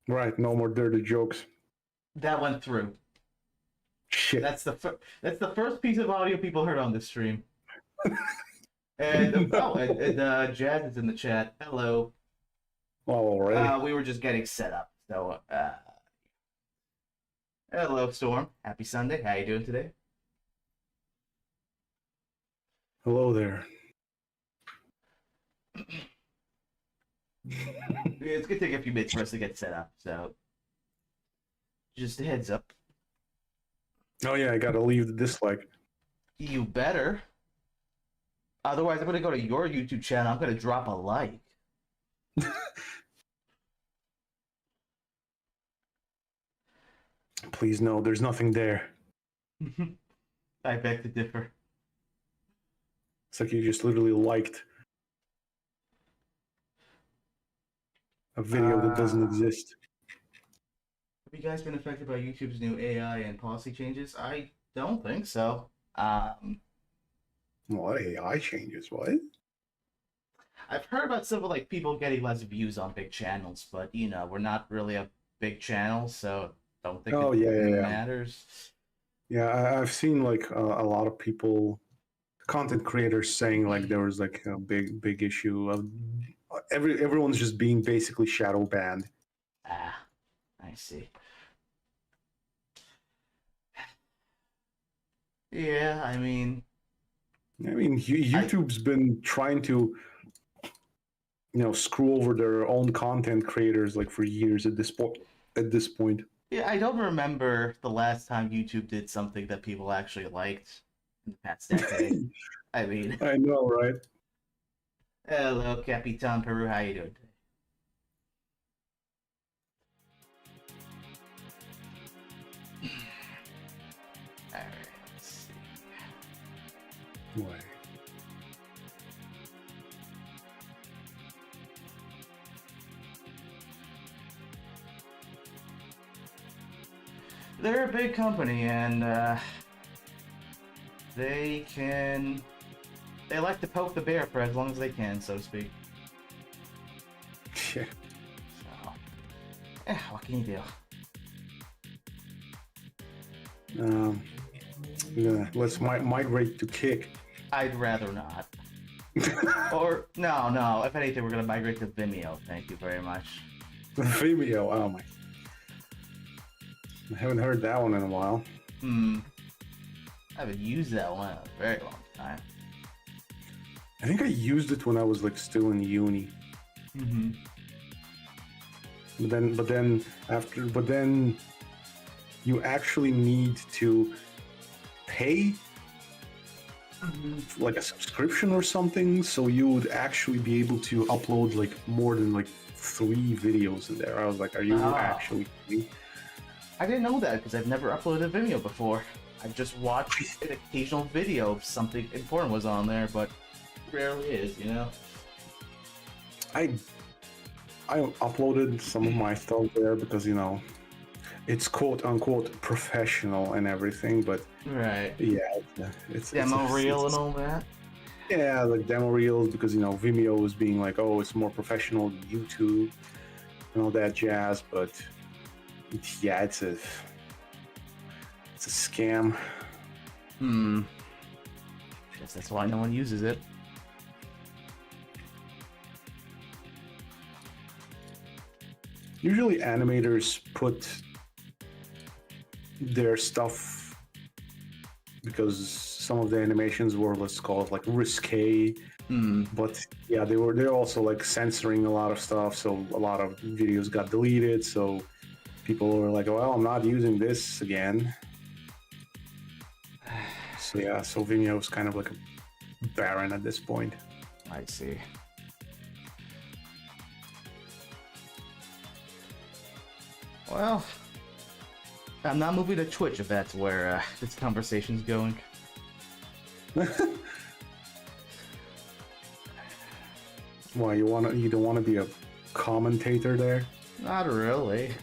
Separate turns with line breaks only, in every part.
Right, no more dirty jokes.
That went through.
Shit.
That's the first piece of audio people heard on this stream. And Jazz is in the chat. Hello.
Oh, already.
We were just getting set up. So, hello, Storm. Happy Sunday. How you doing today?
Hello there.
It's gonna take a few minutes for us to get set up. So, just a heads up.
Oh yeah, I gotta leave the dislike.
You better. Otherwise, I'm gonna go to your YouTube channel. I'm gonna drop a like.
Please no, there's nothing there.
I beg to differ.
It's like you just literally liked a video that doesn't exist.
Have you guys been affected by YouTube's new AI and policy changes? I don't think so.
What AI changes? What?
I've heard about some of like people getting less views on big channels, but you know, we're not really a big channel, so don't think it matters.
Yeah, I've seen like a lot of people, content creators, saying like there was like a big issue of everyone's just being basically shadow banned.
Ah, I see. Yeah, I mean,
YouTube's been trying to, screw over their own content creators like for years at this point.
Yeah, I don't remember the last time YouTube did something that people actually liked in the past decade. I mean,
I know, right?
hello, Capitan Peru. How you doing today? All right, let's see.
Why?
They're a big company, and they like to poke the bear for as long as they can, so to speak.
Yeah.
So, what can you
do? Let's migrate to Kick.
I'd rather not. Or no. If anything, we're gonna migrate to Vimeo. Thank you very much.
Vimeo. Oh my. I haven't heard that one in a while.
I haven't used that one in a very long time.
I think I used it when I was like still in uni.
Mm-hmm.
But then you actually need to pay like a subscription or something, so you would actually be able to upload like more than like 3 videos in there. I was like, are you actually kidding?
I didn't know that because I've never uploaded a Vimeo before. I've just watched an occasional video if something important was on there, but rarely is, you know?
I uploaded some of my stuff there because, it's quote-unquote professional and everything, but
right.
Yeah, it's
demo reel and all that?
Yeah, like demo reels because, Vimeo is being like, oh, it's more professional than YouTube and all that jazz, but it's a scam.
Guess that's why no one uses it.
Usually animators put their stuff because some of the animations were, let's call it like risque. But yeah, they're also like censoring a lot of stuff, so a lot of videos got deleted, so people were like, well, I'm not using this again. So yeah, so Vimeo is kind of like a barren at this point.
I see. Well, I'm not moving to Twitch if that's where this conversation's going.
Why, you don't want to be a commentator there?
Not really.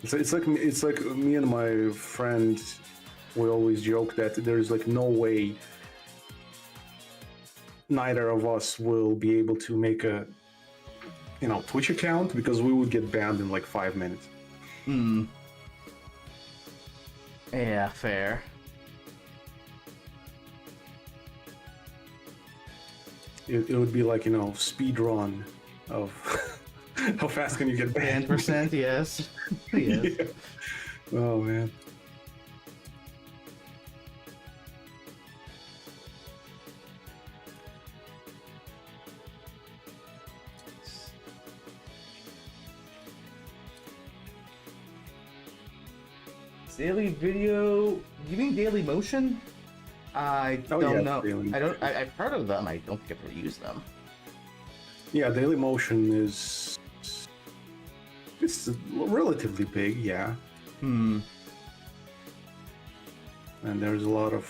It's like me and my friend, we always joke that there's like no way neither of us will be able to make a Twitch account because we would get banned in like 5 minutes.
Yeah, fair.
It would be like, speed run of how fast can you get banned?
10%, yes. Yes.
Yeah. Oh, man.
Daily video. You mean Daily Motion? I don't know. I've heard of them. I don't think I've ever used them.
Yeah, Daily Motion it's relatively big, yeah. And there's a lot of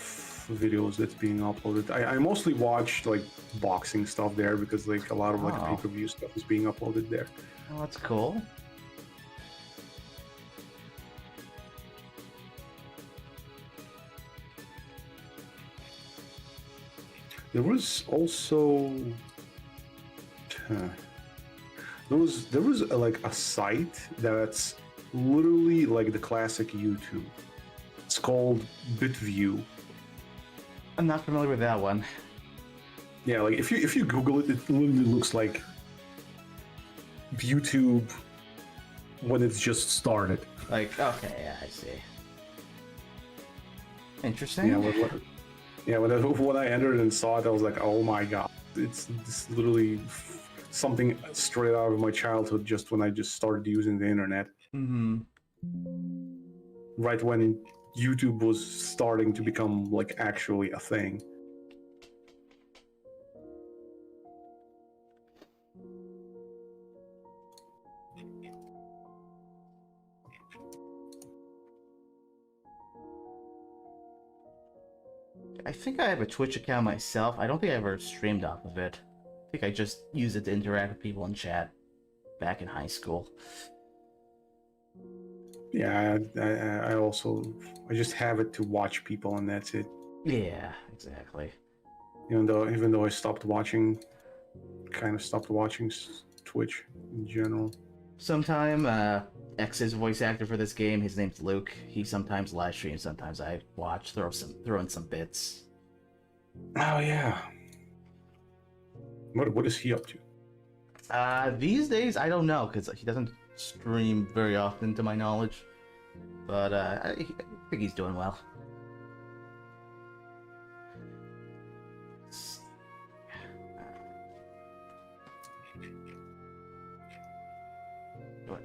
videos that's being uploaded. I mostly watch like boxing stuff there because like a lot of like pay-per-view stuff is being uploaded there.
Oh, that's cool.
There was also there was like a site that's literally like the classic YouTube. It's called BitView.
I'm not familiar with that one.
Yeah, like if you Google it, it literally looks like YouTube when it's just started.
Like, okay, yeah, I see. Interesting.
Yeah, when I entered and saw it, I was like, oh my god, it's literally something straight out of my childhood. Just when I just started using the internet. Right when YouTube was starting to become like actually a thing.
I think I have a Twitch account myself. I don't think I ever streamed off of it. I think I just used it to interact with people in chat back in high school.
Yeah, I just have it to watch people and that's it.
Yeah, exactly.
Even though I stopped watching Twitch in general.
Sometime X's voice actor for this game, his name's Luke. He sometimes live streams, sometimes I watch, throw in some bits.
Oh yeah. What is he up to?
These days I don't know because he doesn't stream very often to my knowledge. But I think he's doing well.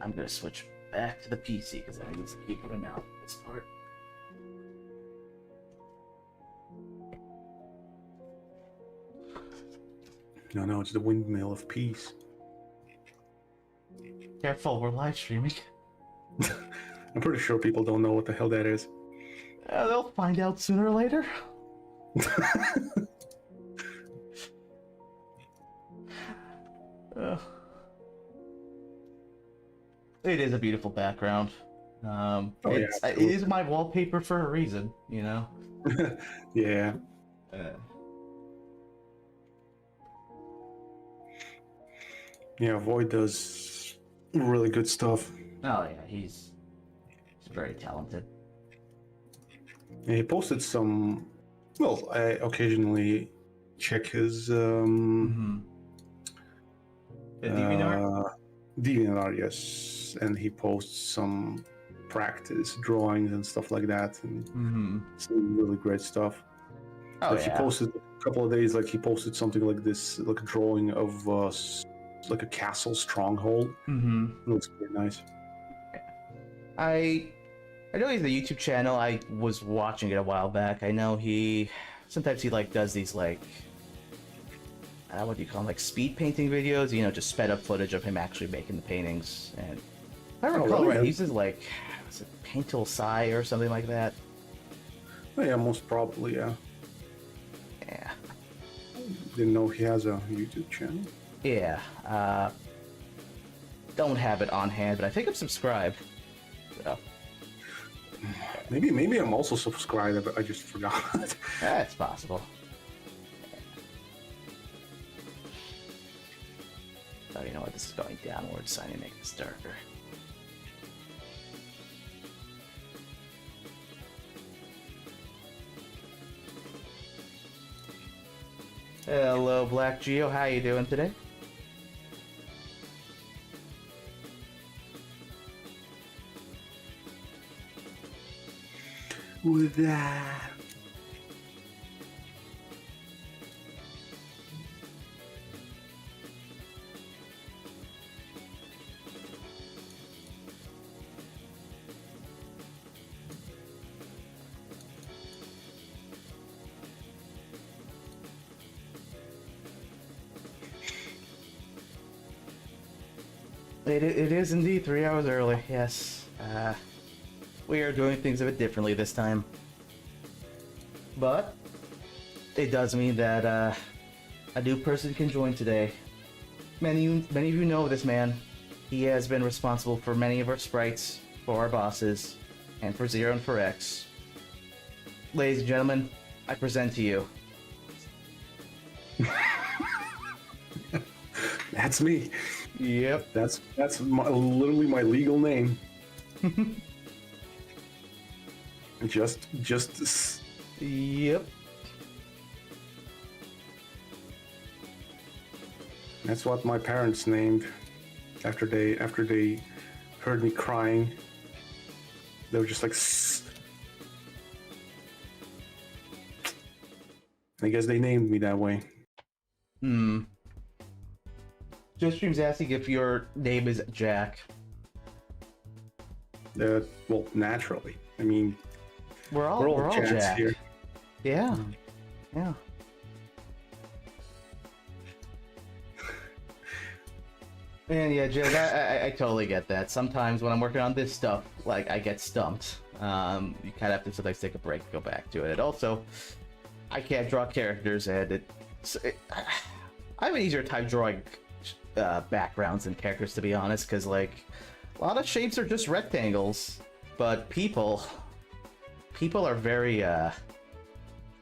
I'm gonna switch back to the PC because I need to keep putting out this part.
No, it's the windmill of peace.
Careful, we're live streaming.
I'm pretty sure people don't know what the hell that is.
They'll find out sooner or later. It is a beautiful background. It is my wallpaper for a reason, you know?
Yeah. Yeah, Void does really good stuff.
Oh yeah, he's very talented.
Yeah, he posted some. Well, I occasionally check his DeviantArt, yes, and he posts some practice drawings and stuff like that, and some really great stuff. He posted a couple of days, like he posted something like this, like a drawing of like a castle stronghold. It looks pretty nice.
I know he's a YouTube channel. I was watching it a while back. I know sometimes he like does these like what do you call them, like speed painting videos, you know, just sped up footage of him actually making the paintings. And if I recall right, he uses like, was it Paint Tool Sai or something like that?
Oh, yeah, most probably, yeah.
Yeah.
Didn't know he has a YouTube channel.
Yeah. Don't have it on hand, but I think I'm subscribed. So.
Maybe I'm also subscribed, but I just forgot.
That's possible. Oh, you know what? This is going downwards, so I need to make this darker. Hello, Black Geo. How you doing today?
With that.
It is indeed 3 hours early, yes. We are doing things a bit differently this time. But it does mean that a new person can join today. Many of you know this man. He has been responsible for many of our sprites, for our bosses, and for Zero and for X. Ladies and gentlemen, I present to you.
That's me.
Yep.
That's literally my legal name. Just.
Yep.
That's what my parents named after they heard me crying. They were just like, "Sss." I guess they named me that way.
Just streams asking if your name is Jack.
Well, naturally. I mean,
We're all
Jacks
Jack.
here.
Yeah. Yeah. And yeah, Jay, I totally get that. Sometimes when I'm working on this stuff, like, I get stumped. You kind of have to sometimes take a break and go back to it. And also, I can't draw characters, and I have an easier time drawing backgrounds and characters, to be honest, because, like, a lot of shapes are just rectangles, but people are very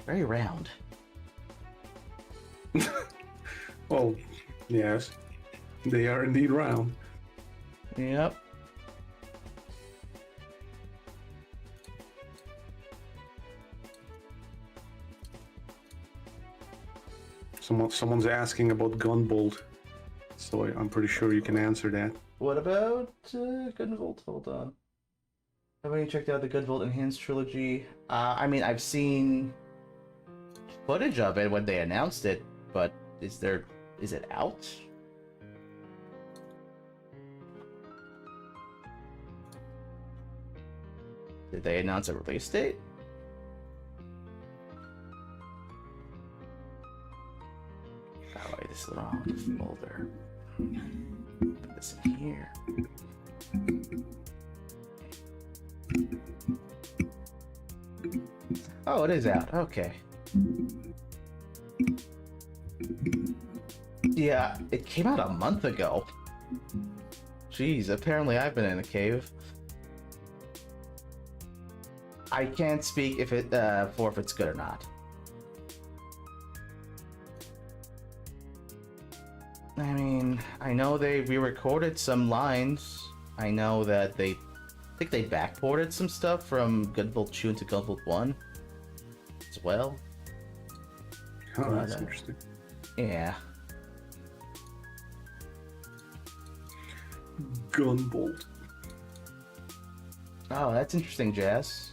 round.
Well, yes, they are indeed round.
Yep.
Someone's asking about Gunbolt, so I'm pretty sure you can answer that.
What about Gunvolt? Hold on. Have you checked out the Gunvolt Enhanced Trilogy? I mean, I've seen footage of it when they announced it, but is it out? Did they announce a release date? Oh wait, this is the wrong folder. Put this in here. Oh, it is out. Okay. Yeah, it came out a month ago. Jeez, apparently I've been in a cave. I can't speak if it's good or not. I mean, I know they re-recorded some lines. I know that I think they backported some stuff from Gunvolt 2 into Gunvolt 1 as well.
Oh, that's interesting.
Yeah.
Gunbolt.
Oh, that's interesting, Jazz.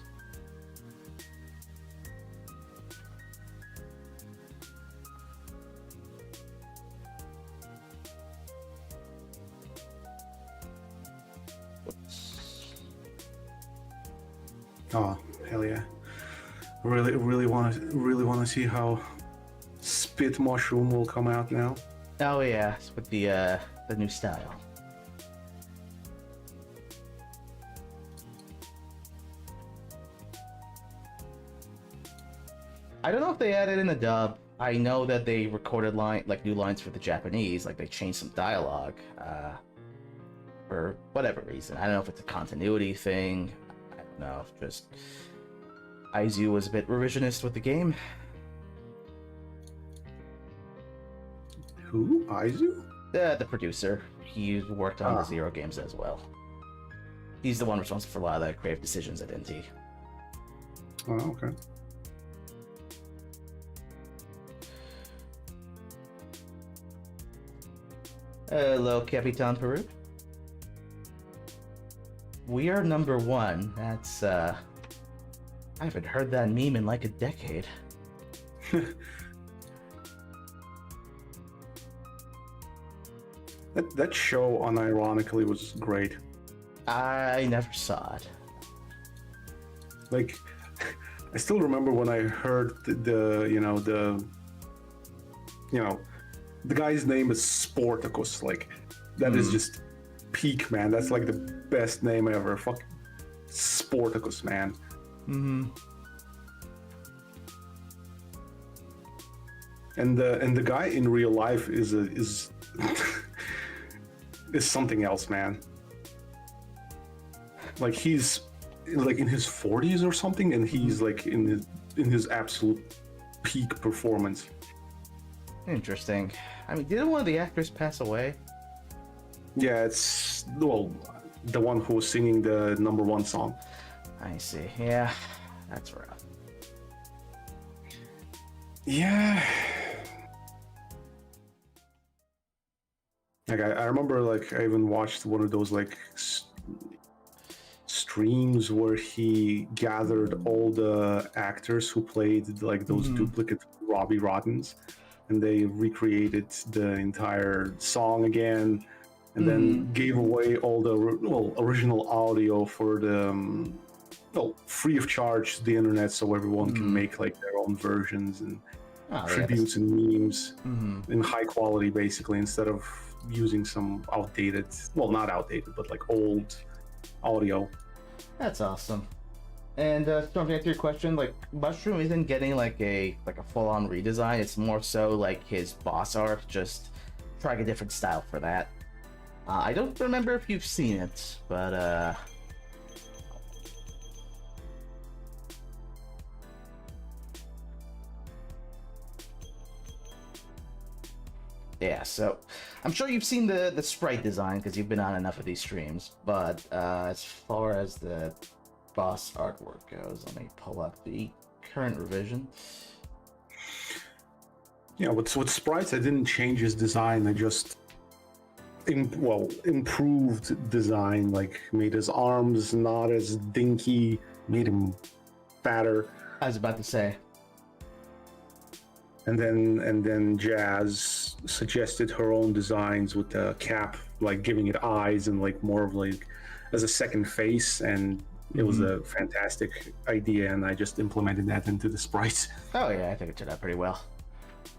Oh, hell yeah! Really want to see how Spit Mushroom will come out now.
Oh yeah, with the new style. I don't know if they added in the dub. I know that they recorded new lines for the Japanese, like they changed some dialogue, for whatever reason. I don't know if it's a continuity thing. I don't know if just Aizu was a bit revisionist with the game.
Who? Aizu?
The producer. He worked on the Zero games as well. He's the one responsible for a lot of the creative decisions at NT.
Oh, okay.
Hello, Capitan Peru. We are number one. That's, I haven't heard that meme in like a decade.
That show, unironically, was great.
I never saw it.
Like, I still remember when I heard the guy's name is Sportacus. Like, that is just peak, man. That's like the best name ever. Fuck, Sportacus, man.
Mm-hmm.
And the guy in real life is is something else, man. Like, he's like in his 40s or something, and he's like in his absolute peak performance.
Interesting. I mean, didn't one of the actors pass away?
Yeah, it's the one who was singing the #1 song.
I see. Yeah, that's rough.
Yeah. Like, I remember, like, I even watched one of those like streams where he gathered all the actors who played like those duplicate Robbie Rottens, and they recreated the entire song again, and then gave away all the original audio for the free of charge to the internet, so everyone can make like their own versions and tributes and memes in high quality, basically, instead of using some outdated, not outdated, but like old audio.
That's awesome. And Storm, to answer your question, like, Mushroom isn't getting like a full-on redesign. It's more so like his boss art, just trying a different style for that. I don't remember if you've seen it, but yeah, so I'm sure you've seen the sprite design because you've been on enough of these streams, but as far as the boss artwork goes, let me pull up the current revision.
Yeah, with sprites, I didn't change his design. I just improved design, like made his arms not as dinky, made him fatter.
I was about to say.
And then Jazz suggested her own designs with the cap, like giving it eyes and like more of like as a second face, and it was a fantastic idea, and I just implemented that into the sprites.
Oh yeah, I think it turned out pretty well.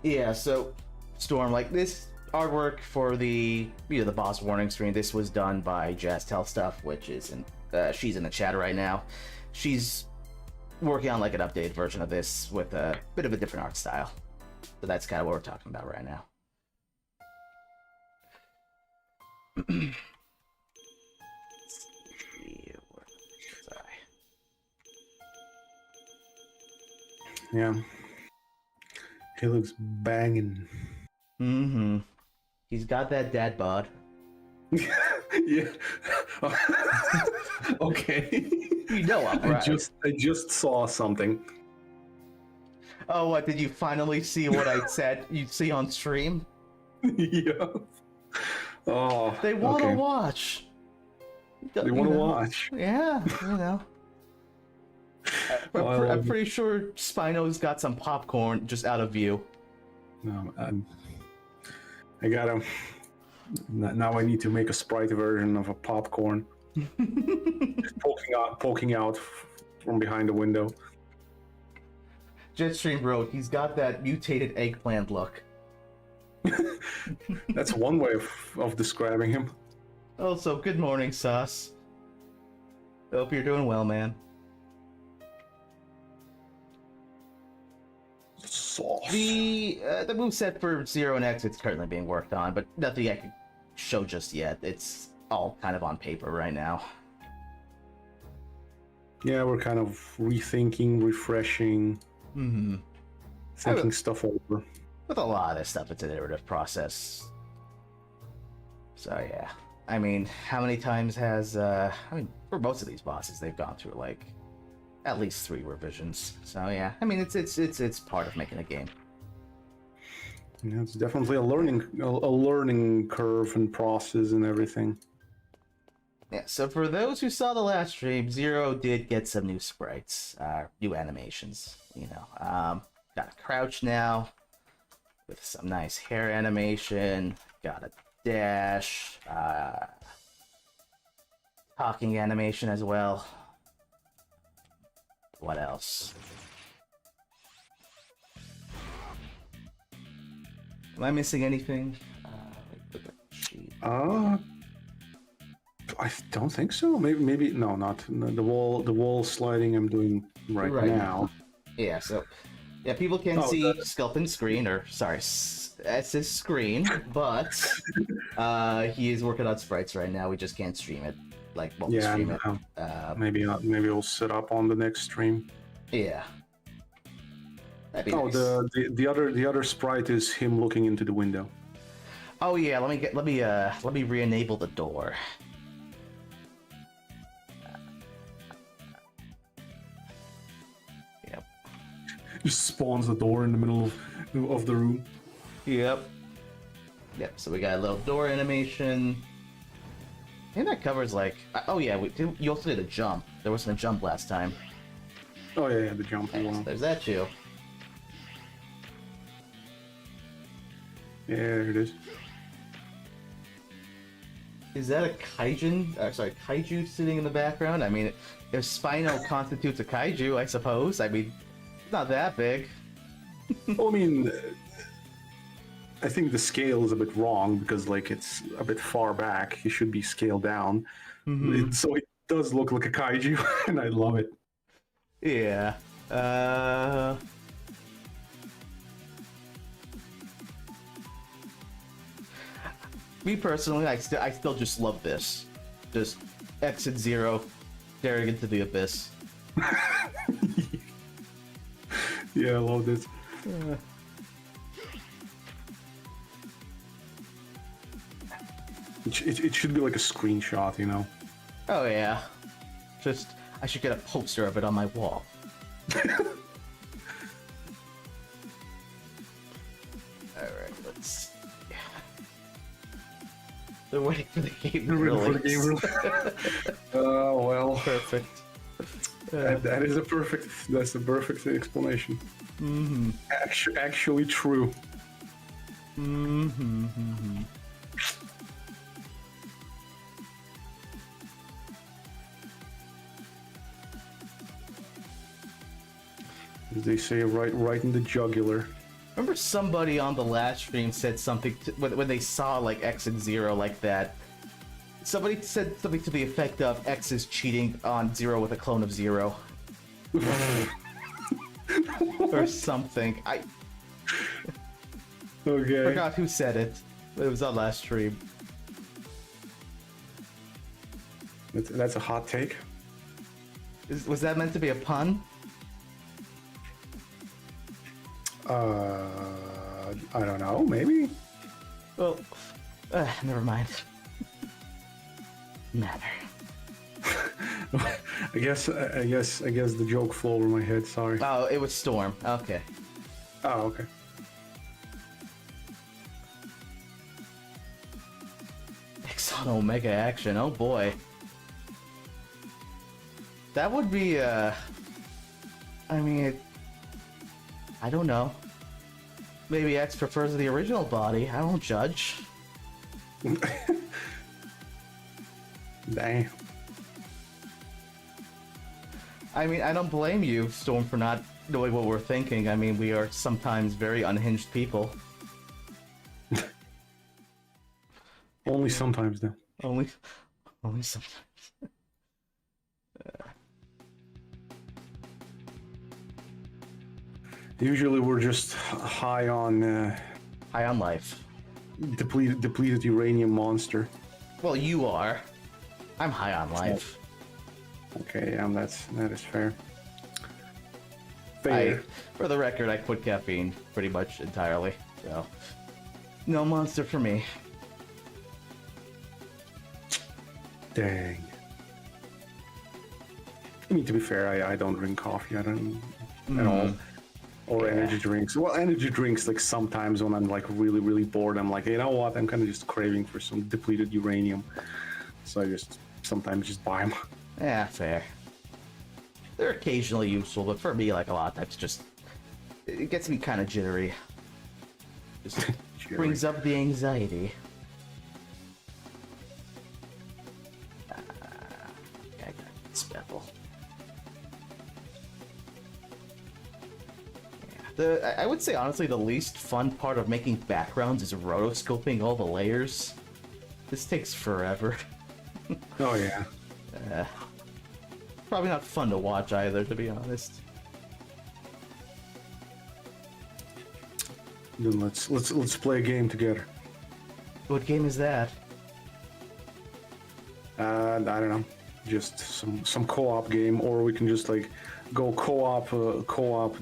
Yeah, so Storm, like this artwork for the the boss warning screen, this was done by Jazz Tell Stuff, which is she's in the chat right now. She's working on like an updated version of this with a bit of a different art style. So that's kind of what we're talking about right now.
Yeah. He looks banging.
Mm-hmm. He's got that dad bod.
Yeah. Okay.
You know I'm right.
I just saw something.
Oh, what? Did you finally see what I said you'd see on stream?
Yeah. Oh.
They want to watch.
They want to watch.
Yeah, you know. I'm pretty sure Spino's got some popcorn just out of view.
No, I got him. Now I need to make a sprite version of a popcorn. Just poking out from behind the window.
Jetstream wrote, he's got that mutated eggplant look.
That's one way of describing him.
Also, good morning, Sauce. Hope you're doing well, man.
Sauce.
The moveset for Zero and X, it's currently being worked on, but nothing I can show just yet. It's all kind of on paper right now.
Yeah, we're kind of rethinking, refreshing, thinking stuff over.
With a lot of this stuff, it's an iterative process. So yeah, I mean, how many times has I mean, for most of these bosses, they've gone through like at least 3 revisions. So yeah, I mean, it's part of making a game.
Yeah, it's definitely a learning curve and process and everything.
Yeah, so for those who saw the last stream, Zero did get some new sprites, new animations. You know, got a crouch now with some nice hair animation. Got a dash, talking animation as well. What else? Am I missing anything? Look at the sheet.
I don't think so. Maybe no, not the wall sliding. I'm doing right now.
Yeah. So, yeah, people can see Skelton's screen, or sorry, that's his screen, but he is working on sprites right now. We just can't stream it. Like, won't stream it.
Maybe not. Maybe we'll set up on the next stream.
Yeah. That'd be nice.
The other sprite is him looking into the window.
Oh yeah, let me re-enable the door. Yep.
Just spawns the door in the middle of the room.
Yep. Yep. So we got a little door animation. I think that covers like. Oh yeah, you also did a jump. There wasn't a jump last time.
Oh yeah, the jump.
Right, so there's that too.
Yeah, there it is.
Is that a kaiju sitting in the background? I mean, if Spino constitutes a kaiju, I suppose. I mean, it's not that big.
Well, I mean, I think the scale is a bit wrong because, like, it's a bit far back. It should be scaled down. Mm-hmm. So it does look like a kaiju, and I love it.
Yeah. Me personally, I still just love this. Just X and Zero staring into the abyss.
Yeah, I love this. It should be like a screenshot, you know?
Oh yeah. Just, I should get a poster of it on my wall. Alright, let's... They're waiting for the game to release.
Oh, well.
Perfect.
That is that's a perfect explanation.
Mm-hmm.
Actually true.
Mm-hmm. Mm-hmm.
As they say, right in the jugular.
Remember somebody on the last stream said something when they saw like X and Zero like that. Somebody said something to the effect of X is cheating on Zero with a clone of Zero. Or something. I forgot who said it. It was on last stream.
That's a hot take.
Was that meant to be a pun?
I don't know. Maybe.
Well, never mind. Matter.
I guess the joke flew over my head. Sorry.
Oh, it was Storm. Okay.
Oh, okay.
Exxon Omega action. Oh boy. That would be. I mean, I don't know. Maybe X prefers the original body. I won't judge.
Dang.
I mean, I don't blame you, Storm, for not knowing what we're thinking. I mean, we are sometimes very unhinged people.
Only sometimes, though.
Only sometimes.
Usually, we're just high on
life.
Depleted uranium monster.
Well, you are. I'm high on life.
Okay, that is fair. Fair.
For the record, I quit caffeine pretty much entirely. So, no monster for me.
Dang. I mean, to be fair, I don't drink coffee. I don't at all. Or energy drinks. Well, energy drinks, like sometimes when I'm like really, really bored, I'm like, you know what? I'm kind of just craving for some depleted uranium. So I just sometimes just buy them.
Yeah, fair. They're occasionally useful, but for me, like a lot of times, just it gets me kind of jittery. Just brings up the anxiety. I got Speckle. I would say, honestly, the least fun part of making backgrounds is rotoscoping all the layers. This takes forever.
Oh, yeah.
Probably not fun to watch either, to be honest.
Then let's play a game together.
What game is that?
I don't know. Just some co-op game, or we can just like go co-op,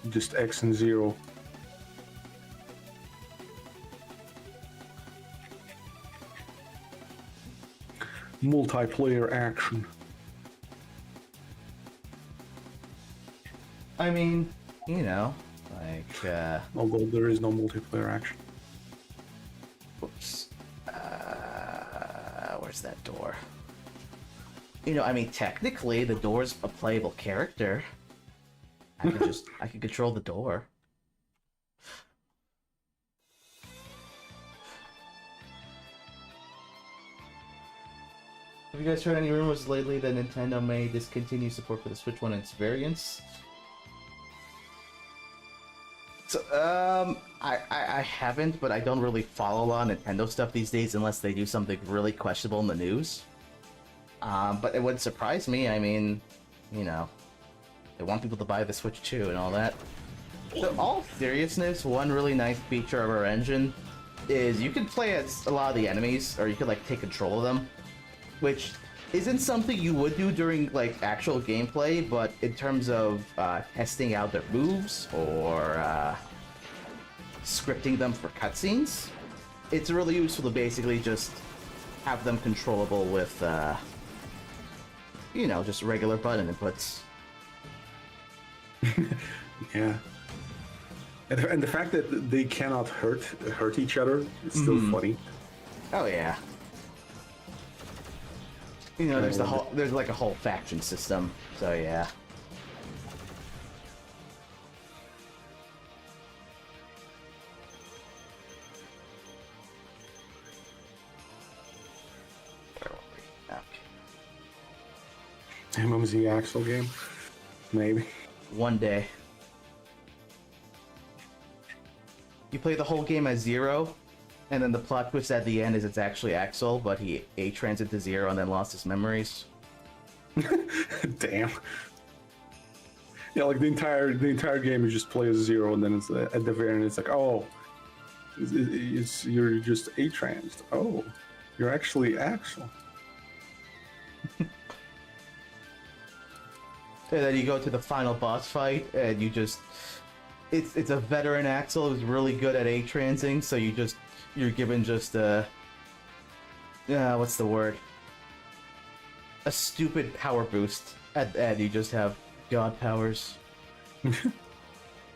just X and 0. Multiplayer action.
I mean, you know, like,
Although there is no multiplayer action.
whoops. Where's that door? You know, I mean, technically, the door's a playable character. I can control the door. Have you guys heard any rumors lately that Nintendo may discontinue support for the Switch One and its variants? So, I haven't, but I don't really follow a lot of Nintendo stuff these days unless they do something really questionable in the news. But it wouldn't surprise me. I mean, you know, they want people to buy the Switch 2 and all that. So, all seriousness, one really nice feature of our engine is you can play as a lot of the enemies, or you can like take control of them, which isn't something you would do during like actual gameplay, but in terms of testing out their moves or scripting them for cutscenes, it's really useful to basically just have them controllable with, you know, just regular button inputs.
Yeah. And the fact that they cannot hurt each other is still funny.
Oh yeah. You know, there's like a whole faction system, so yeah.
Okay. MMZ Axel game, maybe.
One day. You play the whole game as Zero, and then the plot twist at the end is it's actually Axel, but he A-transit to Zero and then lost his memories.
Damn. Yeah, like the entire game you just play as Zero, and then it's at the very end it's like, oh, you're just A-transed. Oh, you're actually Axel.
And then you go to the final boss fight, and you just... It's a veteran Axel who's really good at A-transing, so you're given just a... what's the word? A stupid power boost, and you just have god powers.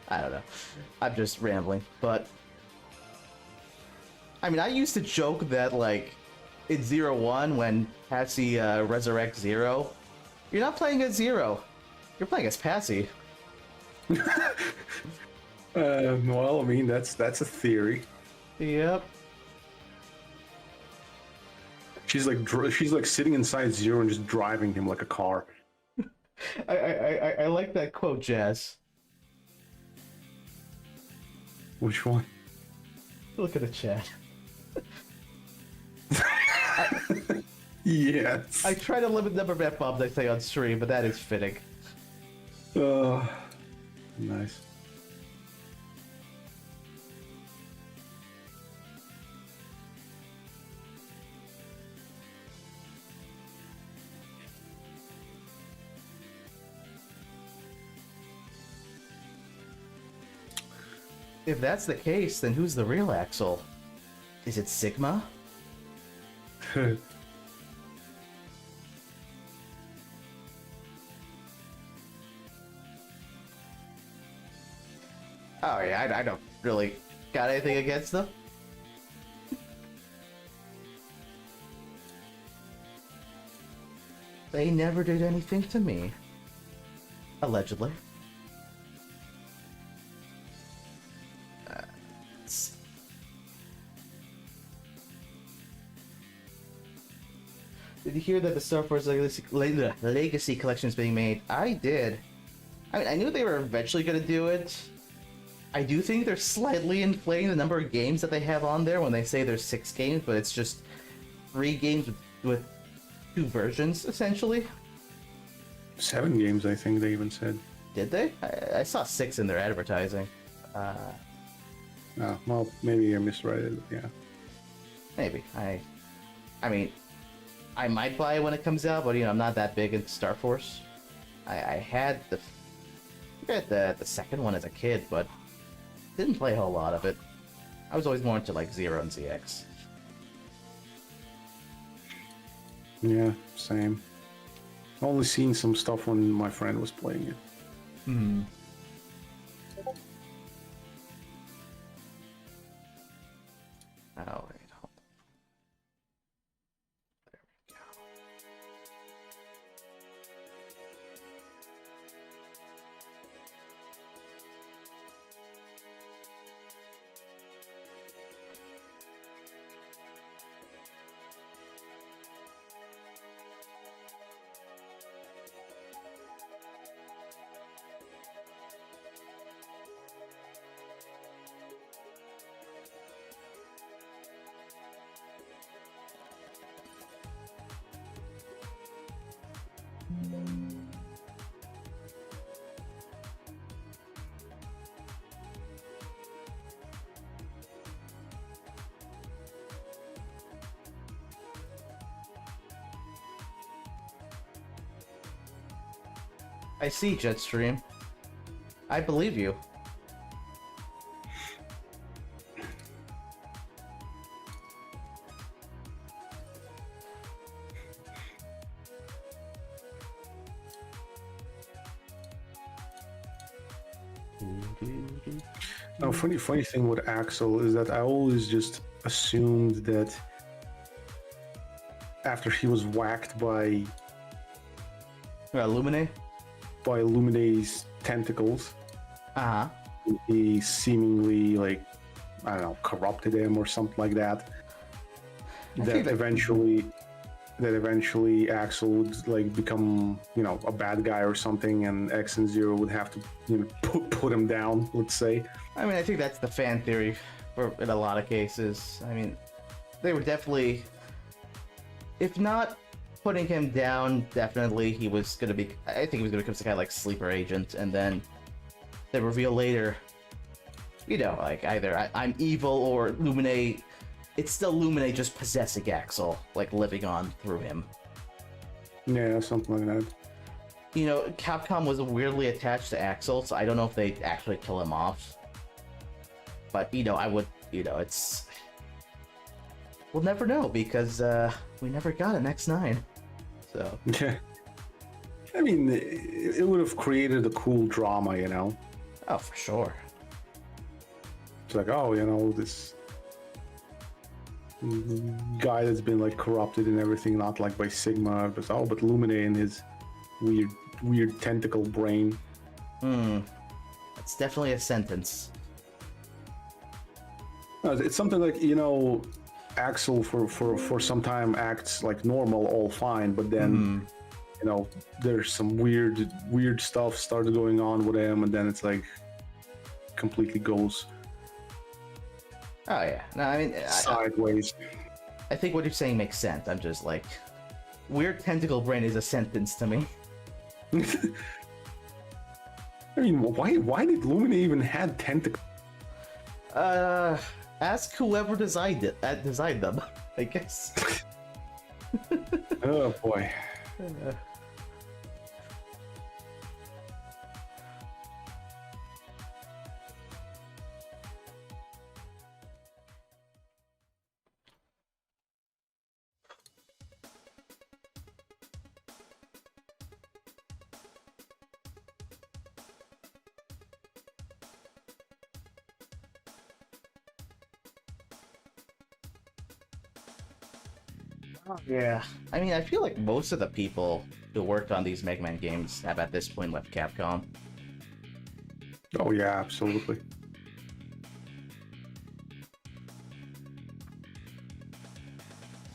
I don't know. I'm just rambling, but... I mean, I used to joke that, like, in 0-1, when Patsy resurrects Zero, you're not playing as Zero. You're playing as Patsy.
Well, I mean, that's a theory.
Yep.
She's like sitting inside Zero and just driving him like a car.
I like that quote, Jazz.
Which one?
Look at the chat.
Yes.
I try to limit the number of F-bombs I say on stream, but that is fitting.
Nice.
If that's the case, then who's the real Axel? Is it Sigma? Oh yeah, I don't really got anything against them. They never did anything to me. Allegedly. Did you hear that the Star Wars Legacy collection is being made? I did. I mean, I knew they were eventually going to do it. I do think they're slightly inflating the number of games that they have on there when they say there's 6 games, but it's just 3 games with 2 versions, essentially.
7 games, I think they even said.
Did they? I saw 6 in their advertising.
Well, maybe I misread it, yeah.
Maybe. I mean, I might buy it when it comes out, but I'm not that big into Star Force. I had the second one as a kid, but didn't play a whole lot of it. I was always more into like Zero and ZX.
Yeah, same. Only seen some stuff when my friend was playing it.
Hmm. Oh, wait, hold on. There we go. I see, Jetstream. I believe you.
Now, funny thing with Axel is that I always just assumed that after he was whacked by
Lumine?
by Lumine's tentacles, he seemingly, like, I don't know, corrupted him or something like that. That eventually Axel would like become, a bad guy or something, and X and Zero would have to, put him down, let's say.
I mean, I think that's the fan theory in a lot of cases. I mean, they were definitely, if not putting him down, definitely he was going to be, I think he was going to become some kind of like sleeper agent, and then they reveal later, like either I'm evil or Lumine, it's still Lumine just possessing Axel, like living on through him.
Yeah, something like that.
Capcom was weirdly attached to Axel, so I don't know if they'd actually kill him off. But, I would, it's... We'll never know, because, we never got an X9. So...
Yeah. I mean, it would have created a cool drama,
Oh, for sure.
It's like, this guy that's been, like, corrupted and everything, not, like, by Sigma, but Lumine and his weird tentacle brain.
That's definitely a sentence.
It's something like, Axel for some time acts like normal, all fine, but then, there's some weird stuff started going on with him, and then it's like completely goes
Oh yeah, no, I mean
sideways.
I think what you're saying makes sense. I'm just like, weird tentacle brain is a sentence to me.
I mean, why did Lumine even had tentacles?
Ask whoever designed them, I guess.
Oh boy.
Yeah. I mean, I feel like most of the people who worked on these Mega Man games have at this point left Capcom.
Oh yeah, absolutely.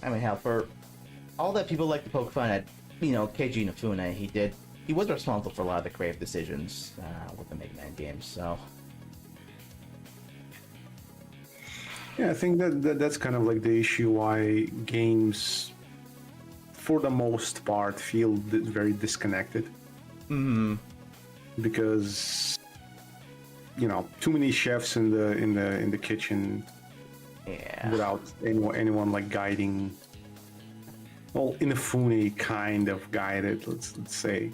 I mean, hell, for all that people like to poke fun at, Keiji Inafune, he was responsible for a lot of the creative decisions with the Mega Man games, so...
Yeah, I think that's kind of like the issue why games, for the most part, feel very disconnected.
Hmm.
Because too many chefs in the kitchen.
Yeah.
Without anyone like guiding. Well, Inafune kind of guided, let's say,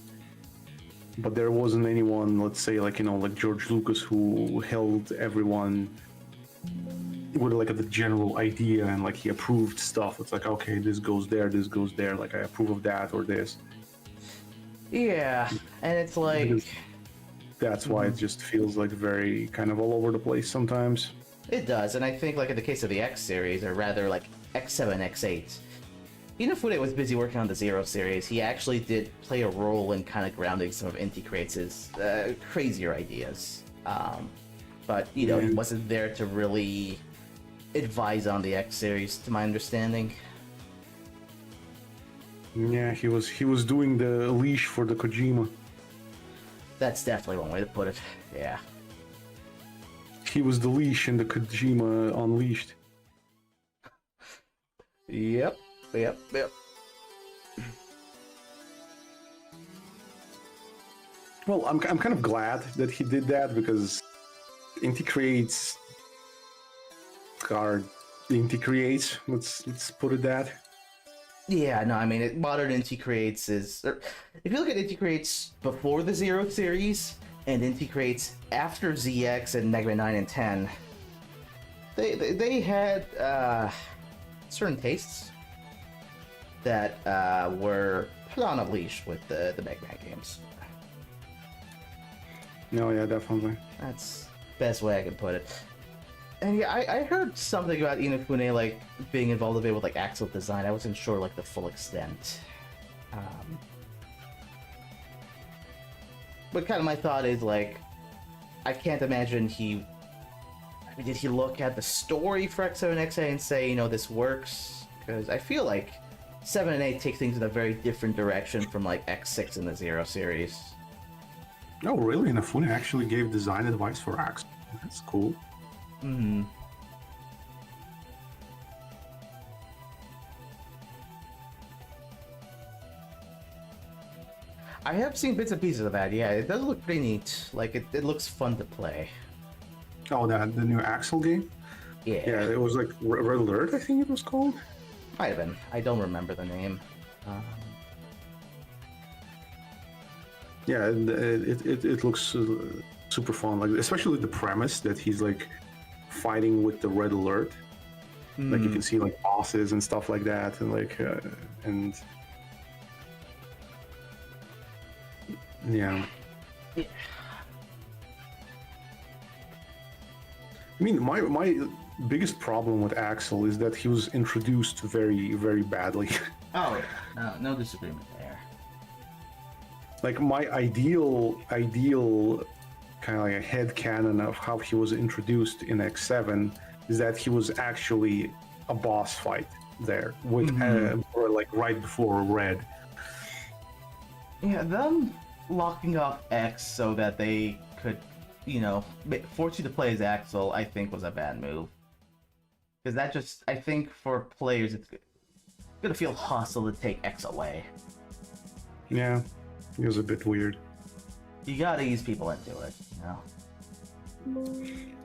but there wasn't anyone, let's say, like George Lucas, who held everyone with like the general idea, and like he approved stuff. It's like, okay, this goes there, like I approve of that or this.
Yeah, and it's like...
That's why it just feels like very kind of all over the place sometimes.
It does, and I think like in the case of the X series, or rather like X7, X8, Inafune was busy working on the Zero series. He actually did play a role in kind of grounding some of Inti Creates' crazier ideas. But, he wasn't there to really advise on the X series, to my understanding.
Yeah, he was doing the leash for the Kojima.
That's definitely one way to put it, yeah.
He was the leash in the Kojima Unleashed.
Yep.
Well, I'm kind of glad that he did that, because Inti Creates are Inti Creates. Let's put it that.
Yeah, no, I mean, modern Inti Creates is... If you look at Inti Creates before the Zero series, and Inti Creates after ZX and Mega Man 9 and 10, they had certain tastes that were put on a leash with the Mega Man games.
No, yeah, definitely.
That's the best way I can put it. And yeah, I heard something about Inafune like being involved a bit with like axle design. I wasn't sure like the full extent. But kind of my thought is like, I can't imagine did he look at the story for X7 X8 and say, this works? Because I feel like 7 and 8 take things in a very different direction from like X6 in the Zero series.
Oh, really? Inafune actually gave design advice for Axel. That's cool.
Hmm. I have seen bits and pieces of that, yeah. It does look pretty neat. Like, it looks fun to play.
Oh, the new Axel game?
Yeah.
Yeah, it was like Red Alert, I think it was called.
Might have been. I don't remember the name.
Yeah, it looks super fun. Like, especially the premise that he's like fighting with the Red Alert. Like, you can see like bosses and stuff like that, and like and yeah. I mean, my biggest problem with Axel is that he was introduced very, very badly.
Oh, no disagreement there.
Like, my ideal kind of like a headcanon of how he was introduced in X7 is that he was actually a boss fight there with or like right before Red.
Yeah, them locking off X so that they could, force you to play as Axel, I think was a bad move. Because that just, I think for players, it's gonna feel hostile to take X away.
Yeah, it was a bit weird.
You gotta ease people into it,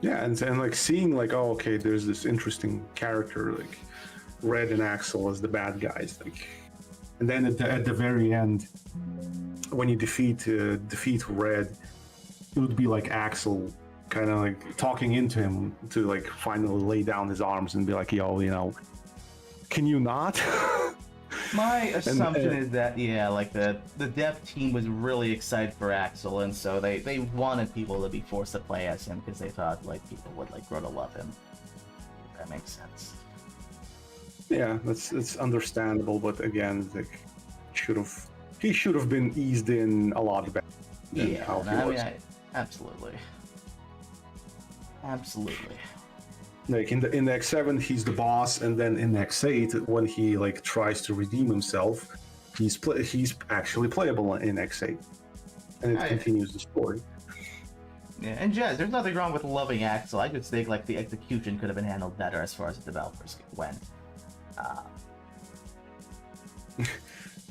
Yeah, and like seeing like, oh, okay, there's this interesting character like Red and Axel as the bad guys, like, and then at the very end, when you defeat Red, it would be like Axel kind of like talking into him to like finally lay down his arms and be like, yo, can you not?
My assumption is that, yeah, like the dev team was really excited for Axel, and so they wanted people to be forced to play as him because they thought like people would like grow to love him. If that makes sense.
Yeah, it's understandable, but again, like he should have been eased in a lot better than
Yeah,
how
no,
he
I
was.
mean, absolutely, absolutely.
Like in the X7, he's the boss, and then in X8, when he like tries to redeem himself, he's actually playable in X8, and it
Oh, yeah.
continues the story.
Yeah, and Jez, there's nothing wrong with loving Axel. I just think like the execution could have been handled better as far as the developers went.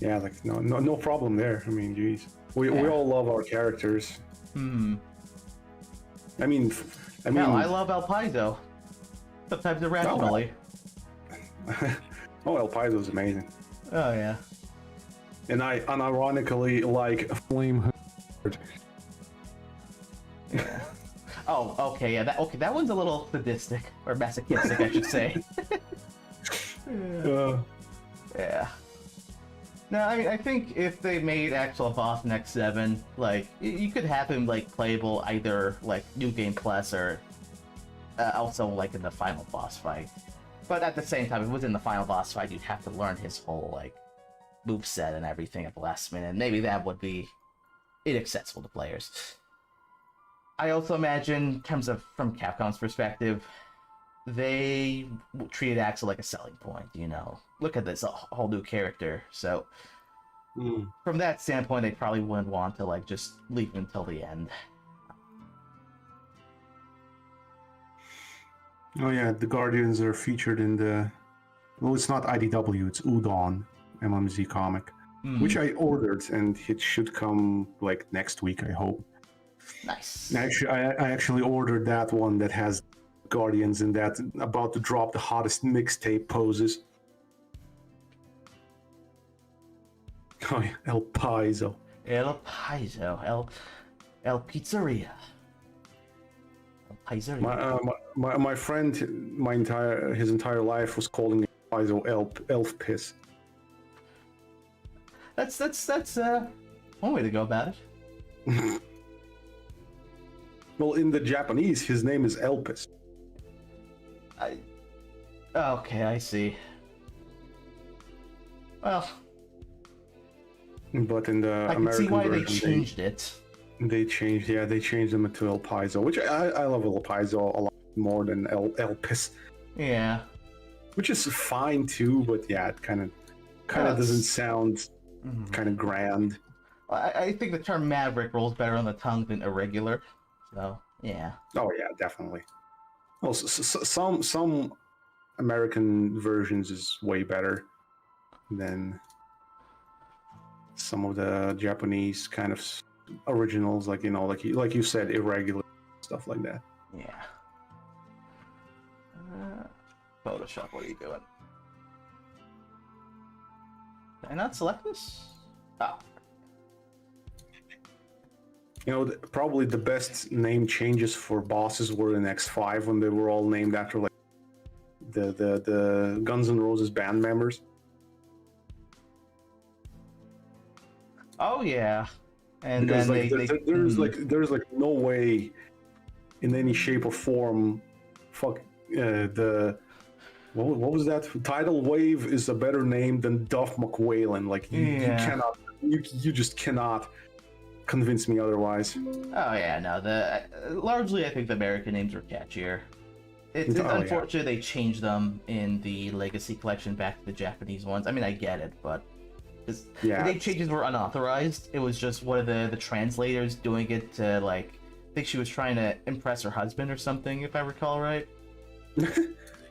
Yeah, like no problem there. I mean, geez, we all love our characters.
Hmm.
I mean,
Hell, I love El Paizo. Sometimes irrationally.
Oh, El Paizo's amazing.
Oh yeah.
And I unironically like Flame.
Yeah. Oh, okay, yeah. That one's a little sadistic or masochistic, I should say. Yeah. No, I mean, I think if they made Axel a boss in X7, like, you could have him, like, playable either, like, New Game Plus or also, like, in the final boss fight. But at the same time, if it was in the final boss fight, you'd have to learn his whole, like, moveset and everything at the last minute. Maybe that would be inaccessible to players. I also imagine, in terms of, from Capcom's perspective, they treated Axel like a selling point, you know. Look at this, a whole new character. So, from that standpoint, they probably wouldn't want to, like, just leave him until the end.
Oh yeah, the Guardians are featured in the... Well, it's not IDW, it's Udon, MMZ comic, which I ordered, and it should come, like, next week, I hope.
Nice.
I actually ordered that one that has Guardians in that, about to drop the hottest mixtape poses. Oh yeah, El Paizo.
El Paizo. El Pizzeria. El Pizzeria.
My friend, his entire life was calling Paizo Elf Piss.
That's one way to go about it.
Well, in the Japanese, his name is Elpis.
Okay, I see. Well,
but in the
I can
American
see why
version,
they changed it.
They changed them to El Paizo, which I love El Paizo a lot more than Elpis.
Yeah.
Which is fine too, but yeah, it kind of doesn't sound kind of grand.
I think the term Maverick rolls better on the tongue than irregular. So yeah.
Oh yeah, definitely. Well, some American versions is way better than some of the Japanese kind of originals, like, you know, like you said, irregular stuff like that.
Yeah. Photoshop, what are you doing? Did I not select this? Oh.
You know, probably the best name changes for bosses were in X5 when they were all named after like the Guns N' Roses band members.
Oh yeah. And
because
then
like there's like no way in any shape or form what was that? Tidal Wave is a better name than Duff McWhalen. Like you just cannot convince me otherwise.
Oh yeah, no. Largely, I think the American names were catchier. It's unfortunate they changed them in the Legacy Collection back to the Japanese ones. I mean, I get it, but the name changes were unauthorized. It was just one of the translators doing it to, like, I think she was trying to impress her husband or something, if I recall right.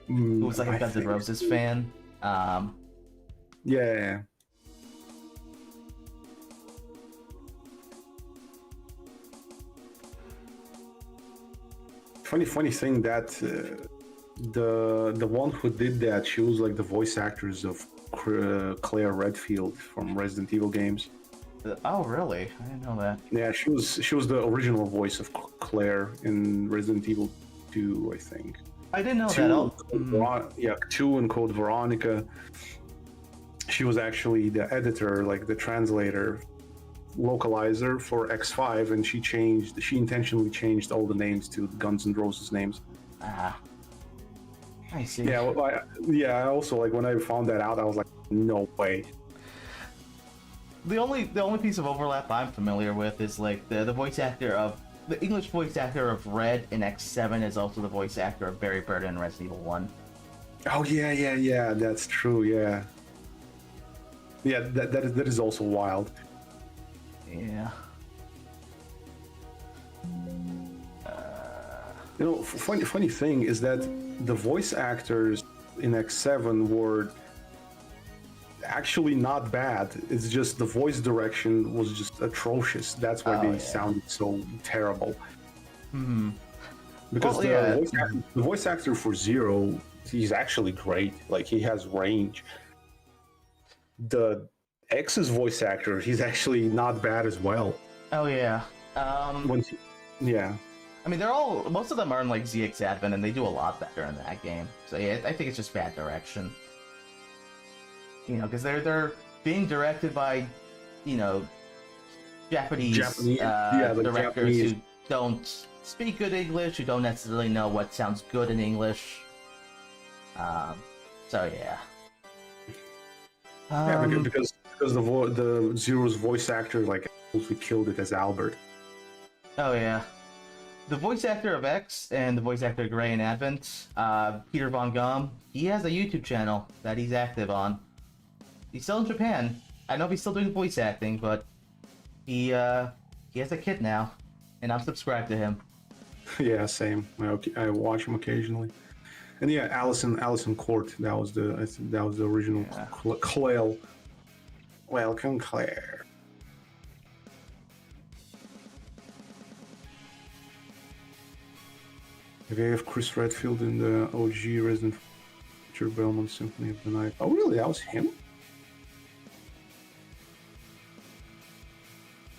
Who was like a Guns N' Roses fan.
Yeah. Funny thing that the one who did that, she was like the voice actors of Claire Redfield from Resident Evil games.
Oh really? I didn't know that.
Yeah, she was the original voice of Claire in Resident Evil 2, I think.
I didn't know that.
2 in Code Veronica. She was actually the editor, like the translator, localizer for X5, and she intentionally changed all the names to Guns N' Roses names.
I see.
Yeah, well, I also like when I found that out, I was like, no way.
The only piece of overlap I'm familiar with is like the voice actor of the English voice actor of Red in X7 is also the voice actor of Barry Burton in Resident Evil 1.
Oh yeah, that's true. Yeah, that is also wild.
Yeah.
You know, funny thing is that the voice actors in X7 were actually not bad. It's just the voice direction was just atrocious. That's why they sounded so terrible.
Hmm.
Because the voice actor for Zero, he's actually great. Like, he has range. The X's voice actor, he's actually not bad as well.
Oh yeah.
Yeah.
I mean, most of them are in like ZX Advent, and they do a lot better in that game. So yeah, I think it's just bad direction. You know, because they're being directed by, you know, Japanese directors who don't speak good English, who don't necessarily know what sounds good in English. So yeah.
Because the Zero's voice actor like absolutely killed it as Albert.
Oh yeah. The voice actor of X and the voice actor of Gray in Advent, Peter Von Gom, he has a YouTube channel that he's active on. He's still in Japan. I don't know if he's still doing voice acting, but he has a kid now, and I'm subscribed to him.
Yeah, same. I watch him occasionally. And yeah, Allison Court. That was the original Claire. Welcome, Claire. They have Chris Redfield in the OG Resident Evil Belmont Symphony of the Night. Oh, really? That was him?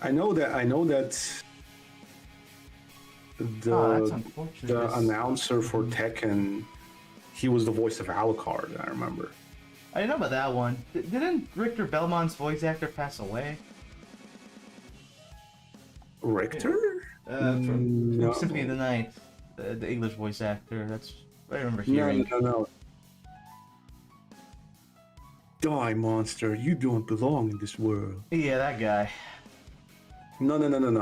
I know that the announcer for Tekken, he was the voice of Alucard, I remember.
I didn't know about that one. Didn't Richter Belmont's voice actor pass away?
Richter?
From Symphony of the Night. The English voice actor. That's what I remember hearing.
No. Die, monster. You don't belong in this world.
Yeah, that guy.
No.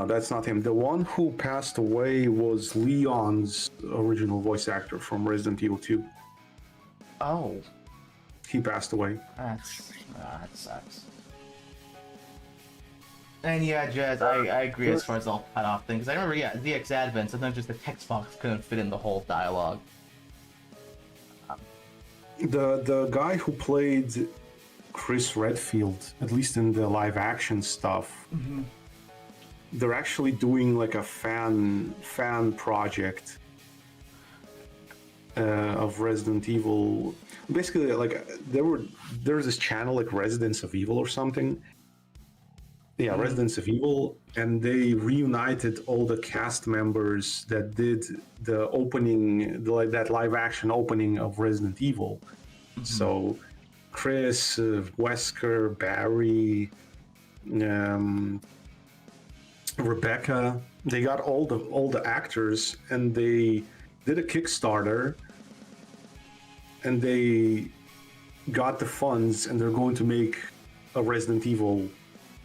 That's not him. The one who passed away was Leon's original voice actor from Resident Evil 2.
Oh.
He passed away.
That sucks. And yeah, Jazz, I agree as far as the all cut off thing. Because I remember, ZX Advent, sometimes just the text box couldn't fit in the whole dialogue.
The guy who played Chris Redfield, at least in the live action stuff, they're actually doing like a fan project of Resident Evil. Basically, like there's this channel like Residents of Evil or something. Yeah, Residents of Evil, and they reunited all the cast members that did the opening, that live action opening of Resident Evil. So, Chris, Wesker, Barry, Rebecca, they got all the actors, and they did a Kickstarter, and they got the funds, and they're going to make a Resident Evil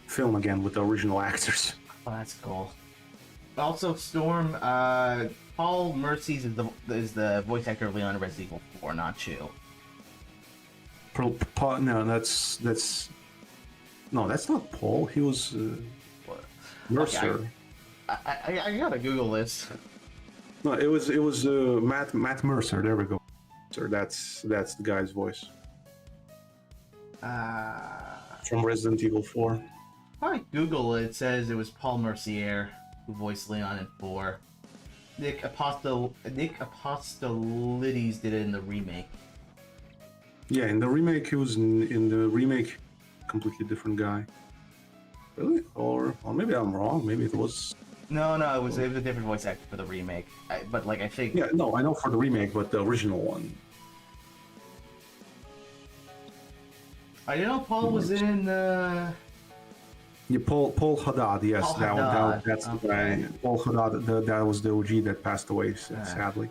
film again with the original actors.
Oh, that's cool. Also, Storm, Paul Mercies is the voice actor of Leon in Resident Evil 4, not you.
No, that's not Paul. He was Mercer.
Okay, I gotta Google this.
No, it was Matt Mercer. There we go. Sir, that's the guy's voice. From Resident Evil 4.
If I Google it, it says it was Paul Mercier who voiced Leon in 4. Nick Apostolides did it in the remake.
Yeah, in the remake, he was in the remake, completely different guy. Really? Or maybe I'm wrong. Maybe it was.
No, it was a different voice actor for the remake. But like I think.
Yeah, no, I know for the remake, but the original one.
I didn't know Paul was in.
Yeah, Paul Haddad. Yes,
Paul Haddad.
That's the guy. Paul Haddad. That was the OG that passed away, sadly.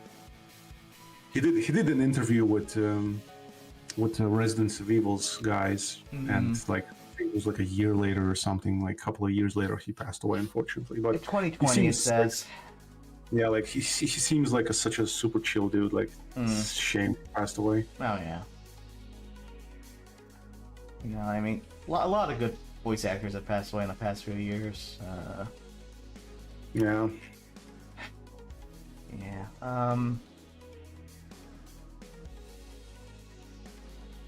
he did an interview with the Residence of Evil's guys, and like I think it was like a year later or something, like a couple of years later, he passed away, unfortunately. But
2020, it says.
Like, yeah, like he seems like such a super chill dude. Like, it's a shame he passed away.
Oh yeah. You know, I mean, a lot of good voice actors have passed away in the past few years.
Yeah.
Yeah.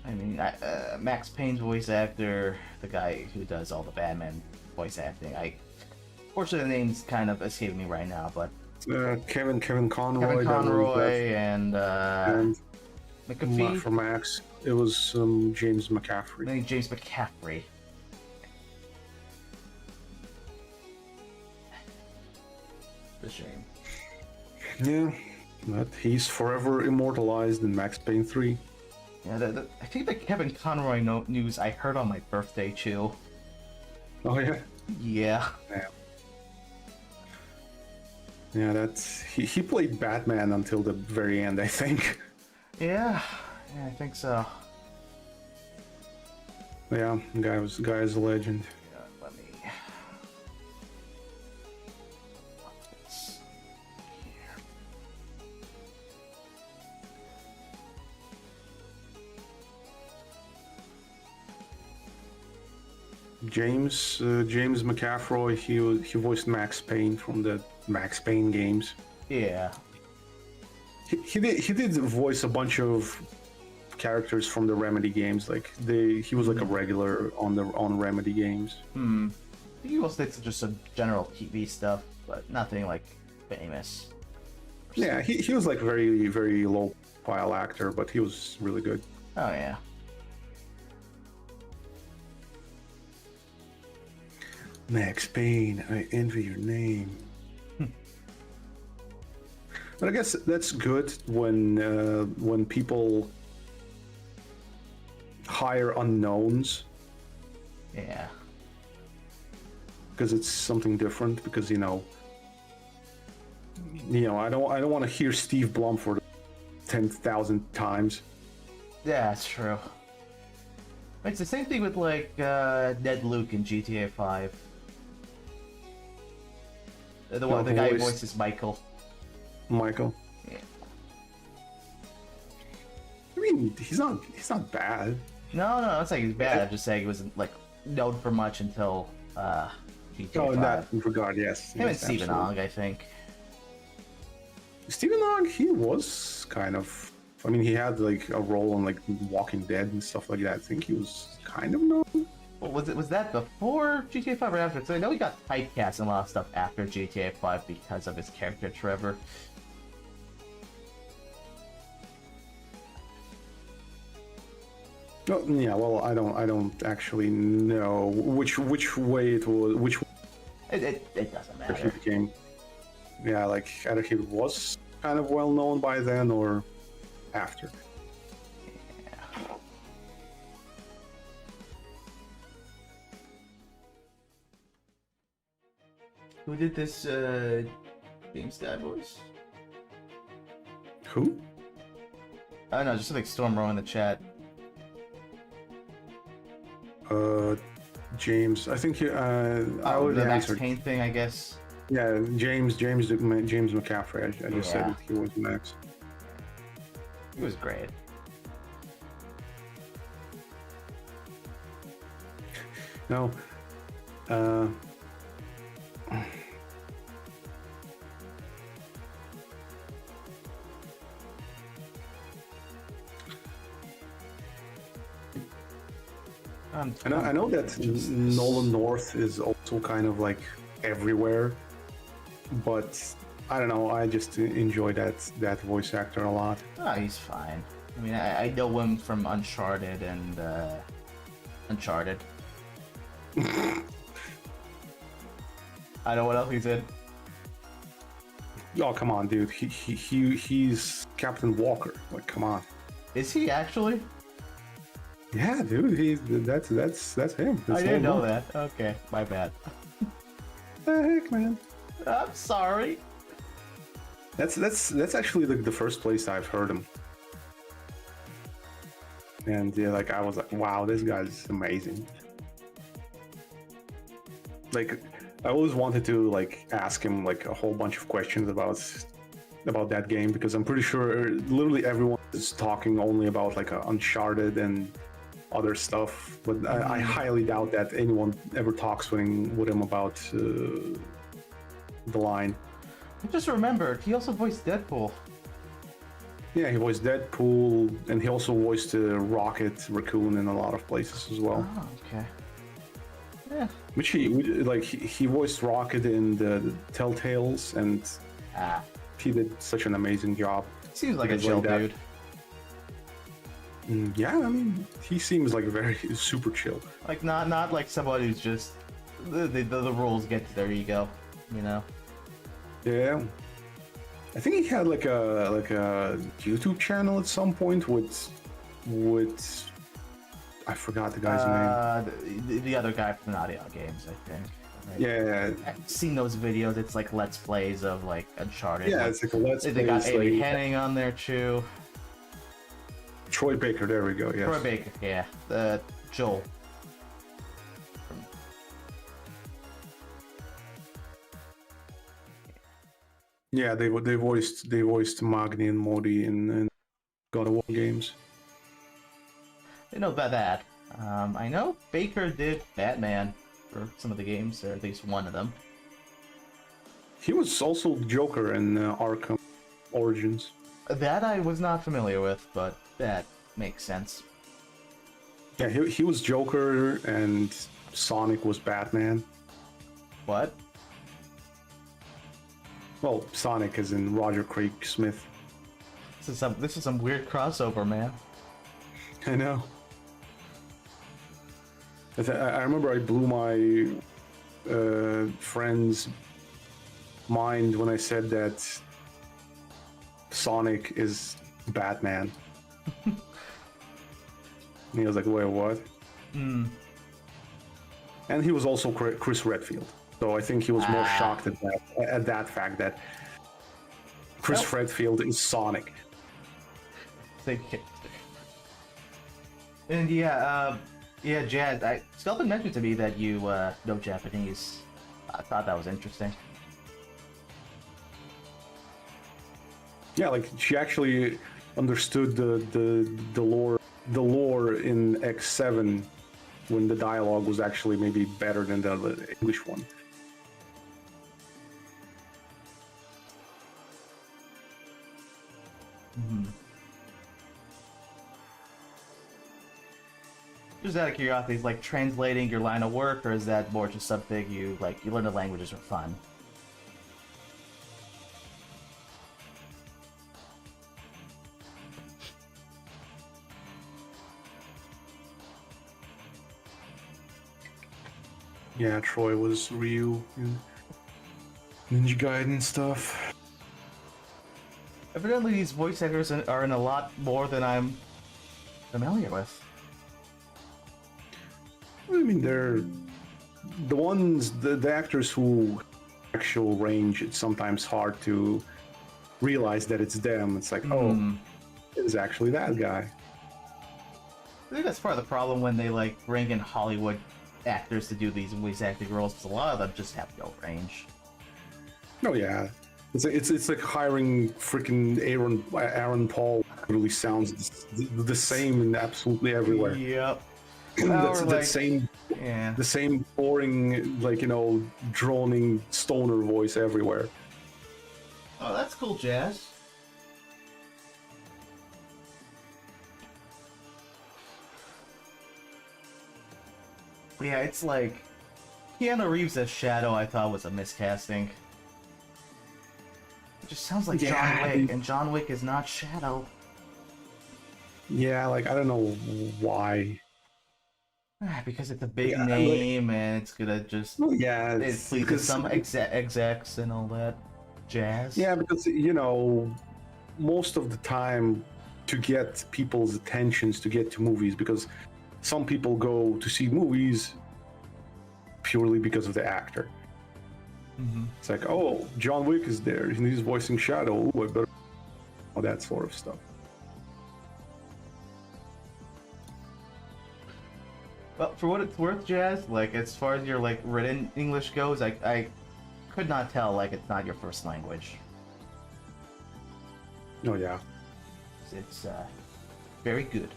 I mean, Max Payne's voice actor, the guy who does all the Batman voice acting. Fortunately, the name's kind of escaping me right now, but
Kevin Conroy.
Kevin Conroy and McAfee
for Max. It was James McCaffrey.
I think James McCaffrey. It's a shame.
Yeah, but he's forever immortalized in Max Payne 3.
Yeah, I think the Kevin Conroy news I heard on my birthday too.
Oh yeah.
Yeah.
Yeah, that's he played Batman until the very end, I think.
Yeah, I think so.
Yeah, guy is a legend.
Yeah, let me.
James McCaffrey, he voiced Max Payne from the Max Payne games.
Yeah.
He did voice a bunch of characters from the Remedy games. Like he was like a regular on Remedy games.
He also did just some general TV stuff, but nothing like famous.
Yeah, he was like very, very low profile actor, but he was really good.
Oh yeah.
Max Payne, I envy your name. But I guess that's good when people hire unknowns.
Yeah.
Because it's something different. Because I don't want to hear Steve Blum for 10,000 times.
Yeah, that's true. It's the same thing with like Ned Luke in GTA 5. The guy who voices Michael.
Michael.
Yeah.
I mean, he's not bad.
No, I'm not saying he's bad. I'm just saying he wasn't like known for much until GTA 5.
In that regard, yes.
Him and Stephen Ogg, I think.
Stephen Ogg, he was kind of. I mean, he had like a role on like Walking Dead and stuff like that. I think he was kind of known.
Well, was that before GTA 5 or after? So I know he got typecast in a lot of stuff after GTA 5 because of his character Trevor.
Oh, yeah, well, I don't actually know which way it was.
It doesn't matter.
He became, yeah, like either he was kind of well known by then or after.
Yeah. Who did this James Guy voice?
Who?
I don't know, just like Stormrow in the chat.
James. I think I already
the Max
answered.
Payne thing, I guess.
Yeah, James McCaffrey. I just said
Yeah.
that he was Max.
He was great.
No. I know that Nolan North is also kind of like everywhere, but I don't know. I just enjoy that voice actor a lot.
Oh, he's fine. I mean, I know him from Uncharted and Uncharted. I know what else he's in.
Oh, come on, dude. He's Captain Walker. Like, come on.
Is he actually?
Yeah, dude. That's him. That's
I didn't know
Nolan.
that. Okay, my bad.
The heck, man.
I'm sorry.
That's actually the first place I've heard him. And yeah, like I was like, wow, this guy's amazing. Like I always wanted to like ask him like a whole bunch of questions about that game, because I'm pretty sure literally everyone is talking only about like Uncharted and other stuff, but I highly doubt that anyone ever talks with him about the line.
I just remembered, he also voiced Deadpool.
Yeah, he voiced Deadpool, and he also voiced Rocket Raccoon in a lot of places as well.
Oh, okay. Yeah.
Which he voiced Rocket in the Telltales, and he did such an amazing job.
Seems like a chill dude.
Yeah, I mean, he seems like very super chill.
Like not like somebody who's just the rules get to their ego, you know.
Yeah, I think he had like a YouTube channel at some point with I forgot the guy's
name. The other guy from Naughty Dog Games, I think. Right?
Yeah,
I've seen those videos. It's like Let's Plays of like Uncharted.
Yeah,
like,
it's like a Let's Play.
They got Amy Hennig on there too.
Troy Baker, there we go. Yes.
Troy Baker, yeah. Joel.
Yeah, they voiced Magni and Modi in God of War games.
I know about that. I know Baker did Batman for some of the games, or at least one of them.
He was also Joker in Arkham Origins.
That I was not familiar with, but that makes sense.
Yeah, he was Joker, and Sonic was Batman.
What?
Well, Sonic is in Roger Craig Smith.
This is some weird crossover, man.
I know. I remember I blew my friend's mind when I said that Sonic is Batman. And he was like, wait, what?
Hmm.
And he was also Chris Redfield. So I think he was more shocked at that fact that Chris Redfield is Sonic.
And yeah, Jazz, Skelton mentioned to me that you know Japanese. I thought that was interesting.
Yeah, like she actually understood the lore in X7 when the dialogue was actually maybe better than the English one.
Mm-hmm. Just out of curiosity, is like translating your line of work, or is that more just something you learn the languages for fun?
Yeah, Troy was Ryu in Ninja Gaiden stuff.
Evidently, these voice actors are in a lot more than I'm familiar with.
I mean, they're the actors who actual range. It's sometimes hard to realize that it's them. It's like, oh, it's actually that guy.
I think that's part of the problem when they bring in Hollywood actors to do these voice acting roles, because a lot of them just have no range.
Oh yeah, it's like hiring freaking Aaron Paul. Really sounds the same in absolutely everywhere.
Yep.
The same boring, droning stoner voice everywhere.
Oh, that's cool, Jazz. Yeah, it's like Keanu Reeves as Shadow. I thought was a miscasting. It just sounds like John Wick, and John Wick is not Shadow.
Yeah, I don't know why.
Because it's a big name, and it's gonna just
it's
pleases some execs and all that jazz.
Yeah, because most of the time, to get people's attentions to get to movies, because some people go to see movies purely because of the actor.
Mm-hmm.
It's like, oh, John Wick is there, and he's voicing Shadow. Ooh, I better all that sort of stuff.
Well, for what it's worth, Jazz, like as far as your like written English goes, I could not tell like it's not your first language.
Oh yeah.
It's very good.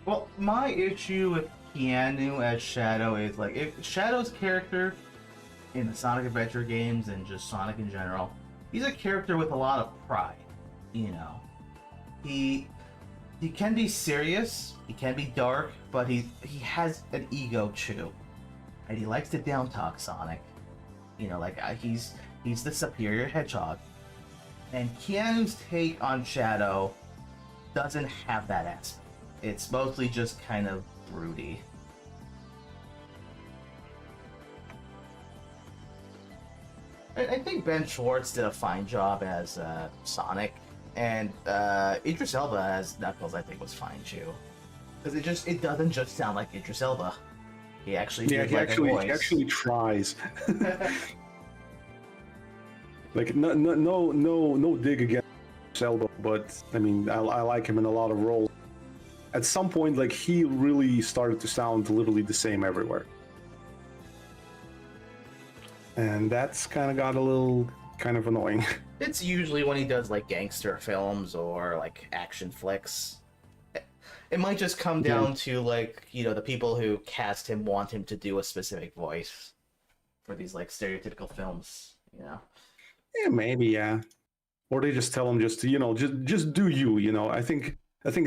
Well, my issue with Keanu as Shadow is like if Shadow's character in the Sonic Adventure games and just Sonic in general, he's a character with a lot of pride. You know, he can be serious, he can be dark, but he has an ego too, and he likes to down talk Sonic. You know, like he's the superior hedgehog, and Keanu's take on Shadow doesn't have that aspect. It's mostly just kind of broody. I think Ben Schwartz did a fine job as Sonic, and Idris Elba as Knuckles I think was fine too, because it doesn't just sound like Idris Elba. He actually
he actually tries. Like no dig against Idris Elba, but I mean I like him in a lot of roles. At some point, like he really started to sound literally the same everywhere, and that's kind of got a little kind of annoying.
It's usually when he does like gangster films or like action flicks. It might just come down to like, you know, the people who cast him want him to do a specific voice for these like stereotypical films, you know.
Yeah, maybe, yeah. Or they just tell him just to, you know, just do you, you know. I think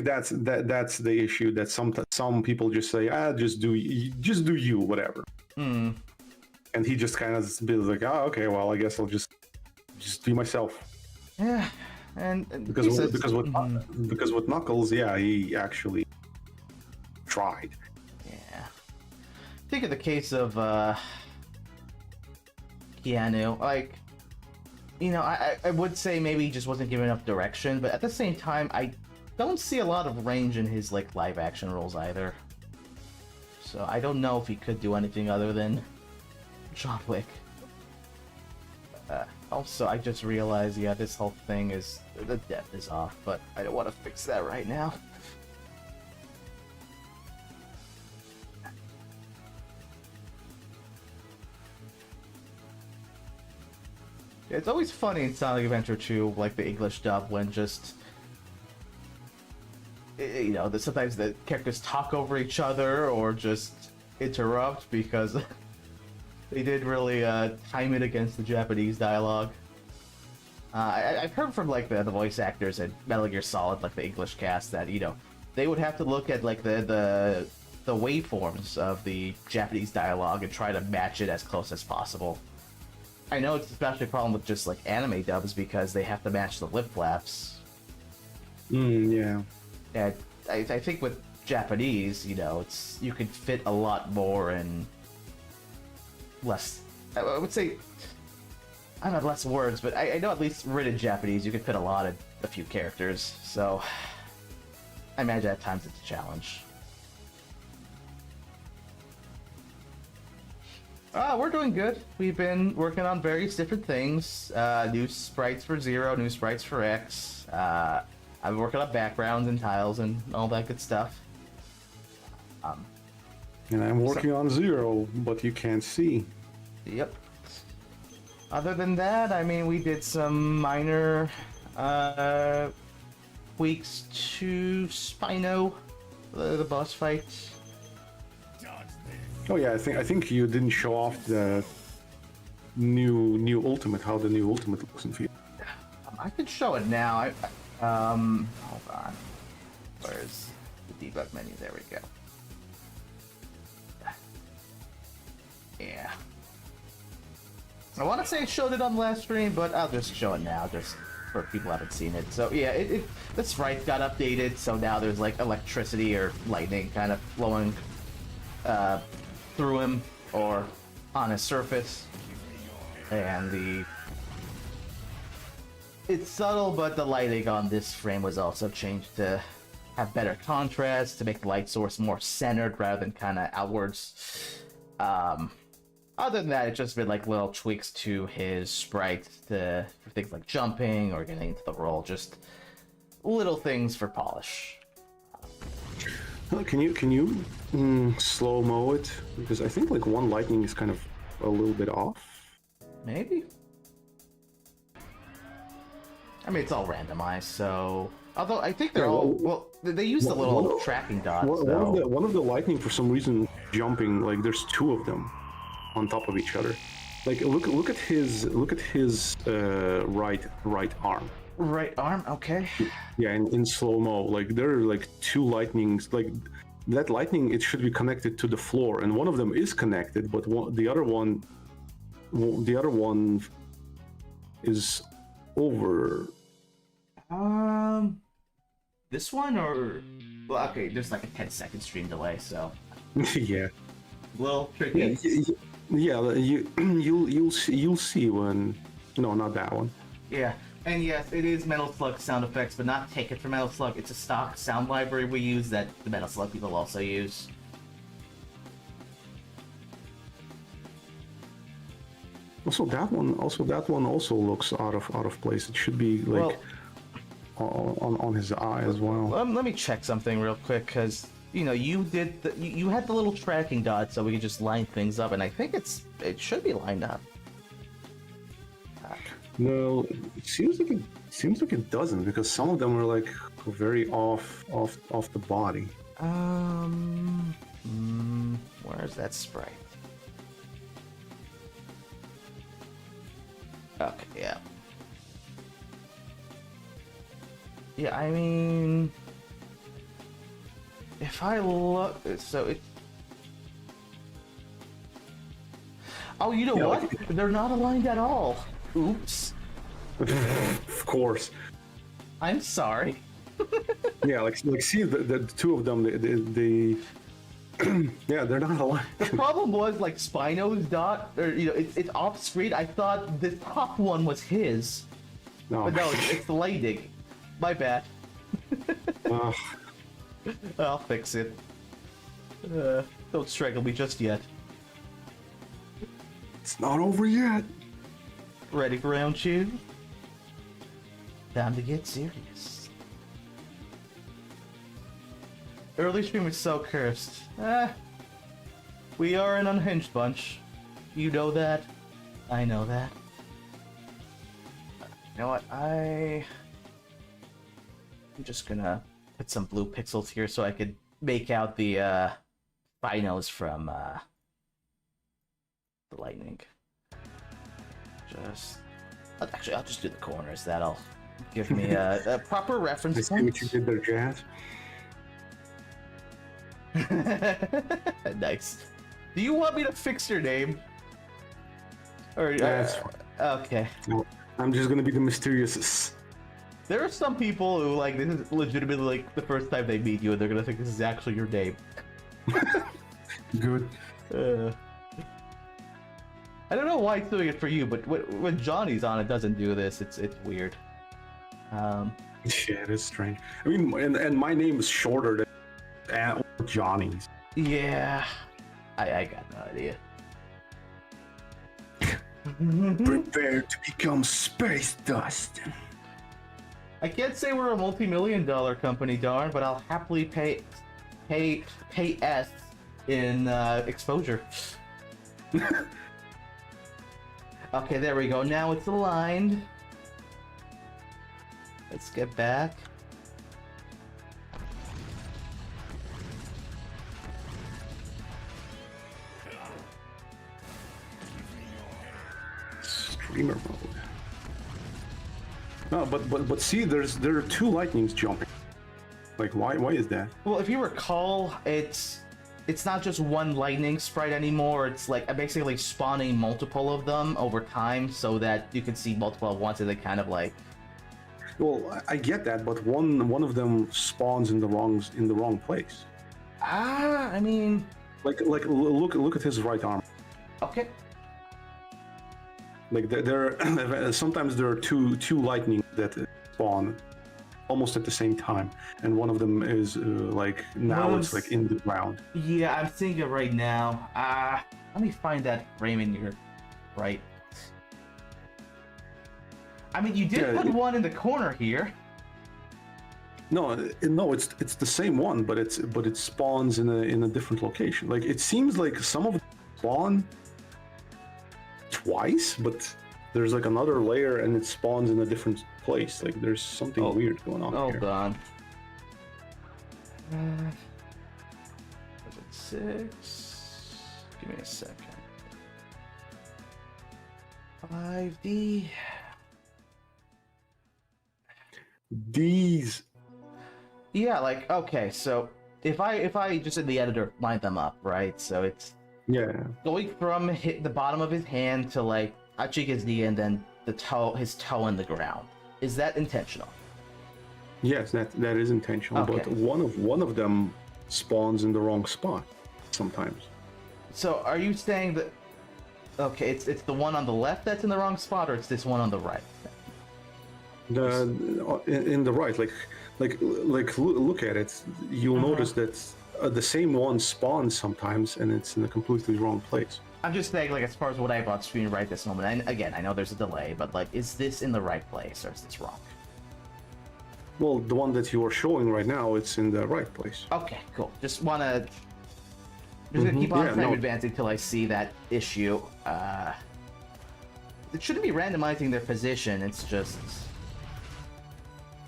that's the issue, that some people just say, just do you, whatever.
Mm.
And he just kind of be like, oh, okay, well, I guess I'll just do myself.
Yeah, and
because with Knuckles, yeah, he actually tried.
Yeah. Think of the case of Keanu, like, you know, I would say maybe he just wasn't given enough direction, but at the same time, I don't see a lot of range in his like live action roles either. So I don't know if he could do anything other than John Wick. Also, I just realized, yeah, this whole thing is, the depth is off, but I don't want to fix that right now. It's always funny in Sonic Adventure 2, like the English dub, when just, you know, sometimes the characters talk over each other or just interrupt because they did really time it against the Japanese dialogue. I've heard from like the voice actors at Metal Gear Solid, like the English cast, that, you know, they would have to look at like the waveforms of the Japanese dialogue and try to match it as close as possible. I know it's especially a problem with just like anime dubs because they have to match the lip flaps.
Yeah.
And I think with Japanese, you know, you could fit a lot more in less. I would say, I don't know, less words, but I know at least written Japanese, you could fit a few characters. So I imagine at times it's a challenge. We're doing good. We've been working on various different things. New sprites for Zero, new sprites for X. I've been working on backgrounds and tiles and all that good stuff.
And I'm working on Zero, but you can't see.
Yep. Other than that, I mean, we did some minor tweaks to Spino, the boss fight.
Oh yeah, I think you didn't show off the new ultimate, how the new ultimate looks and feels.
I could show it now. Hold on. Where's the debug menu? There we go. Yeah. I want to say I showed it on the last stream, but I'll just show it now, just for people who haven't seen it. So yeah, the sprite got updated, so now there's like electricity or lightning kind of flowing through him or on his surface, and it's subtle, but the lighting on this frame was also changed to have better contrast, to make the light source more centered rather than kind of outwards. Other than that, it's just been like little tweaks to his sprite for things like jumping or getting into the roll. Just little things for polish.
Can you slow-mo it? Because I think like one lightning is kind of a little bit off.
Maybe. I mean, it's all randomized, so... Although, I think they're all... Well, they use the little tracking dots,
one of the lightning, for some reason, jumping, like, there's two of them on top of each other. Like, look at his right arm.
Right arm? Okay.
Yeah, in slow-mo. Like, there are, like, two lightnings. Like, that lightning, it should be connected to the floor, and one of them is connected, but the other one is over.
This one or... Well, okay, there's like a 10-second stream delay, so...
Yeah.
A little tricky.
Yeah, you'll see when... No, not that one.
Yeah, and yes, it is Metal Slug sound effects, but not taken from Metal Slug. It's a stock sound library we use that the Metal Slug people also use.
Also, that one also looks out of place. It should be like on his eye as well.
Let me check something real quick, because you know you had the little tracking dot, so we could just line things up, and I think it should be lined up.
No, it seems like it doesn't, because some of them are like very off the body.
Where's that sprite? Okay, yeah. Yeah, I mean... If I look... So it... Oh, you know what? They're not aligned at all. Oops.
Of course.
I'm sorry.
Yeah, like see the two of them, they yeah, they're not aligned.
The problem was like Spino's dot, or you know, it's off screen. I thought the top one was his, but no, it's the lightning. My bad. I'll fix it. Don't strangle me just yet.
It's not over yet.
Ready for round two? Time to get serious. Early stream is so cursed. We are an unhinged bunch. You know that. I know that. You know what? I'm just gonna put some blue pixels here so I could make out the binos from the lightning. Actually, I'll just do the corners. That'll give me a proper reference point.
What you did there, Jazz?
Nice. Do you want me to fix your name? Or
that's
okay.
No, I'm just gonna be the mysterious.
There are some people who like this is legitimately like the first time they meet you, and they're gonna think this is actually your name.
Good.
I don't know why it's doing it for you, but when Johnny's on, it doesn't do this. It's weird.
Yeah, it is strange. I mean, and my name is shorter than Johnny's.
Yeah, I got no idea.
Prepare to become space dust.
I can't say we're a multi-million-dollar company, darn, but I'll happily pay S in exposure. Okay, there we go. Now it's aligned. Let's get back.
Streamer mode. No, but see, there are two lightnings jumping. Like, why is that?
Well, if you recall, it's not just one lightning sprite anymore. It's like basically spawning multiple of them over time, so that you can see multiple at once, and they kind of like.
Well, I get that, but one of them spawns in the wrong place.
I mean.
Like look at his right arm.
Okay.
Like sometimes there are two lightning that spawn almost at the same time, and one of them is like now it's like in the ground.
Yeah, I'm seeing it right now. Let me find that frame in your right. I mean, you did put one in the corner here.
No, it's the same one, but it spawns in a different location. Like it seems like some of them spawn twice, but there's like another layer and it spawns in a different place. Like there's something weird going on here.
Hold on. Was it 6? Give me a second. 5D.
These.
Yeah, like okay, so if I just in the editor line them up, right? So it's going from the bottom of his hand to like touching his knee and then his toe in the ground. Is that intentional?
Yes, that is intentional.
Okay.
But one of them spawns in the wrong spot sometimes.
So are you saying that? Okay, it's the one on the left that's in the wrong spot, or it's this one on the right?
In the right, look at it. You'll notice that the same one spawns sometimes, and it's in a completely wrong place.
I'm just saying, like, as far as what I have on screen right this moment, and again, I know there's a delay, but like, is this in the right place or is this wrong?
Well, the one that you are showing right now, it's in the right place.
Okay, cool. Just gonna keep on frame advancing till I see that issue. It shouldn't be randomizing their position. It's just,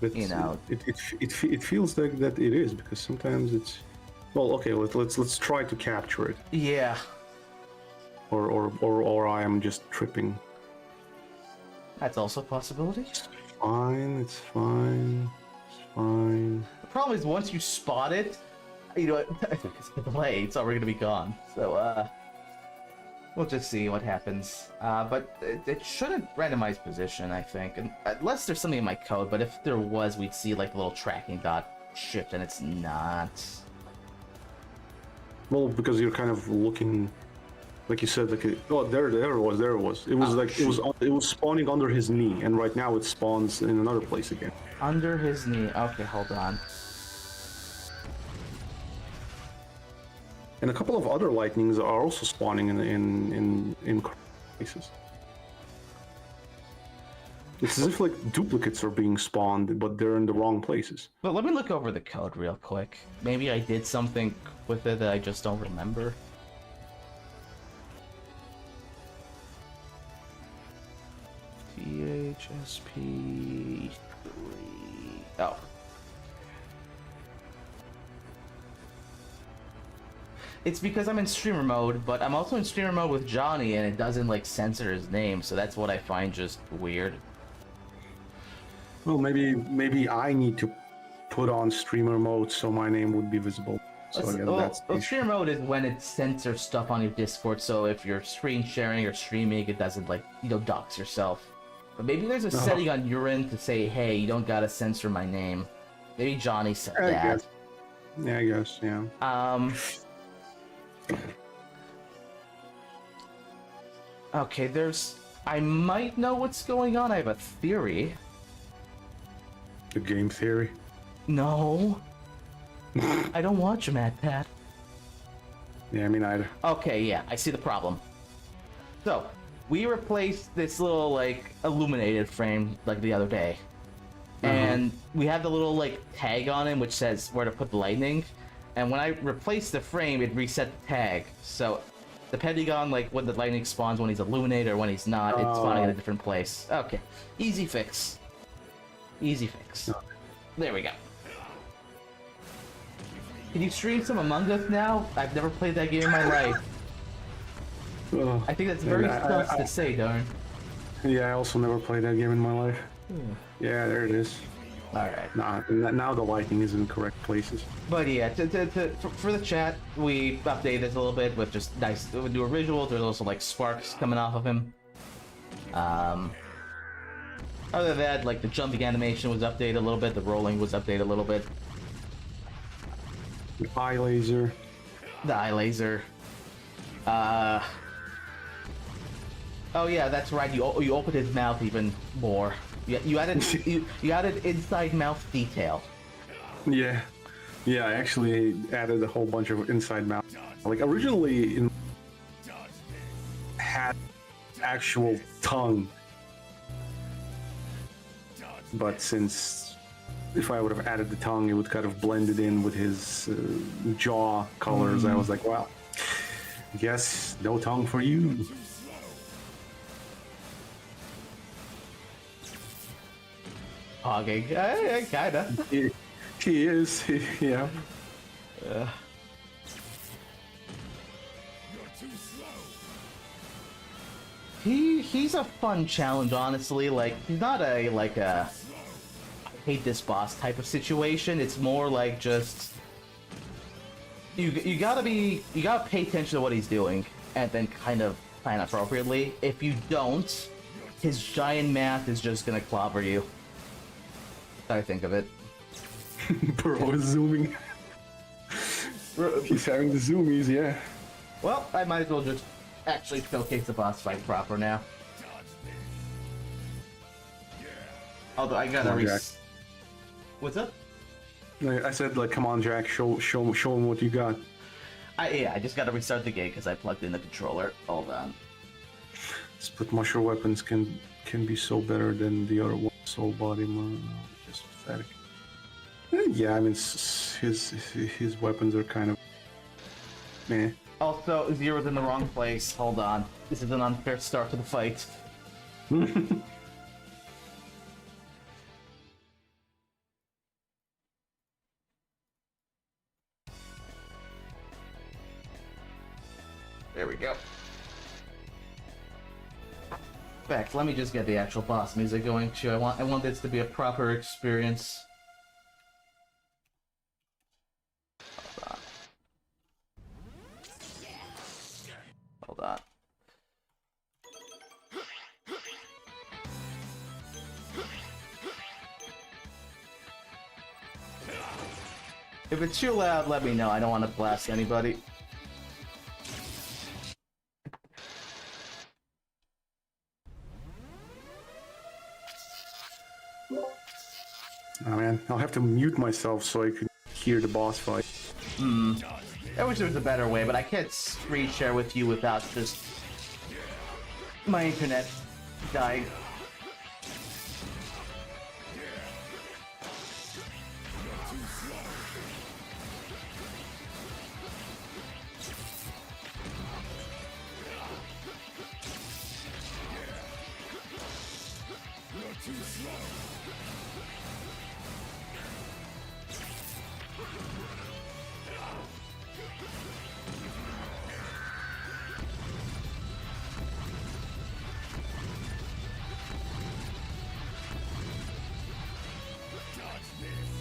you know,
it feels like that it is, because sometimes it's. Well, okay, let's try to capture it.
Yeah.
Or I am just tripping.
That's also a possibility.
It's fine. It's fine.
The problem is once you spot it, you know, it's a delay. It's already gonna be gone. So we'll just see what happens. But it shouldn't randomize position, I think, unless there's something in my code. But if there was, we'd see like the little tracking dot shift, and it's not.
Well, because you're kind of looking. Like you said, like there it was. It was it was spawning under his knee, and right now it spawns in another place again.
Under his knee. Okay, hold on.
And a couple of other lightnings are also spawning in places. It's as if like duplicates are being spawned, but they're in the wrong places.
But let me look over the code real quick. Maybe I did something with it that I just don't remember. THSP3. Oh. It's because I'm in streamer mode, but I'm also in streamer mode with Johnny, and it doesn't like censor his name, so that's what I find just weird.
Well, maybe I need to put on streamer mode so my name would be visible. So that's
streamer mode is when it censors stuff on your Discord, so if you're screen sharing or streaming, it doesn't like, you know, dox yourself. But maybe there's a setting on your end to say, hey, you don't gotta censor my name. Maybe Johnny said that.
Yeah, I guess, yeah.
Okay, I might know what's going on. I have a theory.
The game theory?
No. I don't watch Mad Pat.
Yeah, me neither.
Okay, yeah, I see the problem. So, we replaced this little, like, illuminated frame, like, the other day. And we have the little, like, tag on it, which says where to put the lightning. And when I replaced the frame, it reset the tag. So, depending on, like, when the lightning spawns, when he's illuminated or when he's not, it's spawning in a different place. Okay. Easy fix. Easy fix. There we go. Can you stream some Among Us now? I've never played that game in my life. I think that's very tough to say, darn.
Yeah, I also never played that game in my life. Yeah, there it is.
Alright.
Now the lightning is in the correct places.
But yeah, for the chat, we updated this a little bit with just nice newer visuals. There's also like sparks coming off of him. Other than that, like the jumping animation was updated a little bit, the rolling was updated a little bit.
The eye laser.
The eye laser. Oh yeah, that's right. You opened his mouth even more. You added you added inside mouth detail.
Yeah, I actually added a whole bunch of inside mouth. Like originally had actual tongue. But since if I would have added the tongue, it would kind of blended in with his jaw colors. I was like, well, I guess no tongue for you.
Hogging. Kinda.
He is, yeah.
He's a fun challenge, honestly. Like, he's not a I hate this boss type of situation. It's more like just you gotta pay attention to what he's doing and then kind of plan appropriately. If you don't, his giant math is just gonna clobber you. That's how I think of it.
Bro is zooming. He's having the zoomies, yeah.
Well, I might as well just actually showcase the boss fight proper now. Although I gotta What's up?
I said, like, come on, Jack, show him what you got.
I just gotta restart the game because I plugged in the controller. Hold on.
Split musher weapons can be so better than the other one. Soul body, just pathetic. Yeah, I mean, his weapons are kind of meh.
Also, Zero's in the wrong place. Hold on. This is an unfair start to the fight. There we go. In fact, let me just get the actual boss music going too. I want this to be a proper experience. Hold on. If it's too loud, let me know. I don't want to blast anybody.
Oh man, I'll have to mute myself so I can hear the boss fight.
I wish there was a better way, but I can't screen share with you without just my internet dying.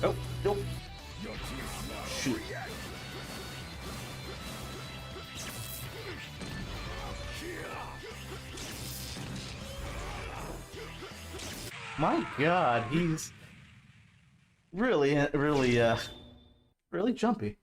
Oh, nope. Shoot. My God, he's really jumpy.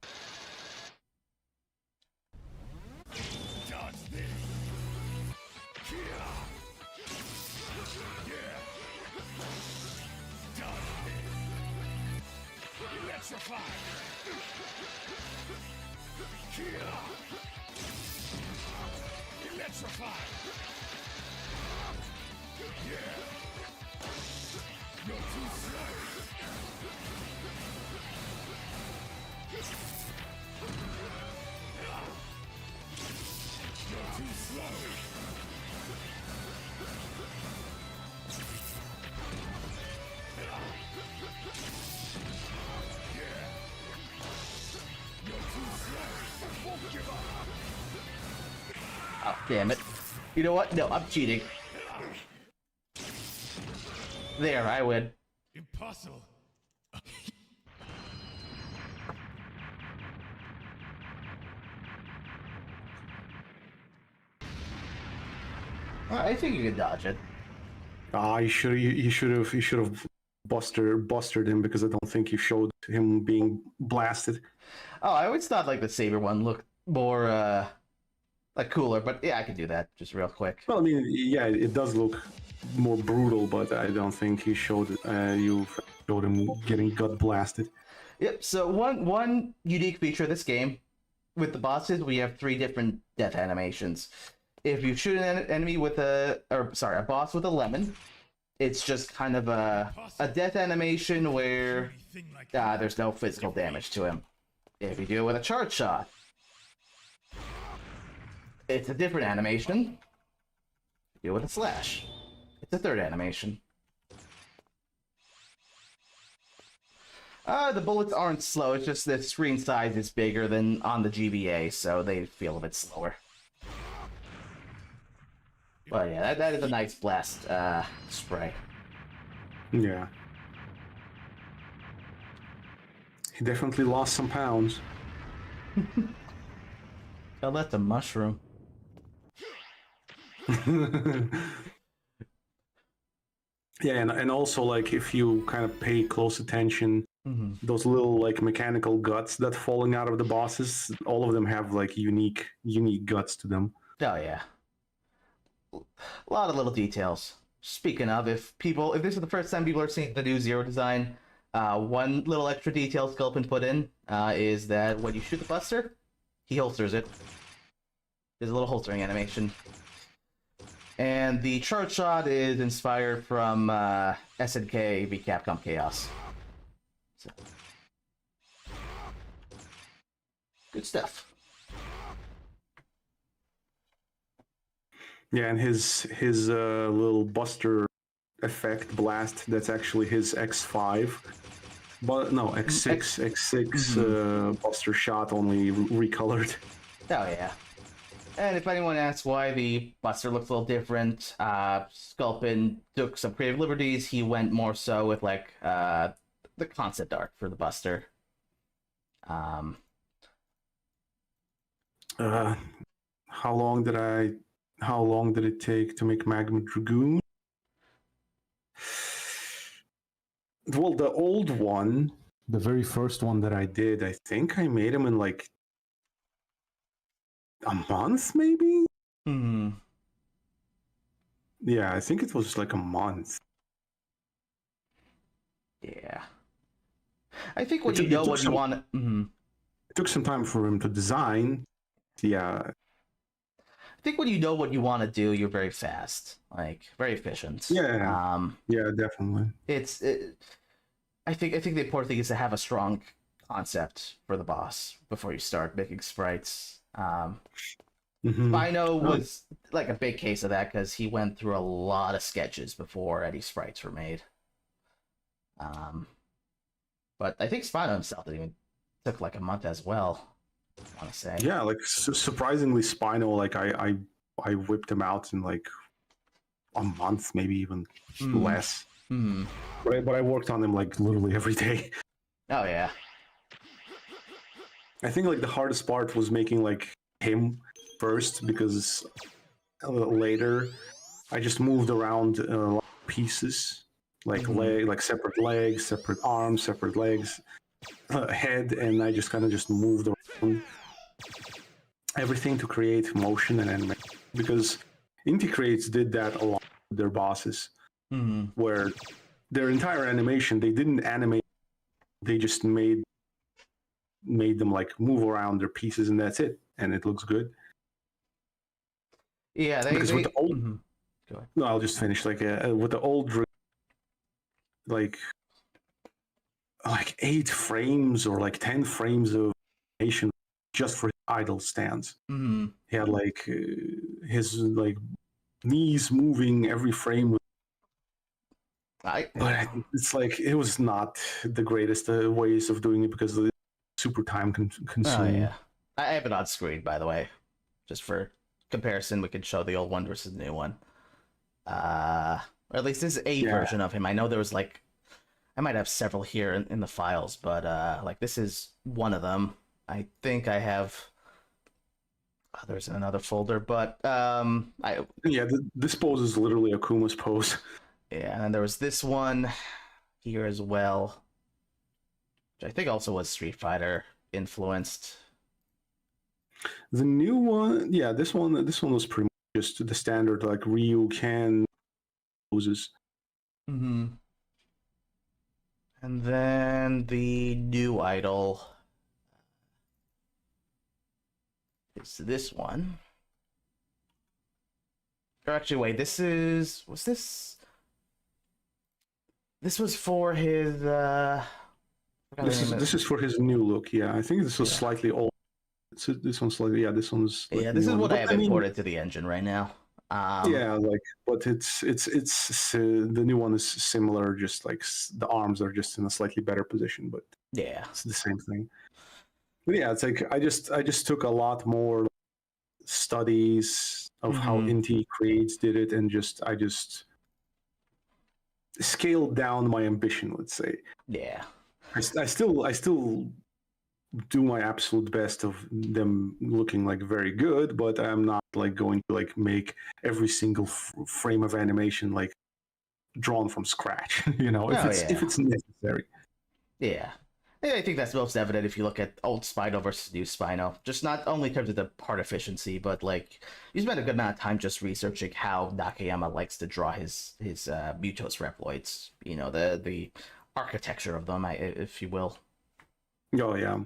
Oh, damn it. You know what? No, I'm cheating. There, I win.
Impossible.
I think you can dodge it.
You should have busted him because I don't think you showed him being blasted.
Oh, I always thought like the Saber one looked more like cooler, but yeah, I could do that just real quick.
Well, I mean, yeah, it does look more brutal, but I don't think you showed him getting gut blasted.
Yep. So one unique feature of this game with the bosses, we have 3 different death animations. if you shoot an enemy with a boss with a lemon, it's just kind of a death animation where there's no physical damage to him. If you do it with a charge shot, it's a different animation. If you do it with a slash, it's a third animation. The bullets aren't slow, it's just the screen size is bigger than on the GBA, so they feel a bit slower. But yeah, that is a nice blast spray.
Yeah. He definitely lost some pounds.
Tell that to Mushroom.
Yeah, and also, like, if you kind of pay close attention, those little, like, mechanical guts that falling out of the bosses, all of them have, like, unique guts to them.
Oh yeah. A lot of little details. Speaking of, if this is the first time people are seeing the new Zero design, one little extra detail Sculpin put in is that when you shoot the Buster, he holsters it. There's a little holstering animation. And the charge shot is inspired from SNK v Capcom Chaos. So. Good stuff.
Yeah, and his little Buster effect blast, that's actually his X5. But no, X6 Buster shot, only recolored.
Oh yeah. And if anyone asks why the Buster looks a little different, Sculpin took some creative liberties. He went more so with like the concept art for the Buster.
How long did it take to make Magma Dragoon? Well, the old one, the very first one that I did, I think I made him in like a month, maybe? Yeah, I think it was like a month.
Yeah. I think when you know what you want...
It took some time for him to design. Yeah.
I think when you know what you want to do, you're very fast. Like, very efficient.
Yeah. Yeah, definitely.
I think the important thing is to have a strong concept for the boss before you start making sprites. Spino was like a big case of that because he went through a lot of sketches before any sprites were made. But I think Spino himself even took like a month as well, I want to say.
Yeah, like surprisingly Spino, like I whipped him out in like a month, maybe even less. But I worked on him like literally every day.
Oh yeah.
I think like the hardest part was making like him first, because later I just moved around pieces, like like separate legs, separate arms, separate legs, head, and I just kind of just moved around everything to create motion and animation. Because Inti Creates did that a lot with their bosses, where their entire animation, they didn't animate, they just made them like move around their pieces, and that's it, and it looks good.
Yeah,
with the old,
Go ahead.
No, I'll just finish. Like with the old, like 8 frames or like 10 frames of animation just for his idle stance. He had like his like knees moving every frame. But it's like it was not the greatest ways of doing it because it's super time consuming.
Oh yeah, I have it on screen, by the way, just for comparison. We can show the old one versus the new one. Or at least this is a version of him. I know there was like, I might have several here in the files, but like this is one of them. I think I have others in another folder, but
this pose is literally Akuma's pose.
Yeah, and there was this one here as well, which I think also was Street Fighter influenced.
The new one, yeah, this one was pretty much just the standard like Ryu can poses.
And then the new idol is this one. Or actually, wait, this was for his,
This is for his new look, yeah. I think this was slightly old. So this one's slightly, yeah, this one's like
this is what I have
I mean,
imported to the engine right now.
yeah, like, but it's the new one is similar, just like the arms are just in a slightly better position, but
yeah,
it's the same thing. But yeah, it's like I just took a lot more studies of how Inti Creates did it, and I just scaled down my ambition, let's say.
Yeah.
I still do my absolute best of them looking like very good, but I'm not like going to like make every single frame of animation like drawn from scratch, you know, if it's necessary.
Yeah. I think that's most evident if you look at old Spino versus new Spino. Just not only in terms of the part efficiency, but like you spend a good amount of time just researching how Nakayama likes to draw his Mutos Reploids. You know, the architecture of them, if you will.
Oh yeah.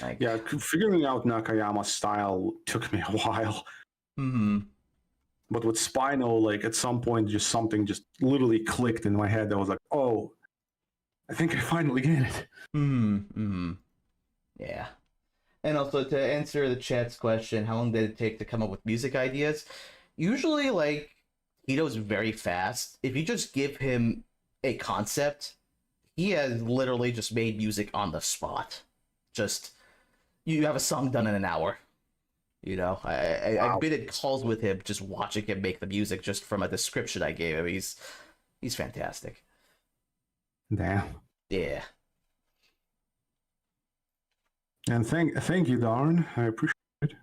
Like, yeah, figuring out Nakayama's style took me a while. But with Spino, like at some point, just something just literally clicked in my head. I was like, "Oh, I think I finally get it."
Yeah. And also to answer the chat's question, how long did it take to come up with music ideas? Usually, like Hito's very fast. If you just give him a concept, he has literally just made music on the spot. Just you have a song done in an hour. You know, I've been in calls with him just watching him make the music just from a description I gave him. He's fantastic.
Damn.
Yeah.
And thank you, Darn. I appreciate it.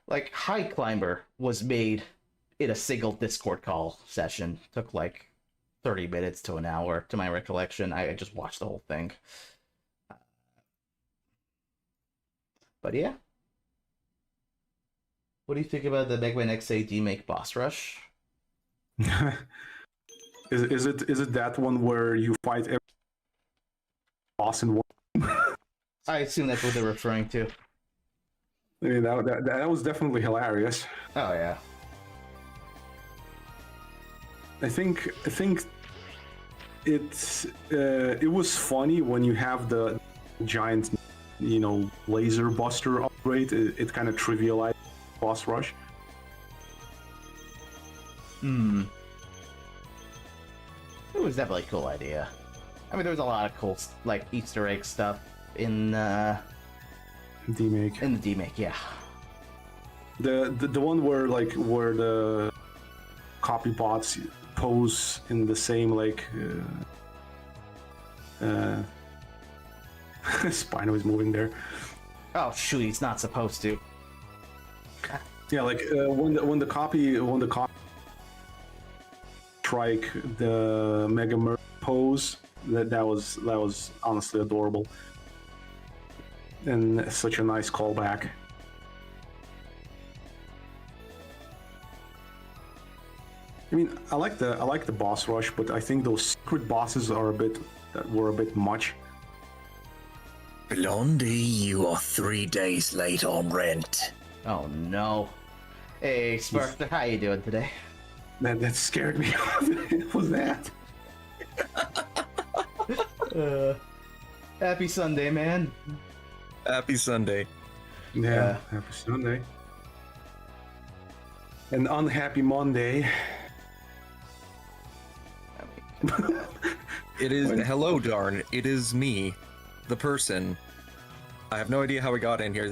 Like High Climber was made in a single Discord call session. Took like 30 minutes to an hour, to my recollection. I just watched the whole thing. But yeah. What do you think about the Mega Man XA demake boss rush?
Is it that one where you fight every boss in one?
I assume that's what they're referring to.
I mean, that was definitely hilarious.
Oh yeah.
I think it was funny when you have the giant, you know, laser buster upgrade. It kind of trivialized boss rush.
It was definitely a cool idea. I mean, there was a lot of cool like Easter egg stuff in
demake.
In the demake, yeah.
The one where the copy bots pose in the same like Spino is moving there.
Oh shoot, he's not supposed to.
Yeah, like when the copy strike the Mega Merc pose, that was honestly adorable and such a nice callback. I mean, I like the boss rush, but I think those secret bosses were a bit much.
Blondie, you are 3 days late on rent.
Oh no. Hey, Sparkster, how you doing today?
That scared me. What was that?
Happy Sunday, man.
Happy Sunday.
Yeah, happy Sunday. An unhappy Monday.
It is hello, Darn. It is me, the person. I have no idea how we got in here.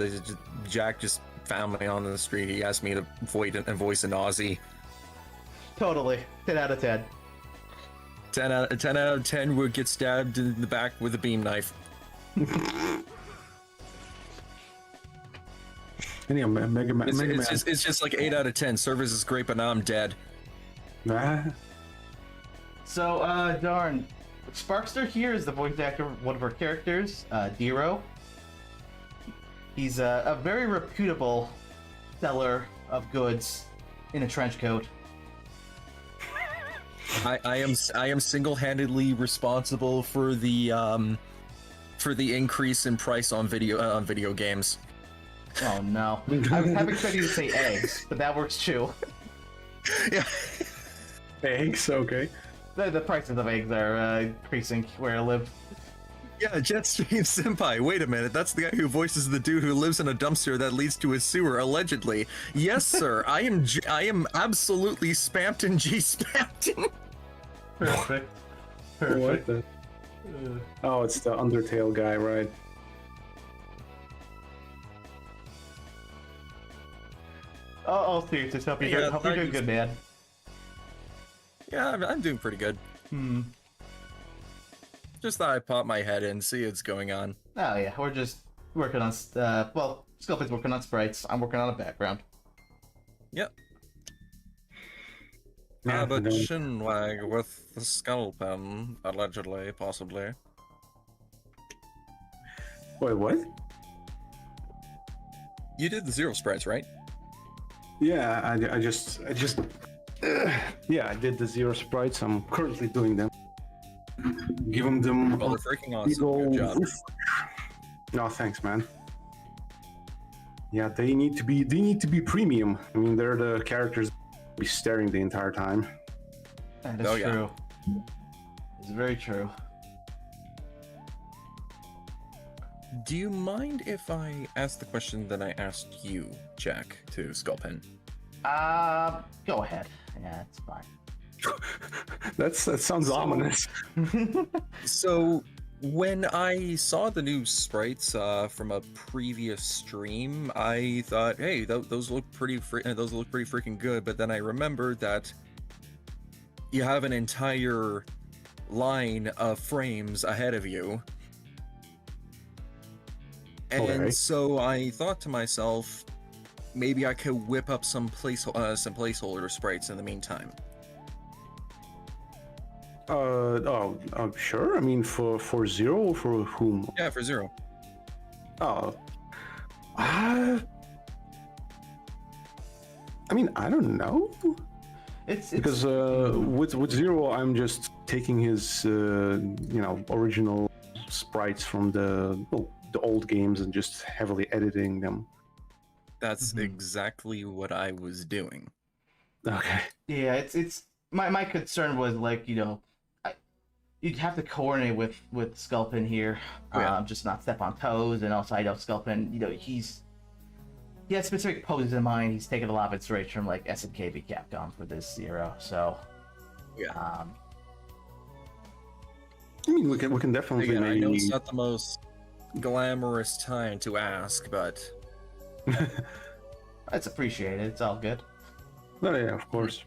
Jack just found me on the street. He asked me to voice an Aussie.
Totally. 10 out of 10.
10 out of 10 would get stabbed in the back with a beam knife.
Anyway, Mega Man.
It's just like 8 out of 10. Service is great, but now I'm dead.
Nah.
So, Darn, Sparkster here is the voice actor of one of our characters, Dero. He's a very reputable seller of goods in a trench coat.
I am single-handedly responsible for the increase in price on video games.
Oh no! I was half expecting you to say eggs, but that works too.
Yeah.
Eggs, okay.
The prices of eggs are increasing where I live.
Yeah, Jetstream Senpai. Wait a minute, that's the guy who voices the dude who lives in a dumpster that leads to a sewer, allegedly. Yes, sir. I am absolutely spammed and G-spammed.
Perfect.
What the? Oh, it's the Undertale guy, right?
Oh, seriously, hope you're doing good, man.
Yeah, I'm doing pretty good. Just thought I'd pop my head in, see what's going on.
Oh yeah, we're just working on, well, Sculpin's working on sprites, I'm working on a background.
Yep.
Yeah,
but
no.
Shinwag with the skull pen, allegedly, possibly.
Wait, what?
You did the zero sprites, right?
Yeah, I just yeah, I did the zero sprites. I'm currently doing them. Give them
Well, they're freaking awesome. Good job.
No, thanks, man. Yeah, they need to be premium. I mean, they're the characters be staring the entire time.
That is true. It's very true.
Do you mind if I ask the question that I asked you, Jack, to Skullpen?
Go ahead. Yeah, it's fine.
That sounds ominous.
So, when I saw the new sprites from a previous stream, I thought, "Hey, those look pretty freaking good." But then I remembered that you have an entire line of frames ahead of you, and so I thought to myself, maybe I could whip up some placeholder sprites in the meantime.
Sure. I mean, for Zero or for whom?
Yeah, for Zero.
I mean, I don't know.
It's
because with Zero, I'm just taking his original sprites from the old games and just heavily editing them.
That's exactly what I was doing.
Okay.
Yeah, it's my concern was like, you'd have to coordinate with Sculpin here, just not step on toes, and also I know Sculpin, he has specific poses in mind. He's taken a lot of inspiration from like SNK v Capcom for this Zero, so
yeah.
I mean, we can definitely.
Again, I know it's not the most glamorous time to ask, but
it's appreciated. It's all good.
Oh yeah, of course.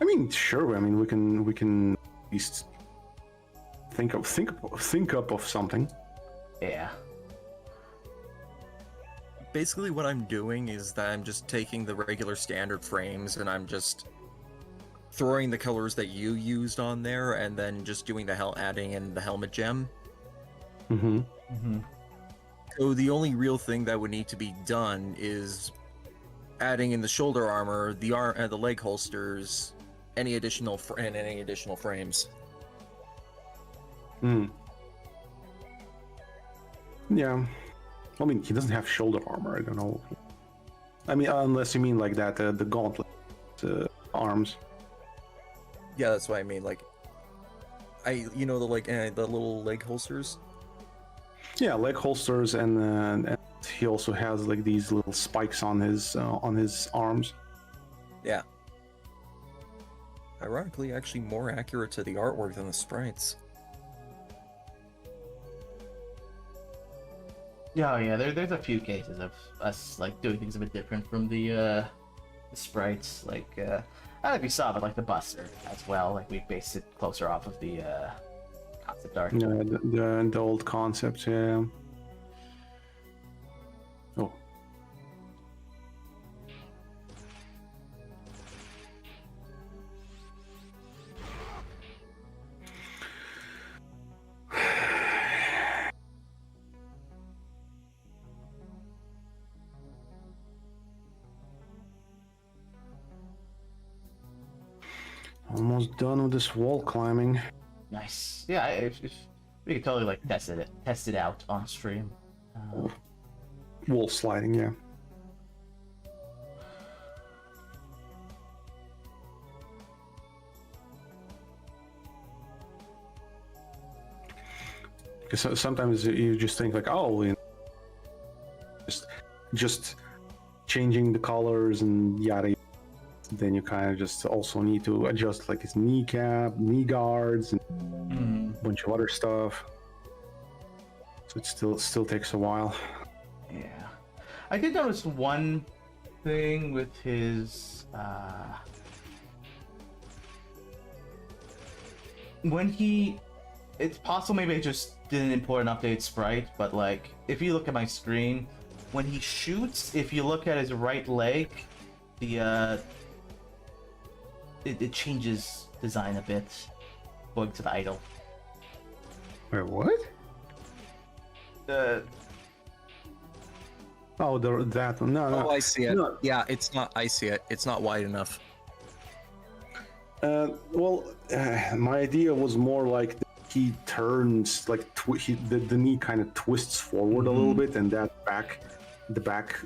I mean, sure. I mean, we can at least think up of something.
Yeah.
Basically, what I'm doing is that I'm just taking the regular standard frames and I'm just throwing the colors that you used on there, and then just doing adding in the helmet gem. So the only real thing that would need to be done is adding in the shoulder armor, the leg holsters, any additional frames.
Yeah. I mean, he doesn't have shoulder armor. I don't know. I mean, unless you mean like that, the gauntlet arms.
Yeah, that's what I mean. Like, the little leg holsters.
Yeah, leg holsters, and he also has like these little spikes on his arms.
Yeah. Ironically, actually more accurate to the artwork than the sprites.
Oh yeah, there's a few cases of us like doing things a bit different from the sprites. Like I don't know if you saw, but like the Buster as well. Like we based it closer off of the concept art.
Yeah, the old concept. Yeah. Oh. Almost done with this wall climbing.
Nice. Yeah, if we could totally like test it out on stream.
Wall sliding, yeah. Because sometimes you just think like, oh, just changing the colors and yada. Then you kind of just also need to adjust like his kneecap, knee guards, and a bunch of other stuff. So it still takes a while.
Yeah, I did notice one thing with his when he. It's possible maybe I just didn't import an update sprite, but like if you look at my screen, when he shoots, if you look at his right leg, the it changes design a bit, going to the idle.
Wait, what? Oh, that one. No, no.
Oh, I see it.
No.
Yeah, it's not. I see it. It's not wide enough.
My idea was more like he turns like the knee kind of twists forward a little bit, and the back.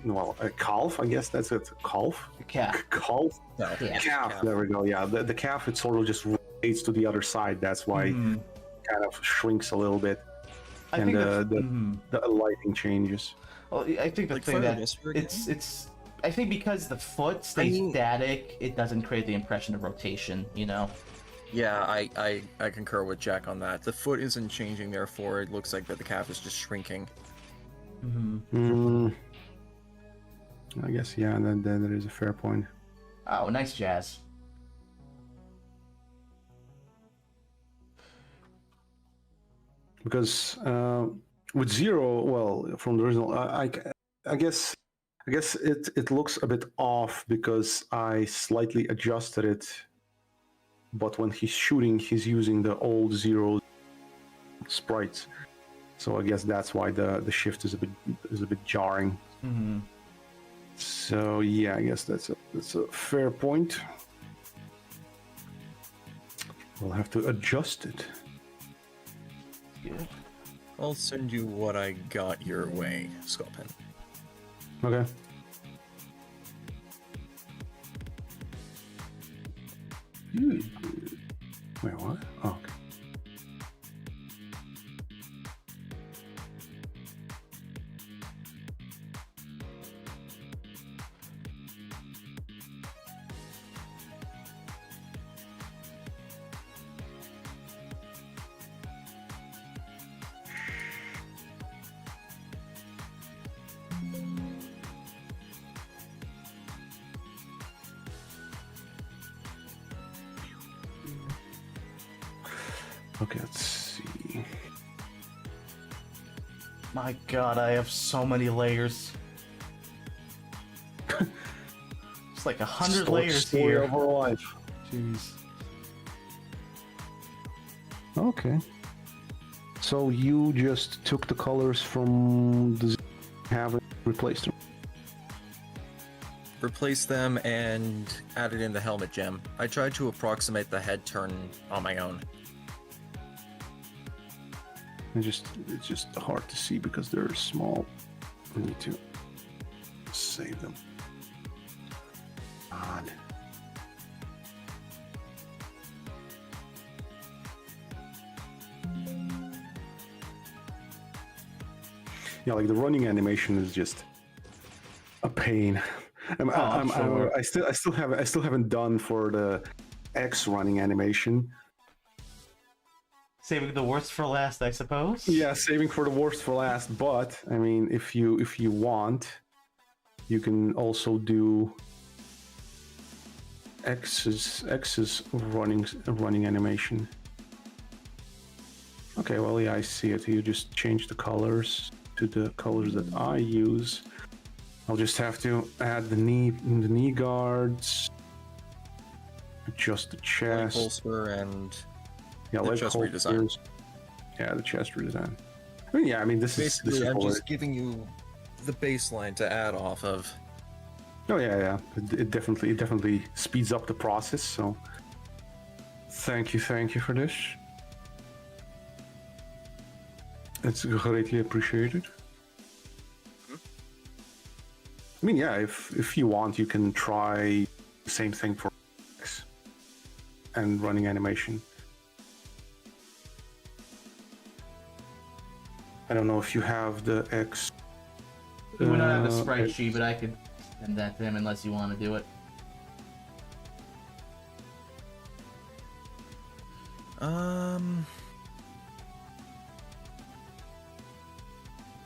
Well, a calf, I guess that's it. Calf.
Calf.
Calf.
No,
Yeah.
Calf. There we go. Yeah, the calf. It sort of just rotates to the other side. That's why it kind of shrinks a little bit,
I
and
think
the lighting changes.
well, I think the
Like
thing
for
that
this for
it's I think because the foot stays static, it doesn't create the impression of rotation. You know.
Yeah, I concur with Jack on that. The foot isn't changing, therefore it looks like that the calf is just shrinking.
I guess yeah. Then there is a fair point.
Oh, nice jazz.
Because with Zero, well, from the original, I guess it looks a bit off because I slightly adjusted it. But when he's shooting, he's using the old Zero sprites, so I guess that's why the shift is a bit jarring. So yeah, I guess that's a fair point. We'll have to adjust it.
Yeah.
I'll send you what I got your way, Sculpin.
Okay. Wait, what? Oh, okay. Okay, let's see.
My God, I have so many layers. It's like 100 layers
Story
here.
of our life.
Jeez.
Okay. So you just took the colors from the have it replaced them.
Replace them and added in the helmet gem. I tried to approximate the head turn on my own.
It's just hard to see because they're small. I need to save them. God. Yeah, like the running animation is just a pain. I still haven't done for the X running animation.
Saving the worst for last, I suppose.
Yeah, saving for the worst for last. But I mean, if you want, you can also do X's running animation. Okay, well, yeah, I see it. You just change the colors to the colors that I use. I'll just have to add the knee guards, adjust the chest,
Holster and
yeah,
the
leg
chest
holsters.
redesign.
Yeah, the chest redesign. I mean, yeah, I mean, this
Basically,
is
I'm
already-
just giving you the baseline to add off of.
Oh yeah. It definitely speeds up the process. So, thank you for this. It's greatly appreciated. I mean, yeah, if you want, you can try the same thing for X and running animation. I don't know if you have the X.
We don't have the sprite sheet, but I could send that to him unless you want to do it.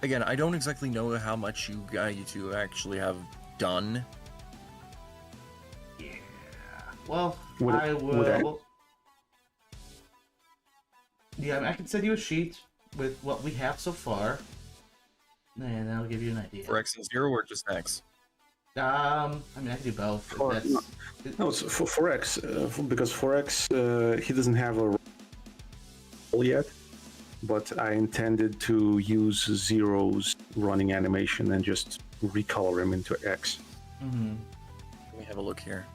Again, I don't exactly know how much you two actually have done.
Yeah. Well,
Would it-
I
would it-
will. Yeah, I mean, I can send you a sheet with what we have so far, and that'll give you an idea.
For X and 0 or just X?
I mean, I can do both. if
Or-
that's-
No, it's for X, because for X, he doesn't have a role yet, but I intended to use Zero's running animation and just recolor him into X.
Mhm.
Let me have a look here.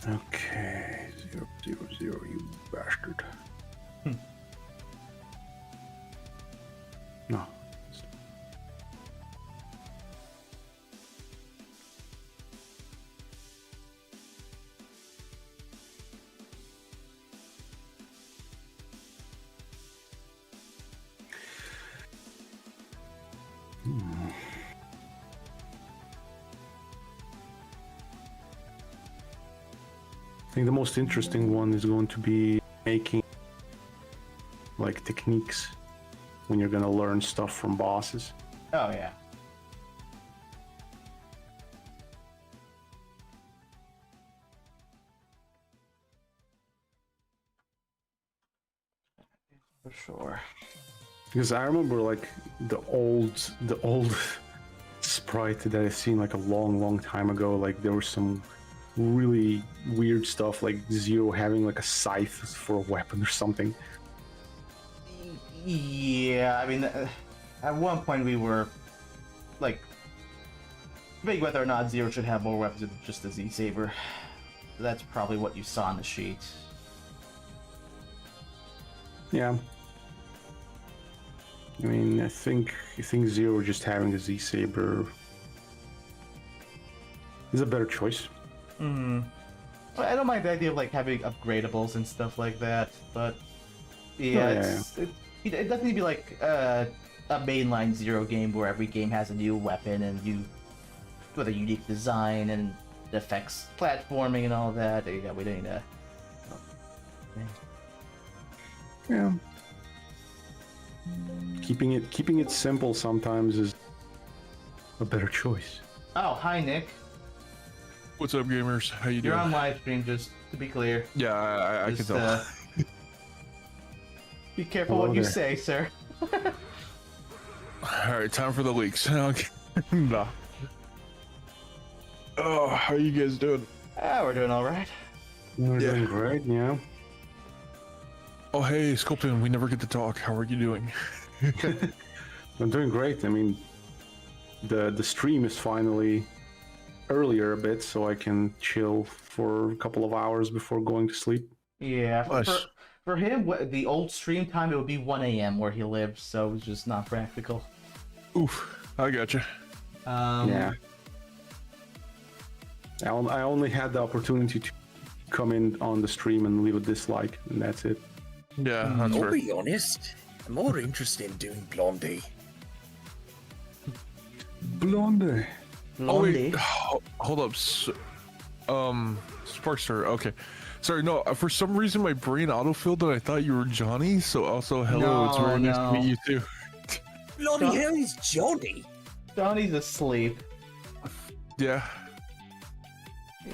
Okay, 000, you bastard. No. I think the most interesting one is going to be making like techniques when you're gonna learn stuff from bosses.
Oh yeah. For sure.
Because I remember like the old sprite that I've seen like a long time ago. Like there was some really weird stuff, like Zero having like a scythe for a weapon or something.
Yeah, I mean, at one point we were like debating whether or not Zero should have more weapons than just the Z-Saber. That's probably what you saw on the sheet.
Yeah. I mean, I think Zero just having the Z-Saber is a better choice.
Hmm. Well, I don't mind the idea of like having upgradables and stuff like that, but yeah, it doesn't need to be like a mainline Zero game where every game has a new weapon and you with a unique design and it affects platforming and all that. Yeah, we don't need to.
Yeah. Keeping it simple sometimes is a better choice.
Oh, hi Nick.
What's up, gamers? How you
You're
doing?
on live stream, just to be clear.
Yeah, I can
Just,
tell.
Be careful
Hello
what you
there.
say, sir.
All right, time for the leaks. Okay. Nah. Oh, how you guys doing?
Ah, we're doing all right.
We're
Yeah.
doing great, yeah.
Oh, hey, Sculpin, we never get to talk. How are you doing?
I'm doing great. I mean, the stream is finally earlier a bit, so I can chill for a couple of hours before going to sleep.
Yeah,
Nice.
for him, the old stream time, it would be 1 a.m. where he lives, so it's just not practical.
Oof, I gotcha.
Yeah. I only had the opportunity to come in on the stream and leave a dislike, and that's it.
Yeah, that's
I'll
fair.
be honest, I'm more interested in doing Blondie.
Blondie.
Oh, wait.
Blondie.
Hold up. Sparkster. Okay. Sorry, no, for some reason my brain autofilled and I thought you were Johnny, so also hello, it's
No,
very nice
no.
to meet you too.
Bloody
Stop.
hell is Johnny?
Johnny's asleep.
Yeah,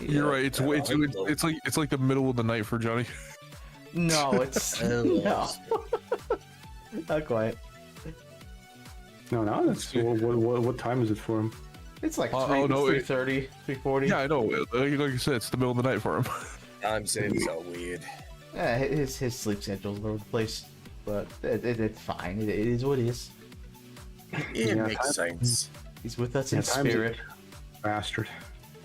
you're right. It's like the middle of the night for Johnny.
No, it's no. Not quite.
No, that's what time is it for him?
It's like
Oh, no,
3:30, 3:40.
Yeah, I know. Like I said, it's the middle of the night for him.
I'm saying so weird.
Yeah, his sleep schedule's all over the place, but it's fine. It is what it is.
It
Yeah,
makes sense.
He's with us
Yeah,
in
time's-
spirit.
Bastard.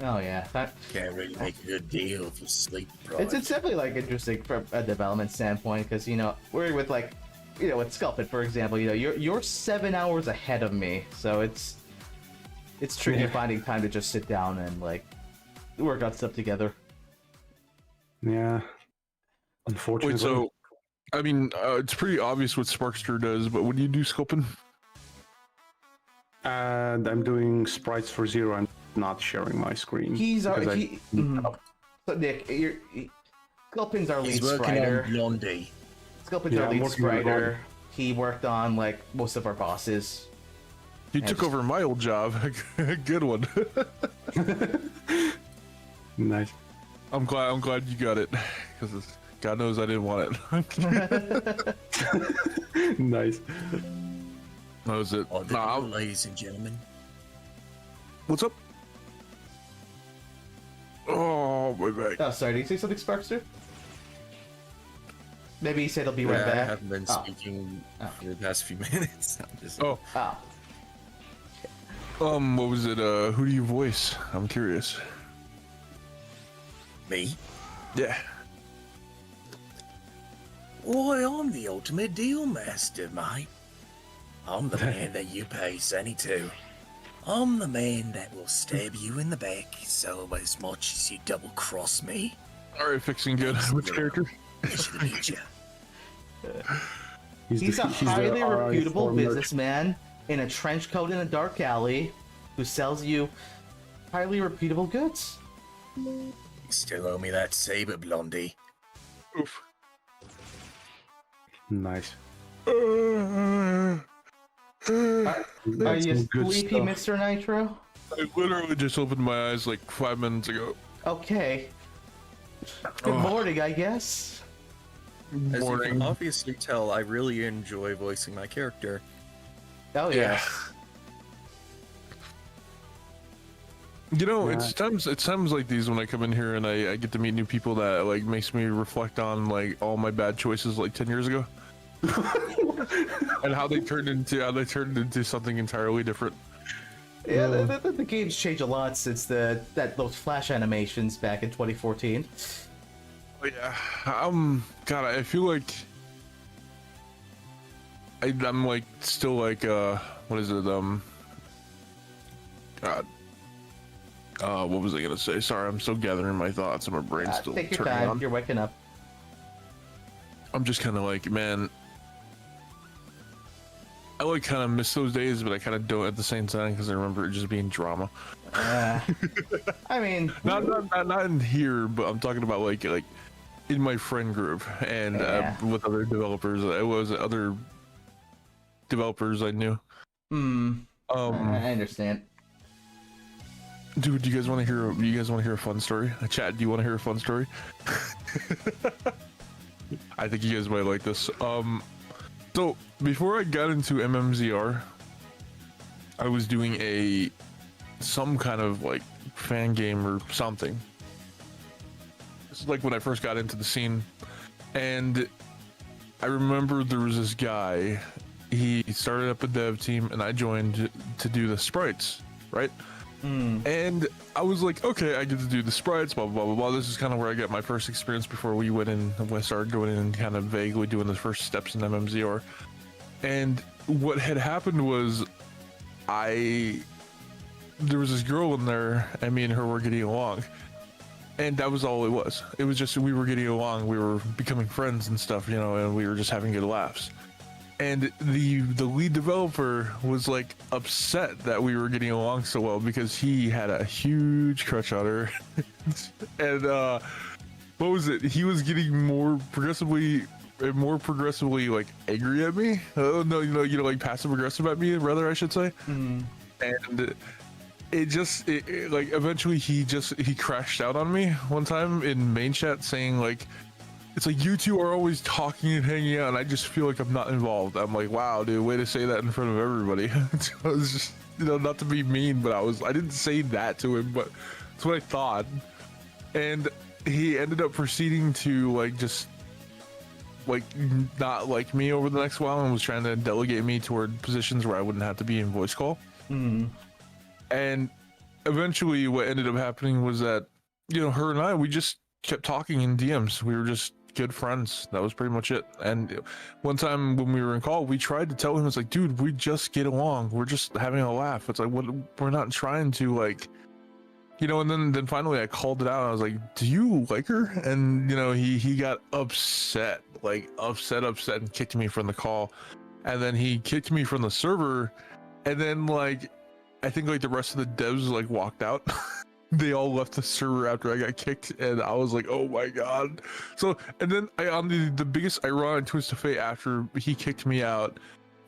Oh yeah,
Can't really make a good deal for sleep.
it's definitely like interesting from a development standpoint because we're with with Sculpin for example. You're 7 hours ahead of me, so it's it's tricky finding time to just sit down and like work on stuff together.
Yeah. Unfortunately.
Wait, so I mean, it's pretty obvious what Sparkster does, but what do you do, Sculpin?
And I'm doing sprites for Zero. I'm not sharing my screen.
So Nick, Sculpin's our lead
He's working
spriter.
on Blondie.
Sculpin's our lead spriter. He worked on like most of our bosses.
He took over my old job. Good one.
Nice.
I'm glad you got it, because God knows I didn't want it.
Nice.
That was it.
Ladies and gentlemen.
What's up? Oh, my back.
Oh, sorry. Did you say something, Sparkster? Maybe he said he'll be right back.
I haven't been speaking for the past few minutes. I'm just...
Oh. What was it? Who do you voice? I'm curious.
Me?
Yeah.
Why, I'm the ultimate deal master, mate. I'm the man that you pay Sunny to. I'm the man that will stab you in the back so as much as you double cross me.
Alright, fixing good. Which character?
He's a highly reputable businessman in a trench coat in a dark alley who sells you highly reputable goods.
You still owe me that saber, Blondie.
Oof.
Nice.
Are you sleepy, Mr. Nitro?
I literally just opened my eyes like 5 minutes ago.
Okay. Good morning, I guess.
As you can obviously tell, I really enjoy voicing my character.
Oh yes.
You know, it's times like these when I come in here and I get to meet new people that like makes me reflect on like all my bad choices like 10 years ago. And how they turned into something entirely different.
Yeah, the game's changed a lot since those Flash animations back in 2014.
Oh, yeah, God, I feel like I'm like still like what is it? God, what was I gonna say? Sorry, I'm still gathering my thoughts and my brain's still
take your
turning
time.
on.
You're waking up.
I'm just kind of like, man, I like kind of miss those days, but I kind of don't at the same time because I remember it just being drama.
I mean,
not in here, but I'm talking about like in my friend group and with other developers. It was other developers I knew.
I understand.
Dude, do you guys want to hear? You guys want to hear a fun story? Chat, do you want to hear a fun story? I think you guys might like this. So before I got into MMZR, I was doing some kind of like fan game or something. This is like when I first got into the scene, and I remember there was this guy. He started up a dev team, and I joined to do the sprites, right? And I was like, okay, I get to do the sprites, blah, blah, blah, blah. This is kind of where I got my first experience before we went in, when I started going in and kind of vaguely doing the first steps in MMZR. And what had happened was there was this girl in there, and me and her were getting along. And that was all it was. It was just, we were getting along, we were becoming friends and stuff, you know, and we were just having good laughs. And the lead developer was like upset that we were getting along so well because he had a huge crush on her. And what was it? He was getting more progressively like angry at me. Oh no, you know, like passive aggressive at me, rather I should say. And it like eventually he crashed out on me one time in main chat saying like, it's like you two are always talking and hanging out and I just feel like I'm not involved. I'm like, wow, dude, way to say that in front of everybody. I was just, you know, not to be mean, but I didn't say that to him, but that's what I thought. And he ended up proceeding to like just like not like me over the next while and was trying to delegate me toward positions where I wouldn't have to be in voice call. And eventually what ended up happening was that, you know, her and I, we just kept talking in DMs. We were just good friends. That was pretty much it. And one time when we were in call, we tried to tell him, it's like, dude, we just get along. We're just having a laugh. It's like, what? We're not trying to like, you know. And then finally I called it out. And I was like, do you like her? And you know, he got upset, like upset, and kicked me from the call. And then he kicked me from the server. And then like, I think like the rest of the devs like walked out. They all left the server after I got kicked, and I was like, oh my god. So, and then on the biggest ironic twist of fate, after he kicked me out,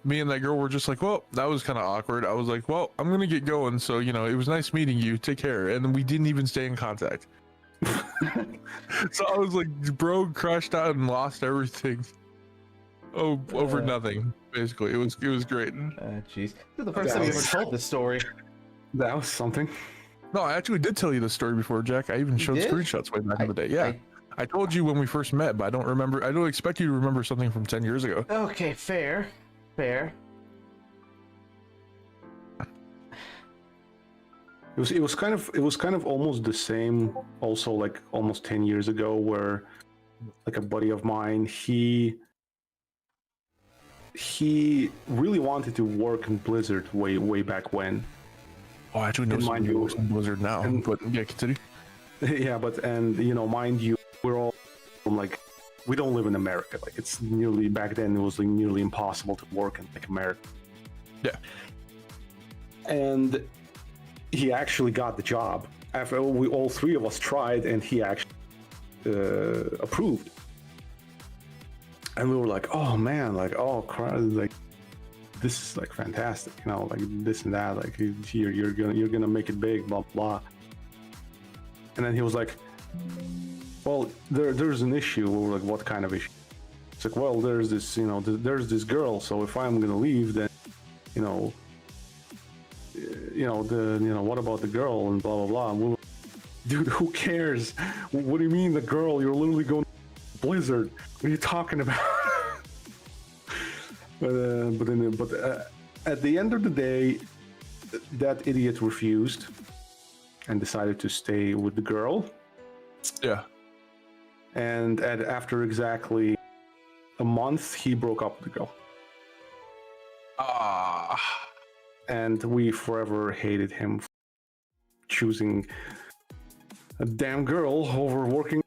me and that girl were just like, well, that was kind of awkward. I was like, well, I'm gonna get going, so you know, it was nice meeting you, take care. And we didn't even stay in contact. So I was like, bro crashed out and lost everything over nothing, basically. It was great.
Jeez, this is the first time you ever told this story.
That was something.
No, I actually did tell you the story before, Jack. I even showed screenshots way back in the day. Yeah, I told you when we first met, but I don't remember. I don't expect you to remember something from 10 years ago.
Okay, fair.
It was kind of almost the same. Also, like almost 10 years ago, where like a buddy of mine, he really wanted to work in Blizzard way back when.
Oh, I actually know some people in Blizzard now, but yeah, continue.
Yeah, but and you know, mind you, we're all like, we don't live in America. Like it's nearly, back then it was like nearly impossible to work in like America.
Yeah.
And he actually got the job after we all three of us tried, and he actually approved. And we were like, oh man, like oh crap, like this is like fantastic, you know, like this and that, like you're gonna make it big, blah blah. And then he was like, well, there's an issue. We were like, what kind of issue? It's like, well, there's this, you know, there's this girl, so if I'm gonna leave, then what about the girl, and blah blah blah. And we were, dude, who cares? What do you mean the girl? You're literally going to Blizzard. What are you talking about? But at the end of the day, that idiot refused and decided to stay with the girl.
Yeah.
And after exactly a month, he broke up with the girl. And we forever hated him for choosing a damn girl over working.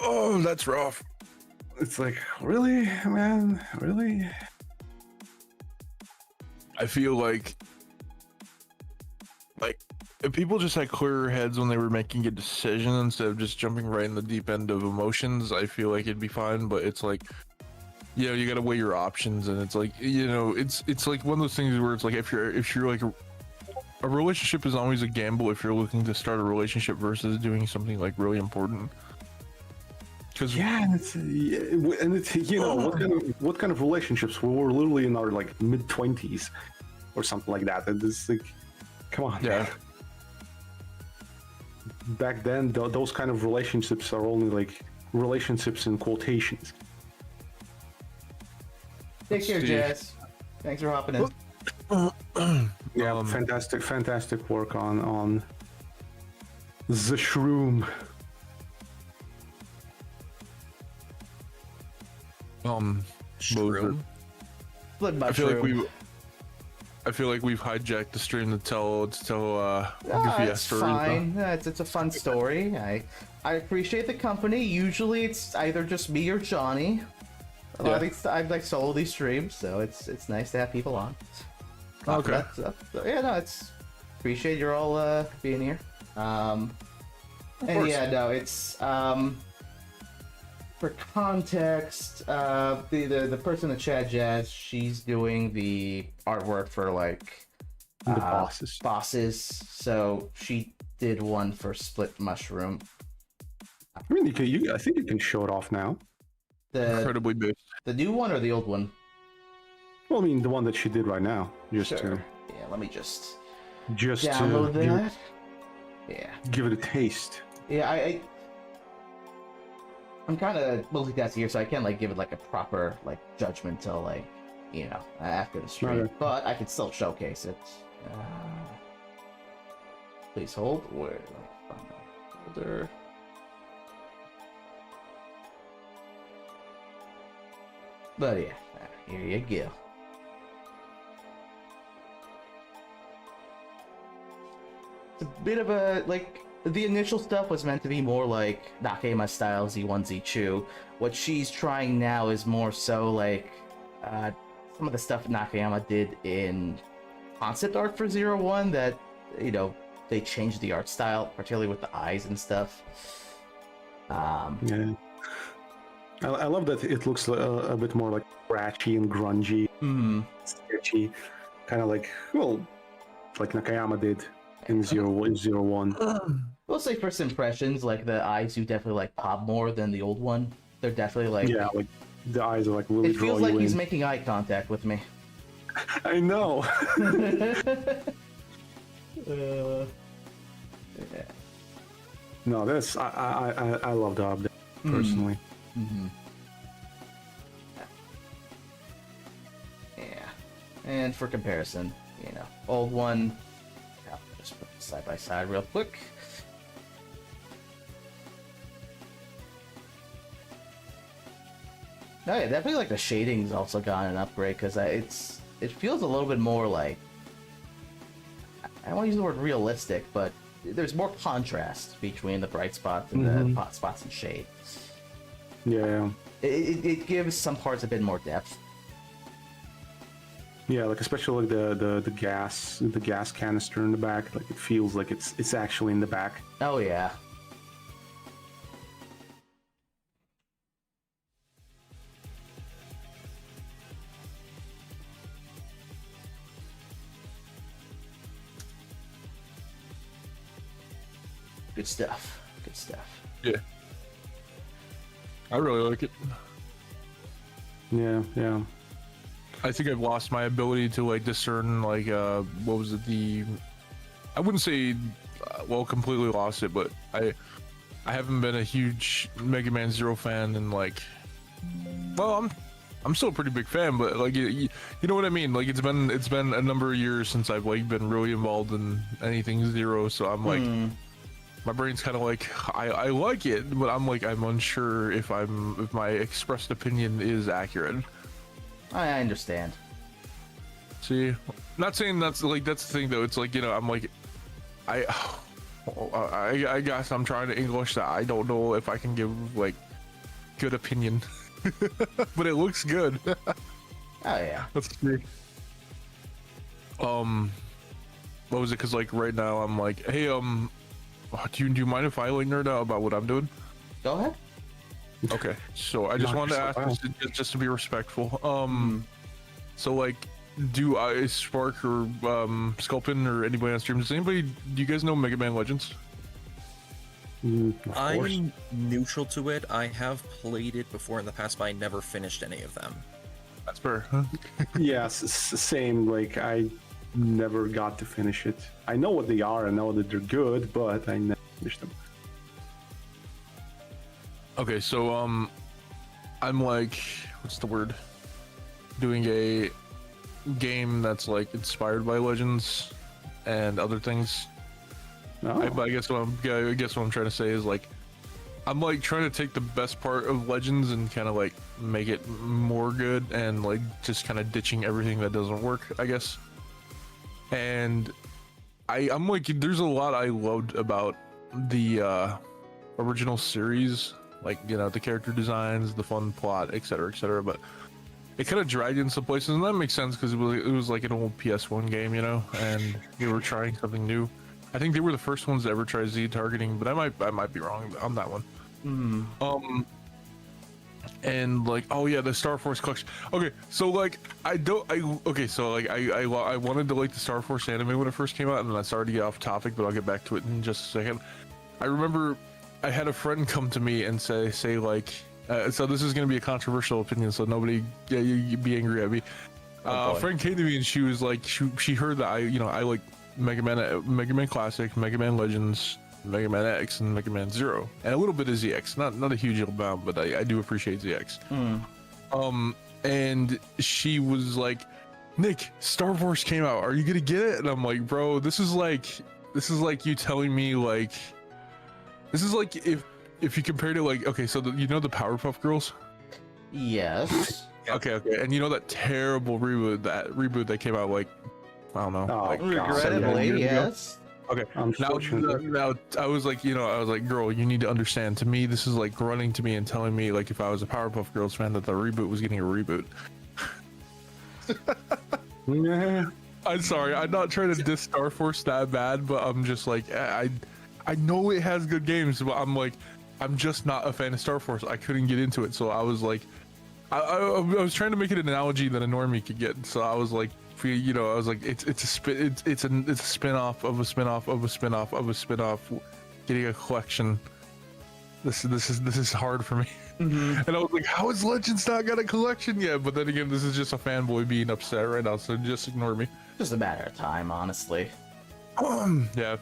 Oh, that's rough.
It's like, really, man? Really?
I feel like if people just had clearer heads when they were making a decision instead of just jumping right in the deep end of emotions, I feel like it'd be fine. But it's like, you know, you gotta weigh your options, and it's like, you know, it's like one of those things where it's like, if you're like a relationship is always a gamble if you're looking to start a relationship versus doing something like really important.
Yeah, and it's you know, what kind of relationships? We were literally in our like mid-20s or something like that. And it's like, come on.
Yeah.
Back then, those kind of relationships are only like relationships in quotations.
Take care, Jazz. Thanks for hopping in.
Yeah, fantastic work on the shroom.
Shroom?
I
feel like we've hijacked the stream to tell goofy
it's
stories.
Fine. It's a fun story. I appreciate the company. Usually it's either just me or Johnny. I've like solo these streams, so it's nice to have people on.
Okay.
It's appreciate you're all being here. And yeah, no, it's for context, the person in the chat, Jazz, she's doing the artwork for like
The bosses.
So she did one for Split Mushroom.
I mean, I think you can show it off now.
Incredibly big.
The new one or the old one?
Well, I mean, the one that she did right now. Just
Sure. Yeah, let me just
to
download that. Yeah.
give it a taste.
Yeah, I'm kind of multitasking here, so I can't like give it like a proper like judgment till like, you know, after the stream.
Okay.
But I can still showcase it. Please hold. Where? Folder. But yeah, here you go. It's a bit of a, like, the initial stuff was meant to be more like Nakayama style Z1 Z2. What she's trying now is more so like some of the stuff Nakayama did in concept art for 01 that, you know, they changed the art style, particularly with the eyes and stuff.
Yeah. I love that it looks a bit more like scratchy and grungy, sketchy, kind of like, well, like Nakayama did in 01.
We'll say first impressions, like the eyes do definitely like pop more than the old one. They're definitely like,
yeah, like the eyes are like really.
It feels
draw
like
you
he's
in.
making eye contact with me.
I know.
Yeah.
No, that's I love the update personally.
Yeah, and for comparison, you know, old one. I'll just put side by side real quick. No, yeah, definitely like the shading's also gotten an upgrade because it feels a little bit more like, I don't want to use the word realistic, but there's more contrast between the bright spots and the hot spots and shade.
Yeah.
It gives some parts a bit more depth.
Yeah, like especially like the gas canister in the back, like it feels like it's actually in the back.
Oh yeah. Good stuff. Good stuff.
Yeah. I really like it.
Yeah, yeah.
I think I've lost my ability to like discern like what was it, I wouldn't say well completely lost it, but I haven't been a huge Mega Man Zero fan and like, well, I'm still a pretty big fan, but like you know what I mean, like it's been a number of years since I've like been really involved in anything Zero, so I'm like my brain's kind of like I like it, but I'm unsure if my expressed opinion is accurate.
I understand.
See, not saying that's the thing though. It's like, you know, I'm like, I guess I'm trying to English that I don't know if I can give like good opinion, but it looks good.
Oh yeah.
Let's see. What was it? Cause like right now I'm like, hey, do you mind if I like nerd out about what I'm doing?
Go ahead.
Okay, so I just wanted to ask just to be respectful. So like, do I Spark or Sculpin or anybody on stream? Do you guys know Mega Man Legends?
I'm neutral to it. I have played it before in the past, but I never finished any of them.
That's fair. Huh?
Yeah, same. Like I never got to finish it. I know what they are. I know that they're good, but I never finished them.
Okay, so I'm like, what's the word? Doing a game that's like inspired by Legends and other things.
Oh.
I guess what I'm trying to say is like, I'm like trying to take the best part of Legends and kind of like make it more good and like just kind of ditching everything that doesn't work, I guess. And I'm like, there's a lot I loved about the original series. Like, you know, the character designs, the fun plot, etc., but it kind of dragged in some places, and that makes sense because it was like an old PS1 game, you know, and they were trying something new. I think they were the first ones to ever try Z targeting, but I might be wrong on that one. And like, oh yeah, the Star Force collection. Okay, so like, I wanted to like the Star Force anime when it first came out, and then I started to get off topic, but I'll get back to it in just a second. I remember I had a friend come to me and say like, so this is going to be a controversial opinion, so nobody you be angry at me. A friend came to me and she was like, she heard that I like Mega Man Classic, Mega Man Legends, Mega Man X, and Mega Man Zero, and a little bit of ZX. Not a huge amount, but I do appreciate ZX. And she was like, Nick, Star Wars came out. Are you gonna get it? And I'm like, bro, this is like you telling me like, This is like if you compared it like, okay, so you know the Powerpuff Girls?
Yes.
Okay, and you know that terrible reboot that came out like, I don't know,
Oh,
like
God.
7
Regrettably,
years ago?
yes.
Okay,
Unfortunately.
now I was like, girl, you need to understand. To me, this is like running to me and telling me like if I was a Powerpuff Girls fan that the reboot was getting a reboot.
Yeah.
I'm sorry, I'm not trying to diss Star Force that bad, but I'm just like, I know it has good games, but I'm just not a fan of Star Force. I couldn't get into it, so I was like, I was trying to make it an analogy that a normie could get. So I was like, I was like, it's a spin-off of a spin-off of a spin-off of a spin-off, getting a collection. This is hard for me. And I was like, how is Legends not got a collection yet? But then again, this is just a fanboy being upset right now, so just ignore me.
Just a matter of time, honestly.
Yeah.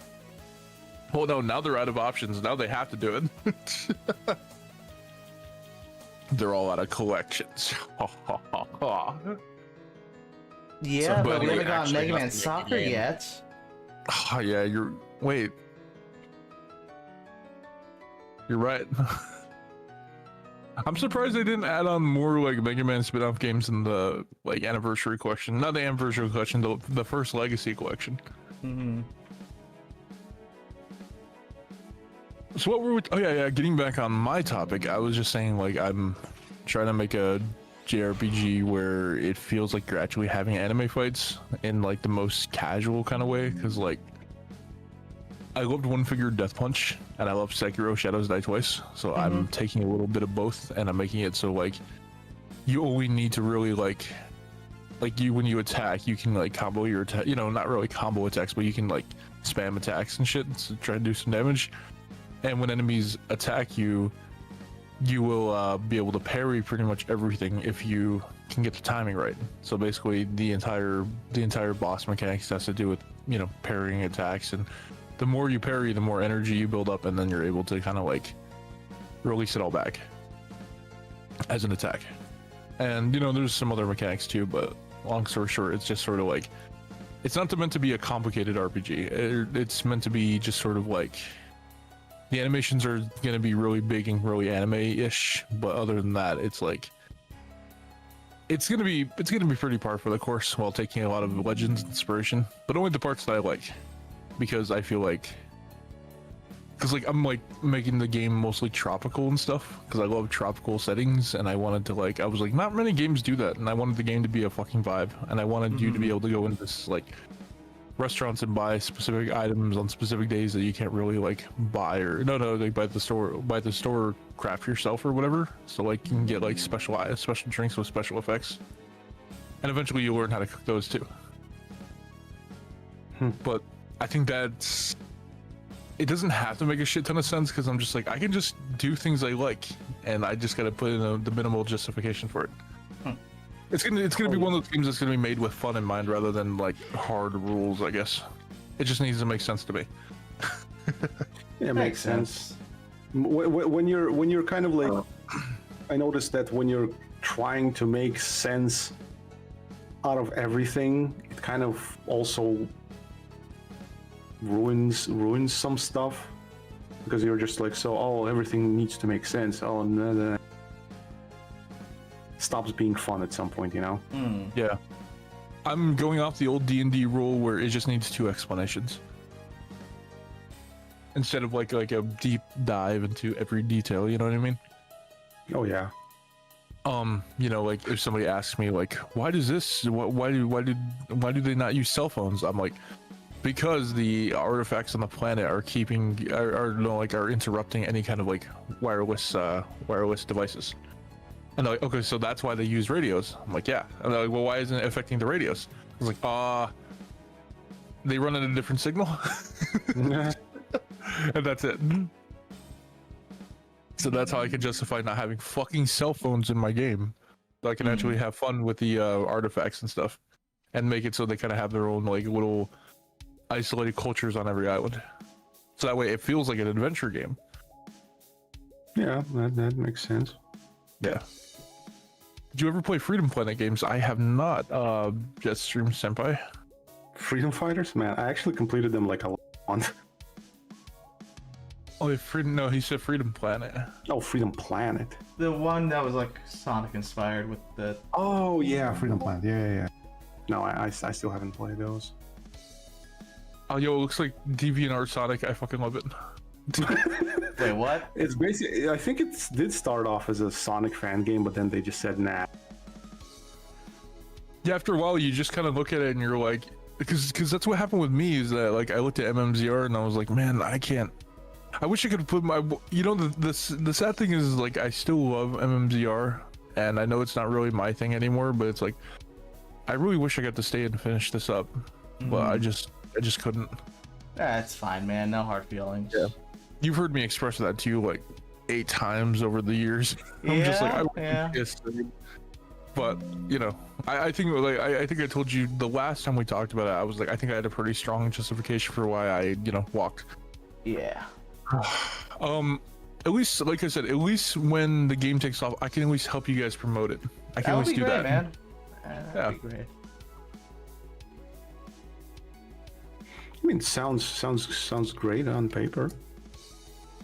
Well, no, now they're out of options. Now they have to do it. They're all out of collections.
Yeah, but we
Somebody
haven't got
actually
Mega Man
has to make a
Soccer
game.
yet.
Oh, yeah, wait. You're right. I'm surprised they didn't add on more like Mega Man spin-off games in the like anniversary collection. Not the anniversary collection, the first Legacy collection. So what were we? Oh yeah. Getting back on my topic, I was just saying like I'm trying to make a JRPG where it feels like you're actually having anime fights in like the most casual kind of way. Because like I loved One Finger Death Punch and I love Sekiro Shadows Die Twice. So I'm taking a little bit of both and I'm making it so like you only need to really like you when you attack you can like combo your attack. Not really combo attacks, but you can like spam attacks and shit to try to do some damage. And when enemies attack you, you will be able to parry pretty much everything if you can get the timing right. So basically, the entire boss mechanics has to do with parrying attacks, and the more you parry, the more energy you build up, and then you're able to kind of like release it all back as an attack. And there's some other mechanics too, but long story short, it's just sort of like it's not meant to be a complicated RPG. It's meant to be just sort of like. The animations are going to be really big and really anime-ish, but other than that, it's like it's going to be pretty par for the course while taking a lot of Legends inspiration, but only the parts that I like, because I feel like I'm like making the game mostly tropical and stuff because I love tropical settings, and I wanted to I was like, not many games do that, and I wanted the game to be a fucking vibe, and I wanted you to be able to go into this like restaurants and buy specific items on specific days that you can't really like buy or like by the store craft yourself or whatever, so like you can get like special drinks with special effects, and eventually you'll learn how to cook those too. But I think it doesn't have to make a shit ton of sense because I'm just like I can just do things I like and I just gotta put in the minimal justification for it. It's gonna be one of those games that's gonna be made with fun in mind rather than like hard rules, I guess. It just needs to make sense to me.
Yeah, it makes sense. When you're kind of like, I noticed that when you're trying to make sense out of everything, it kind of also ruins some stuff because you're just like, everything needs to make sense. Stops being fun at some point,
Yeah, I'm going off the old D&D rule where it just needs 2 explanations instead of like a deep dive into every detail. You know what I mean?
Oh yeah.
Like if somebody asks me like, why do they not use cell phones? I'm like, because the artifacts on the planet are are interrupting any kind of like wireless devices. And they're like, okay, so that's why they use radios. I'm like, yeah. And they're like, well, why isn't it affecting the radios? I was like, they run at a different signal. And that's it. So that's how I can justify not having fucking cell phones in my game. So I can actually have fun with the artifacts and stuff. And make it so they kind of have their own like little isolated cultures on every island. So that way it feels like an adventure game.
Yeah, that makes sense.
Yeah. Did you ever play Freedom Planet games? I have not. Jetstream Senpai.
Freedom Fighters, man, I actually completed them like a month.
Oh, Freedom. No, he said Freedom Planet.
Oh, Freedom Planet.
The one that was like Sonic inspired with the.
Oh yeah, Freedom Planet. Yeah. No, I still haven't played those.
Oh, yo, it looks like DeviantArt Sonic. I fucking love it.
Wait, what?
It's basically, I think it did start off as a Sonic fan game, but then they just said nah.
Yeah, after a while, you just kind of look at it and you're like, because that's what happened with me. Is that like I looked at MMZR and I was like, man, I can't. I wish I could put my, you know, the sad thing is like I still love MMZR, and I know it's not really my thing anymore, but it's like I really wish I got to stay and finish this up, but I just couldn't.
That's fine, man. No hard feelings.
Yeah. You've heard me express that to you like 8 times over the years. I'm just like, but you know, I think like I think I told you the last time we talked about it, I was like, I think I had a pretty strong justification for why I, you know, walked.
Yeah.
At least, like I said, at least when the game takes off, I can at least help you guys promote it. I can
That
at
would
least
be
do
great,
that,
man.
Yeah.
That'd be great.
I mean, sounds great on paper.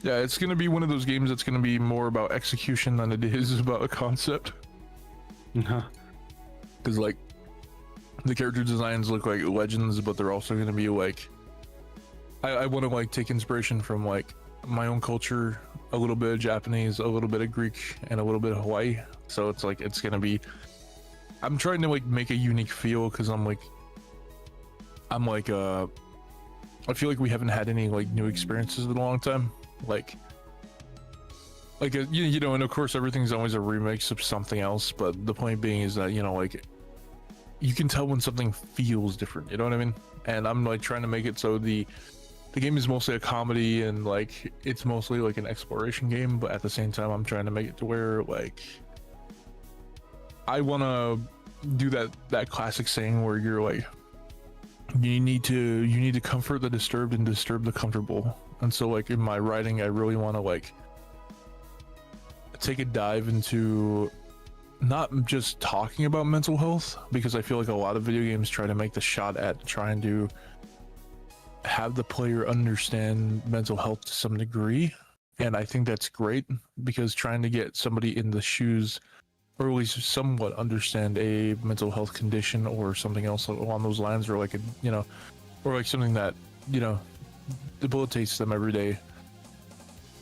Yeah, it's gonna be one of those games that's gonna be more about execution than it is about a concept. Because like the character designs look like legends, but they're also gonna be like, I want to like take inspiration from like my own culture, a little bit of Japanese, a little bit of Greek, and a little bit of Hawaii. So it's like it's gonna be. I'm trying to like make a unique feel because I feel like we haven't had any like new experiences in a long time. Like you know, and of course everything's always a remix of something else. But the point being is that, you know, like you can tell when something feels different. You know what I mean? And I'm like trying to make it so the game is mostly a comedy and like it's mostly like an exploration game, but at the same time I'm trying to make it to where like I want to do that classic saying where you're like you need to comfort the disturbed and disturb the comfortable. And so like in my writing, I really want to like take a dive into not just talking about mental health, because I feel like a lot of video games try to make the shot at trying to have the player understand mental health to some degree. And I think that's great, because trying to get somebody in the shoes, or at least somewhat understand a mental health condition or something else along those lines, or like a, you know, or like something that, you know, debilitates them every day.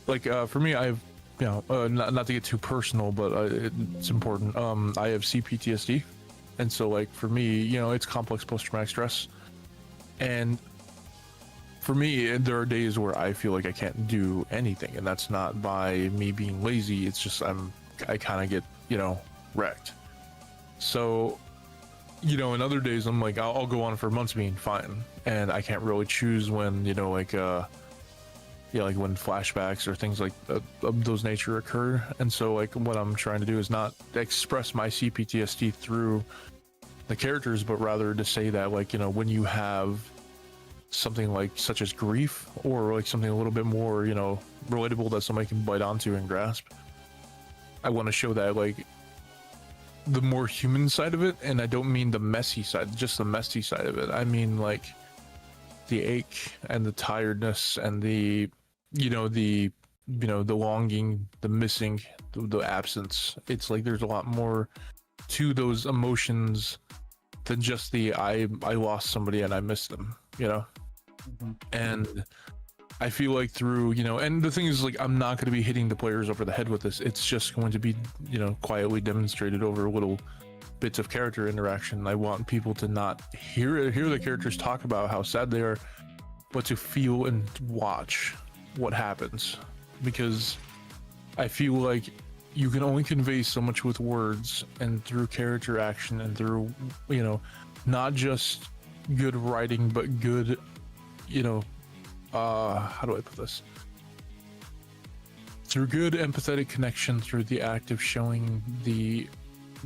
Like for me, I've, you know, not to get too personal, but it's important. I have CPTSD, and so like for me, you know, it's complex post-traumatic stress, and for me, there are days where I feel like I can't do anything, and that's not by me being lazy. It's just I kind of get, you know, wrecked. So, you know, in other days I'm like I'll go on for months being fine, and I can't really choose when, you know, like yeah, like when flashbacks or things like of those nature occur. And so like what I'm trying to do is not express my CPTSD through the characters, but rather to say that, like, you know, when you have something like such as grief, or like something a little bit more, you know, relatable that somebody can bite onto and grasp, I want to show that like the more human side of it. And I don't mean the messy side, just the messy side of it. I mean like the ache and the tiredness and the, you know, the longing, the missing, the absence. It's like there's a lot more to those emotions than just the I lost somebody and I miss them, you know. And I feel like through, you know, and the thing is, like, I'm not going to be hitting the players over the head with this. It's just going to be, you know, quietly demonstrated over little bits of character interaction. I want people to not hear the characters talk about how sad they are, but to feel and watch what happens, because I feel like you can only convey so much with words, and through character action and through, you know, not just good writing, but good, you know, how do I put this? Through good empathetic connection, through the act of showing the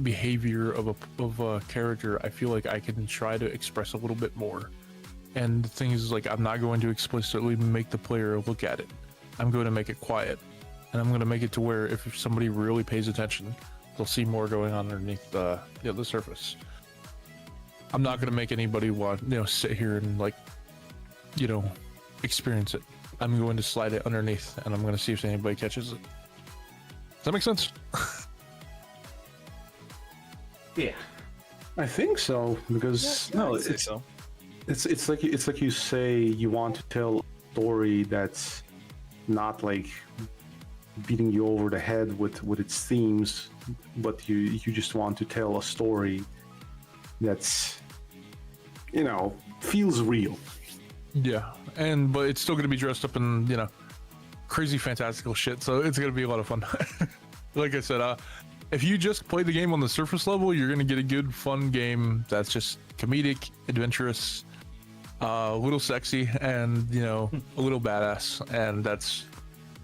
behavior of a character, I feel like I can try to express a little bit more. And the thing is, like, I'm not going to explicitly make the player look at it. I'm going to make it quiet, and I'm going to make it to where if somebody really pays attention, they'll see more going on underneath the surface. I'm not going to make anybody want, you know, sit here and, like, you know, experience it. I'm going to slide it underneath, and I'm going to see if anybody catches it. Does that make sense?
Yeah.
I think so, because
I'd say so.
it's like you say you want to tell a story that's not like beating you over the head with its themes, but you just want to tell a story that's, you know, feels real.
Yeah, but it's still going to be dressed up in, you know, crazy fantastical shit, so it's going to be a lot of fun. Like I said, if you just play the game on the surface level, you're going to get a good, fun game that's just comedic, adventurous, a little sexy, and, you know, a little badass. And that's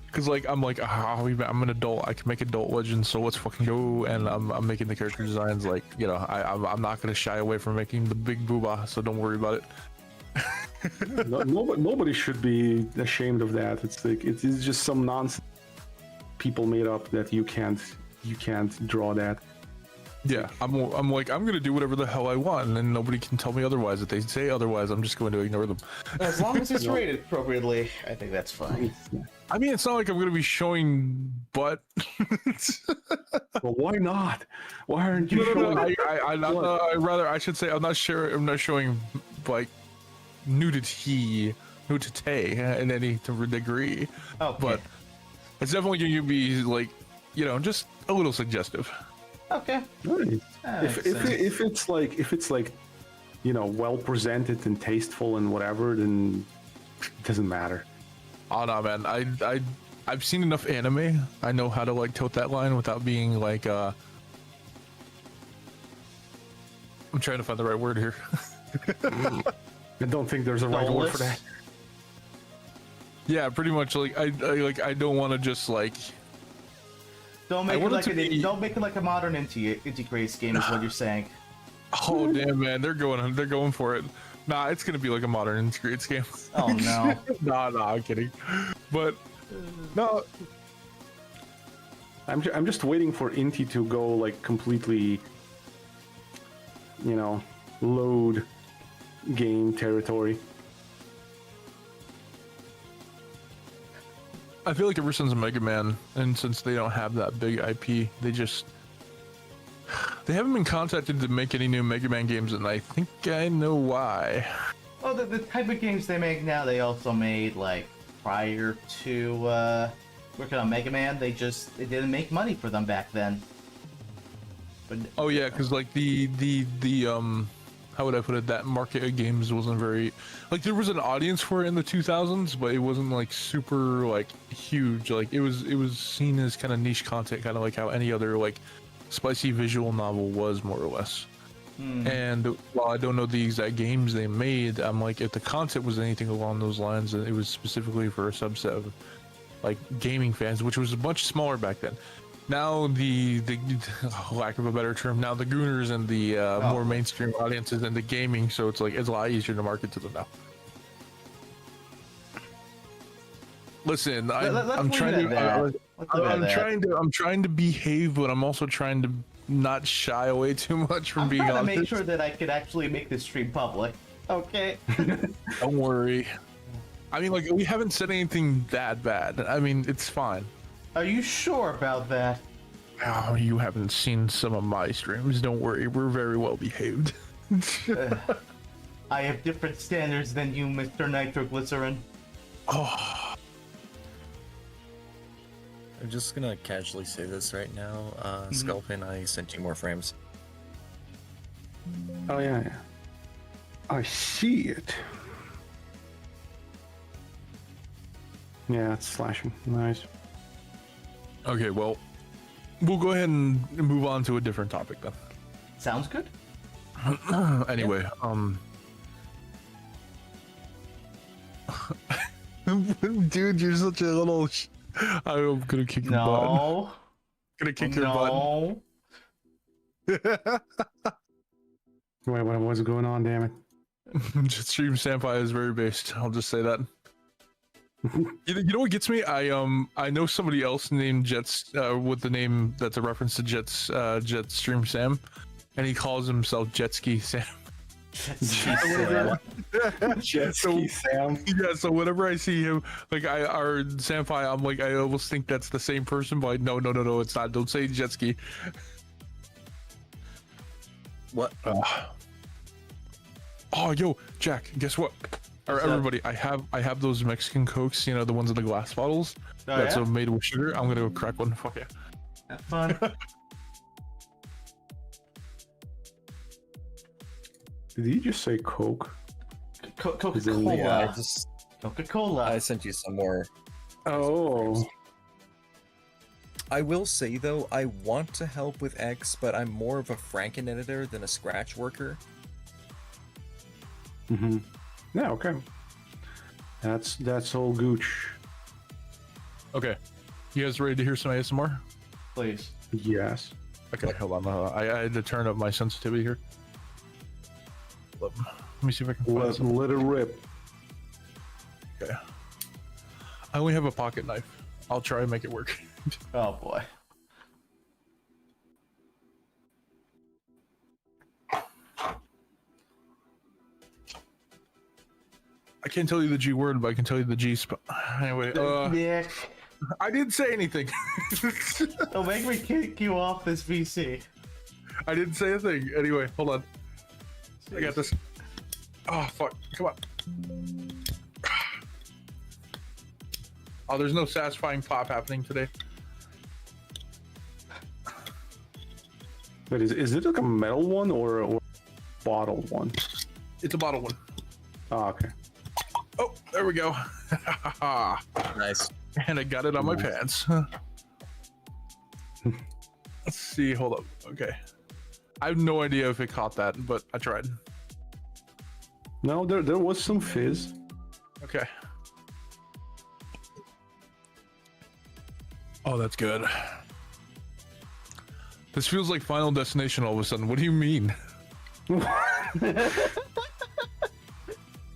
because, like, I'm an adult. I can make adult legends, so let's fucking go. And I'm making the character designs, like, you know, I'm not going to shy away from making the big booba, so don't worry about it.
Nobody should be ashamed of that. It's like it's just some nonsense people made up that you can't draw that.
Yeah, I'm gonna do whatever the hell I want, and nobody can tell me otherwise. If they say otherwise, I'm just going to ignore them.
As long as it's rated appropriately, I think that's fine.
I mean, it's not like I'm gonna be showing butt.
Well, why not? Why aren't you showing?
I should say I'm not showing like nudity in any degree.
Okay.
But it's definitely going to be like, you know, just a little suggestive.
Okay.
Right.
That
If
makes sense.
it's like, you know, well presented and tasteful and whatever, then it doesn't matter.
Oh no, man! I've seen enough anime. I know how to like tote that line without being like I'm trying to find the right word here.
I don't think there's a right word for that.
Yeah, pretty much. Like I don't want to just like.
Don't make it like a modern Inti-Grace game is what you're saying.
Oh damn, man! They're going for it. Nah, it's gonna be like a modern Inti-Grace game.
Oh no.
Nah, I'm kidding. But no,
I'm just waiting for Inti to go like completely, you know, load game territory.
I feel like ever since Mega Man, and since they don't have that big IP, they haven't been contacted to make any new Mega Man games, and I think I know why.
Well, the type of games they make now, they also made like prior to working on Mega Man. They didn't make money for them back then. But
Oh yeah, because like the how would I put it? That market of games wasn't very like there was an audience for it in the 2000s, but it wasn't like super like huge. Like it was seen as kind of niche content, kind of like how any other like spicy visual novel was, more or less. And while I don't know the exact games they made, I'm like, if the content was anything along those lines, it was specifically for a subset of like gaming fans, which was much smaller back then. Now the lack of a better term, now the gooners and the more mainstream audiences and the gaming, so it's like it's a lot easier to market to them now. Listen, I'm trying to behave, but I'm also trying to not shy away too much from being honest.
I'm trying to make sure that I could actually make this stream public. Okay.
Don't worry. I mean, like, we haven't said anything that bad. I mean, it's fine.
Are you sure about that?
Oh, you haven't seen some of my streams. Don't worry, we're very well behaved.
I have different standards than you, Mr. Nitroglycerin.
Oh.
I'm just gonna casually say this right now. Sculpin, I sent you more frames.
Oh yeah. I see it. Yeah, it's flashing. Nice.
Okay, well, we'll go ahead and move on to a different topic then.
Sounds good.
Anyway, dude, you're such a little. I'm gonna kick your butt. Gonna kick your butt.
Wait, what's going on? Damn it!
Stream Senpai is very based. I'll just say that. You know what gets me? I know somebody else named Jets with the name that's a reference to Jets Stream Sam, and he calls himself Jetski Sam.
Jet ski Sam.
Yeah, so whenever I see him, like or Sampai, I'm like, I almost think that's the same person, but like, no, it's not. Don't say jet ski.
What?
Oh, yo, Jack, guess what? Or everybody, I have those Mexican Cokes, you know, the ones in the glass bottles.
Oh,
that's
yeah?
made with sugar. I'm gonna go crack one. Fuck yeah.
Have fun.
Did he just say Coke?
Coca-Cola.
Yeah, I just
Coca-Cola.
I sent you some more.
Oh.
I will say though, I want to help with X, but I'm more of a Franken editor than a Scratch worker.
Mm-hmm. Yeah, okay. That's all gooch.
Okay, you guys ready to hear some ASMR?
Please.
Yes.
Okay, hold on. I had to turn up my sensitivity here. Let me see if I can find some.
Let it rip.
Okay. I only have a pocket knife. I'll try and make it work.
Oh boy.
I can't tell you the G word, but I can tell you the G spell. Anyway,
Nick,
I didn't say anything.
don't make me kick you off this VC.
I didn't say a thing. Anyway, hold on. I got this. Oh, fuck. Come on. Oh, there's no satisfying pop happening today.
But is it like a metal one or a bottle one?
It's a bottle one.
Oh, okay.
Oh, there we go.
Nice.
And I got it on my pants. Let's see. Hold up. Okay. I have no idea if it caught that, but I tried.
No, there was some fizz.
Okay. Oh, that's good. This feels like Final Destination all of a sudden. What do you mean?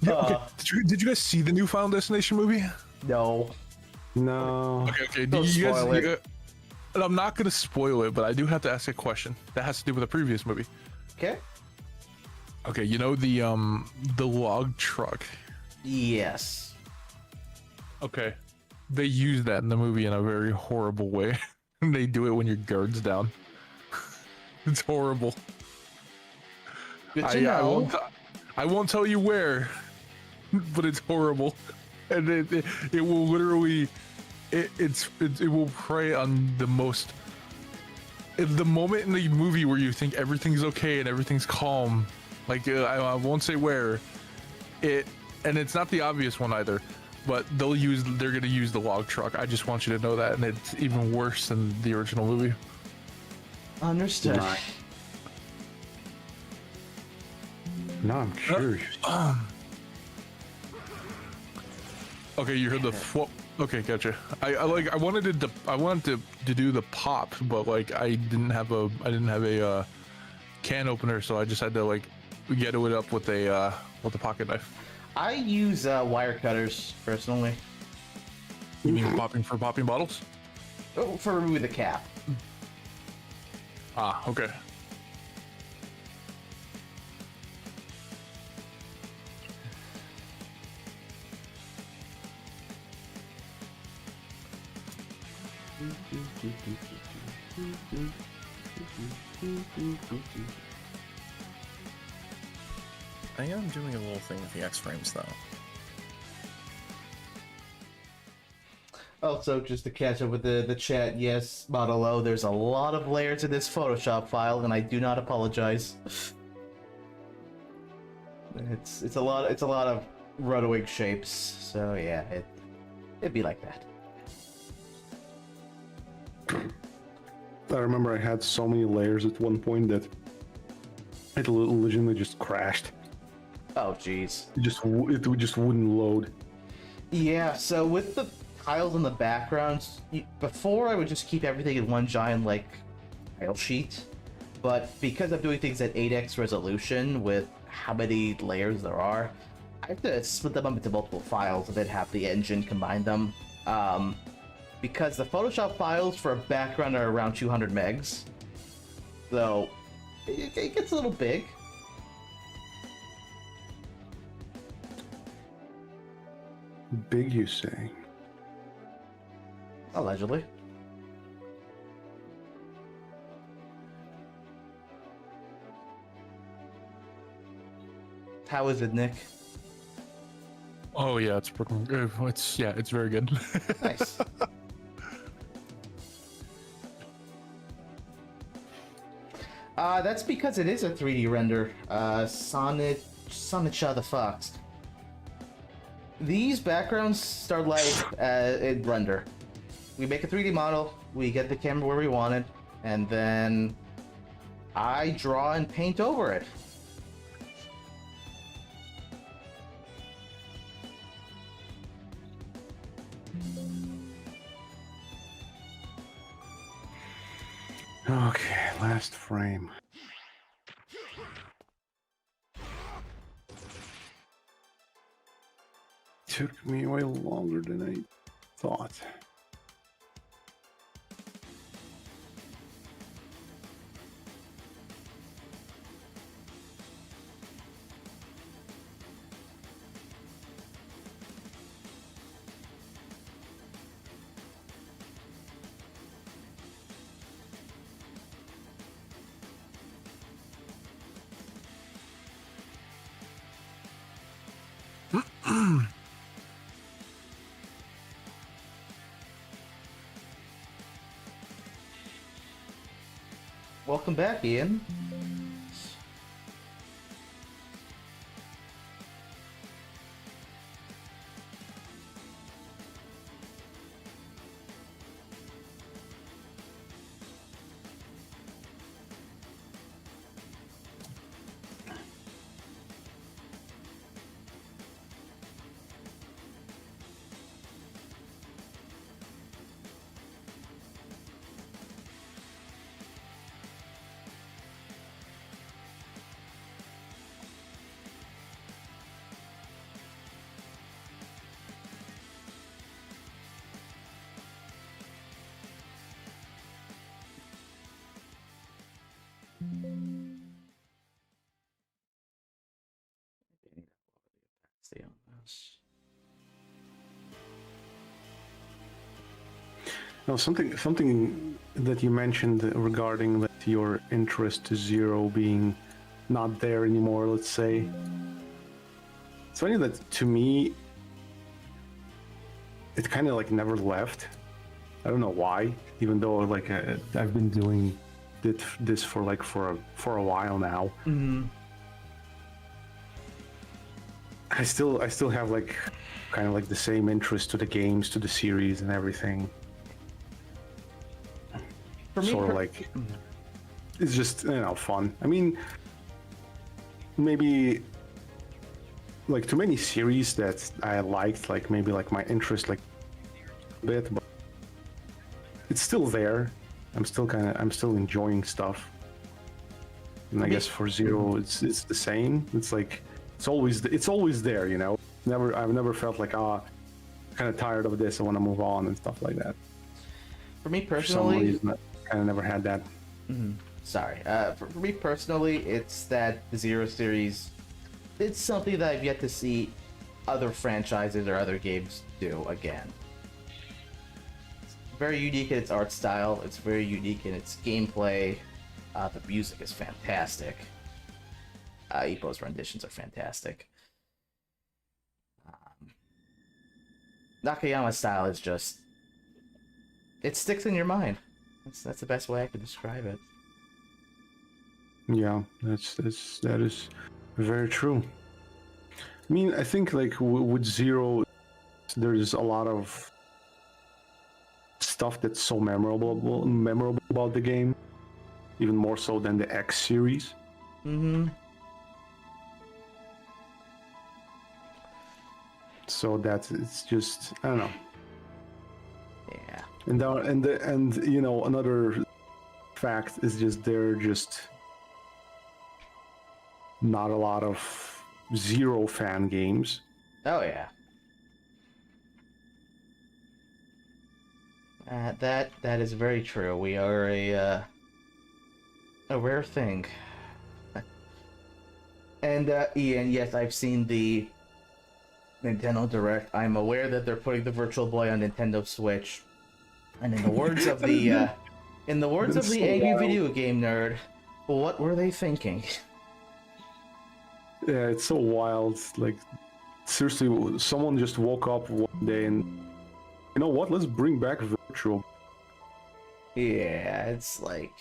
Yeah, okay. Did you guys see the new Final Destination movie?
No.
No.
Okay.
Don't spoil it.
And I'm not gonna spoil it, but I do have to ask a question that has to do with the previous movie.
Okay.
Okay, you know the log truck.
Yes.
Okay, they use that in the movie in a very horrible way. They do it when your guard's down. It's horrible.
Good to know.
I won't tell you where, but it's horrible, and it will literally, it will prey on the most. The moment in the movie where you think everything's okay and everything's calm, like I won't say where, and it's not the obvious one either, but they're gonna use the log truck. I just want you to know that, and it's even worse than the original movie.
Understood.
No, I'm curious.
Okay, you heard the okay, gotcha. I wanted to do the pop, but like I didn't have a can opener, so I just had to like get it up with a pocket knife.
I use wire cutters personally.
You mean popping bottles?
Oh, for removing the cap.
Ah, okay.
I am doing a little thing with the X frames though.
Also, just to catch up with the chat, yes, Model O, there's a lot of layers in this Photoshop file, and I do not apologize. It's a lot of rotowing shapes, so yeah, it'd be like that.
I remember I had so many layers at one point that it legitimately just crashed.
Oh, jeez.
It just wouldn't load.
Yeah, so with the tiles in the backgrounds, before I would just keep everything in one giant, like, tile sheet. But because I'm doing things at 8x resolution with how many layers there are, I have to split them up into multiple files and then have the engine combine them. Because the Photoshop files for a background are around 200 megs. So, it gets a little big.
big, you say?
Allegedly. How is it, Nick?
Oh yeah, it's it's very good.
Nice. That's because it is a 3D render. Sonnet the Fox. These backgrounds start life in render. We make a 3D model, we get the camera where we want it, and then I draw and paint over it.
Okay, last frame. Took me way longer than I thought.
Welcome back, Ian. Stay on this.
Now, something that you mentioned regarding that your interest to Zero being not there anymore, let's say. It's funny that to me, it kind of like never left. I don't know why, even though like I've been doing this for like for a while now.
Mm-hmm.
I still have like kind of like the same interest to the games, to the series, and everything.
For me,
Sort of like it's just fun. I mean, maybe like too many series that I liked, like maybe like my interest like a bit, but it's still there. I'm still enjoying stuff. And I guess for Zero, it's the same. It's like it's always there, you know. I've never felt like kind of tired of this. I want to move on and stuff like that.
For me
For some
personally,
reason, I kind of never had that.
sorry. For me personally, it's that the Zero series. It's something that I've yet to see other franchises or other games do again. It's very unique in its art style. It's very unique in its gameplay. The music is fantastic. Ippo's renditions are fantastic. Nakayama's style is just... It sticks in your mind. That's the best way I can describe it.
Yeah, that is very true. I mean, I think like with Zero, there's a lot of stuff that's so memorable about the game, even more so than the X series.
Mm-hmm.
So it's just, I don't know.
Yeah.
And you know, another fact is just there are just not a lot of Zero fan games.
Oh yeah. That is very true. We are a rare thing. And Ian, yes, I've seen the Nintendo Direct. I'm aware that they're putting the Virtual Boy on Nintendo Switch, and in the words of the angry video game nerd, what were they thinking?
Yeah, it's so wild. Like, seriously, someone just woke up one day and, you know what? Let's bring back Virtual.
Yeah, it's like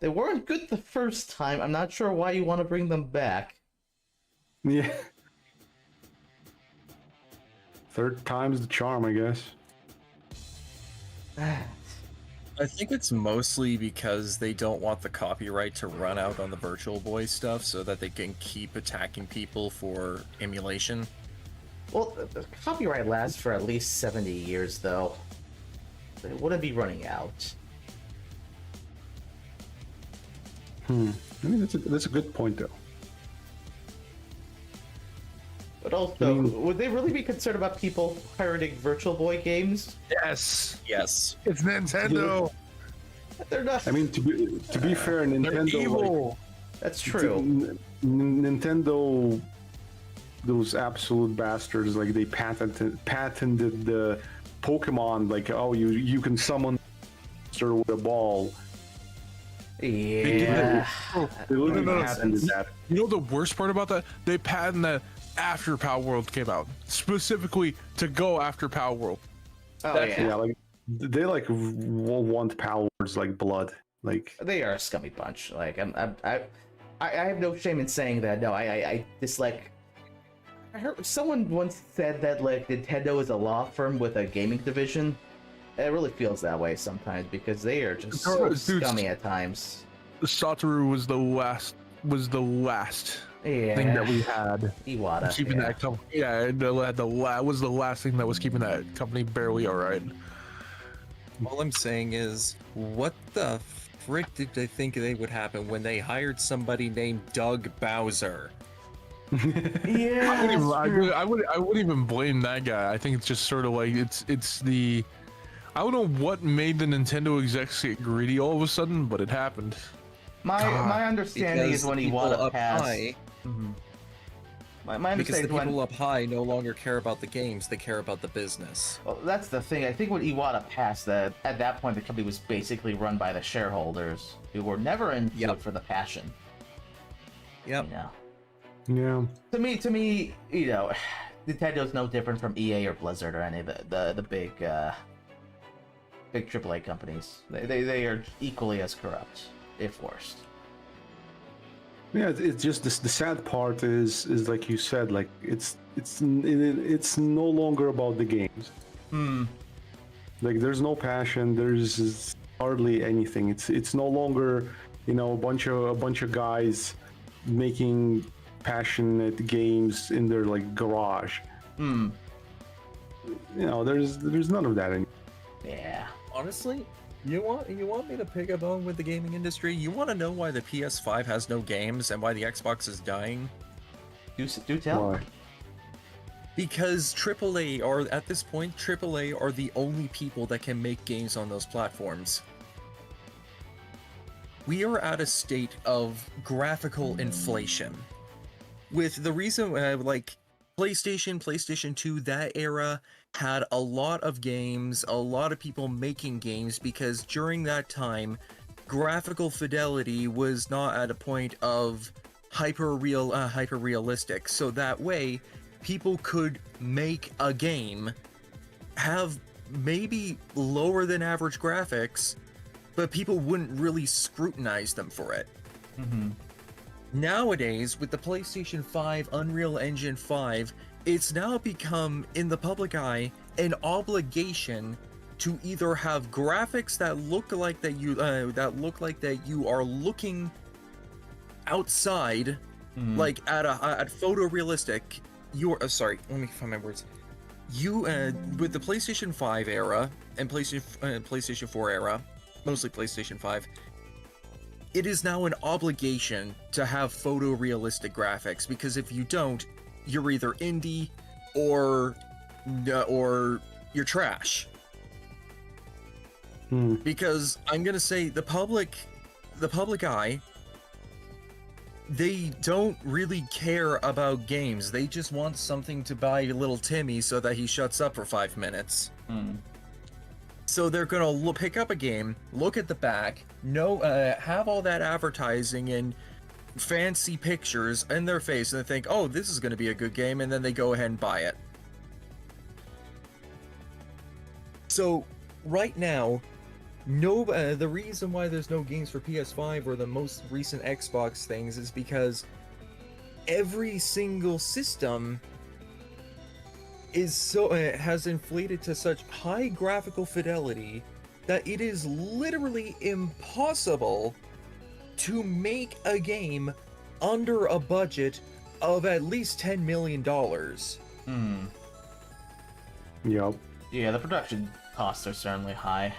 they weren't good the first time. I'm not sure why you want to bring them back.
Yeah. Third time's the charm, I guess.
I think it's mostly because they don't want the copyright to run out on the Virtual Boy stuff so that they can keep attacking people for emulation.
Well, the copyright lasts for at least 70 years, though. It wouldn't be running out.
I mean, that's a good point, though.
But also, would they really be concerned about people pirating Virtual Boy games?
Yes,
Yes.
it's Nintendo.
They're not.
I mean, to be fair,
They're
Nintendo.
evil.
That's true.
Nintendo, those absolute bastards, like they patented the Pokemon, like, oh, you can summon monster with a ball.
Yeah.
They literally
No.
patented that.
You know the worst part about that? They patented that after Power World came out, specifically to go after Power World.
Oh,
That's-
yeah.
Yeah, like they like want powers like blood. Like,
They are a scummy bunch. Like, I have no shame in saying that. No, I dislike. I heard someone once said that like Nintendo is a law firm with a gaming division. It really feels that way sometimes because they are just so
Dude,
scummy at times.
Satoru was the last
Yeah.
thing that we had
Iwata.
keeping
Yeah.
that company. Yeah, was the last thing that was keeping that company barely alright.
All I'm saying is, what the frick did they think they would happen when they hired somebody named Doug Bowser?
Yeah.
I wouldn't even blame that guy. I think it's just sort of like it's the I don't know what made the Nintendo execs get greedy all of a sudden, but it happened.
My understanding is when
people
Iwata
up
passed.
high,
Mhm. My
because the
understanding is when
people up high no longer care about the games; they care about the business.
well, that's the thing. I think when Iwata passed, that at that point the company was basically run by the shareholders, who were never into
Yep.
it for the passion.
Yep.
You know,
yeah,
to me, you know, Nintendo's no different from EA or Blizzard or any of the big AAA companies. They are equally as corrupt, if worse.
yeah. It's just the sad part is like you said, like it's no longer about the games. Like there's no passion. There's hardly anything. It's no longer, you know, a bunch of guys making passionate games in their like garage. You know, there's none of that anymore.
Yeah.
Honestly, you want me to pick a bone with the gaming industry? You want to know why the PS5 has no games and why the Xbox is dying?
Do tell.
Why?
Because AAA are at this point, AAA are the only people that can make games on those platforms. We are at a state of graphical inflation. With the reason, like PlayStation 2, that era had a lot of games, a lot of people making games, because during that time, graphical fidelity was not at a point of hyper realistic. So that way, people could make a game, have maybe lower than average graphics, but people wouldn't really scrutinize them for it. Nowadays, with the PlayStation 5, Unreal Engine 5, it's now become, in the public eye, an obligation to either have graphics that look like that you are looking outside, like at photorealistic. Sorry, let me find my words. You with the PlayStation 5 era and PlayStation 4 era, mostly PlayStation 5. It is now an obligation to have photorealistic graphics, because if you don't, you're either indie or you're trash. Because I'm gonna say the public eye they don't really care about games. They just want something to buy little Timmy so that he shuts up for 5 minutes. So they're gonna pick up a game, look at the back, have all that advertising and fancy pictures in their face, and they think, oh, this is gonna be a good game, and then they go ahead and buy it. So right now, the reason why there's no games for PS5 or the most recent Xbox things is because every single system is has inflated to such high graphical fidelity that it is literally impossible to make a game under a budget of at least $10 million.
Yep.
Yeah, the production costs are certainly high.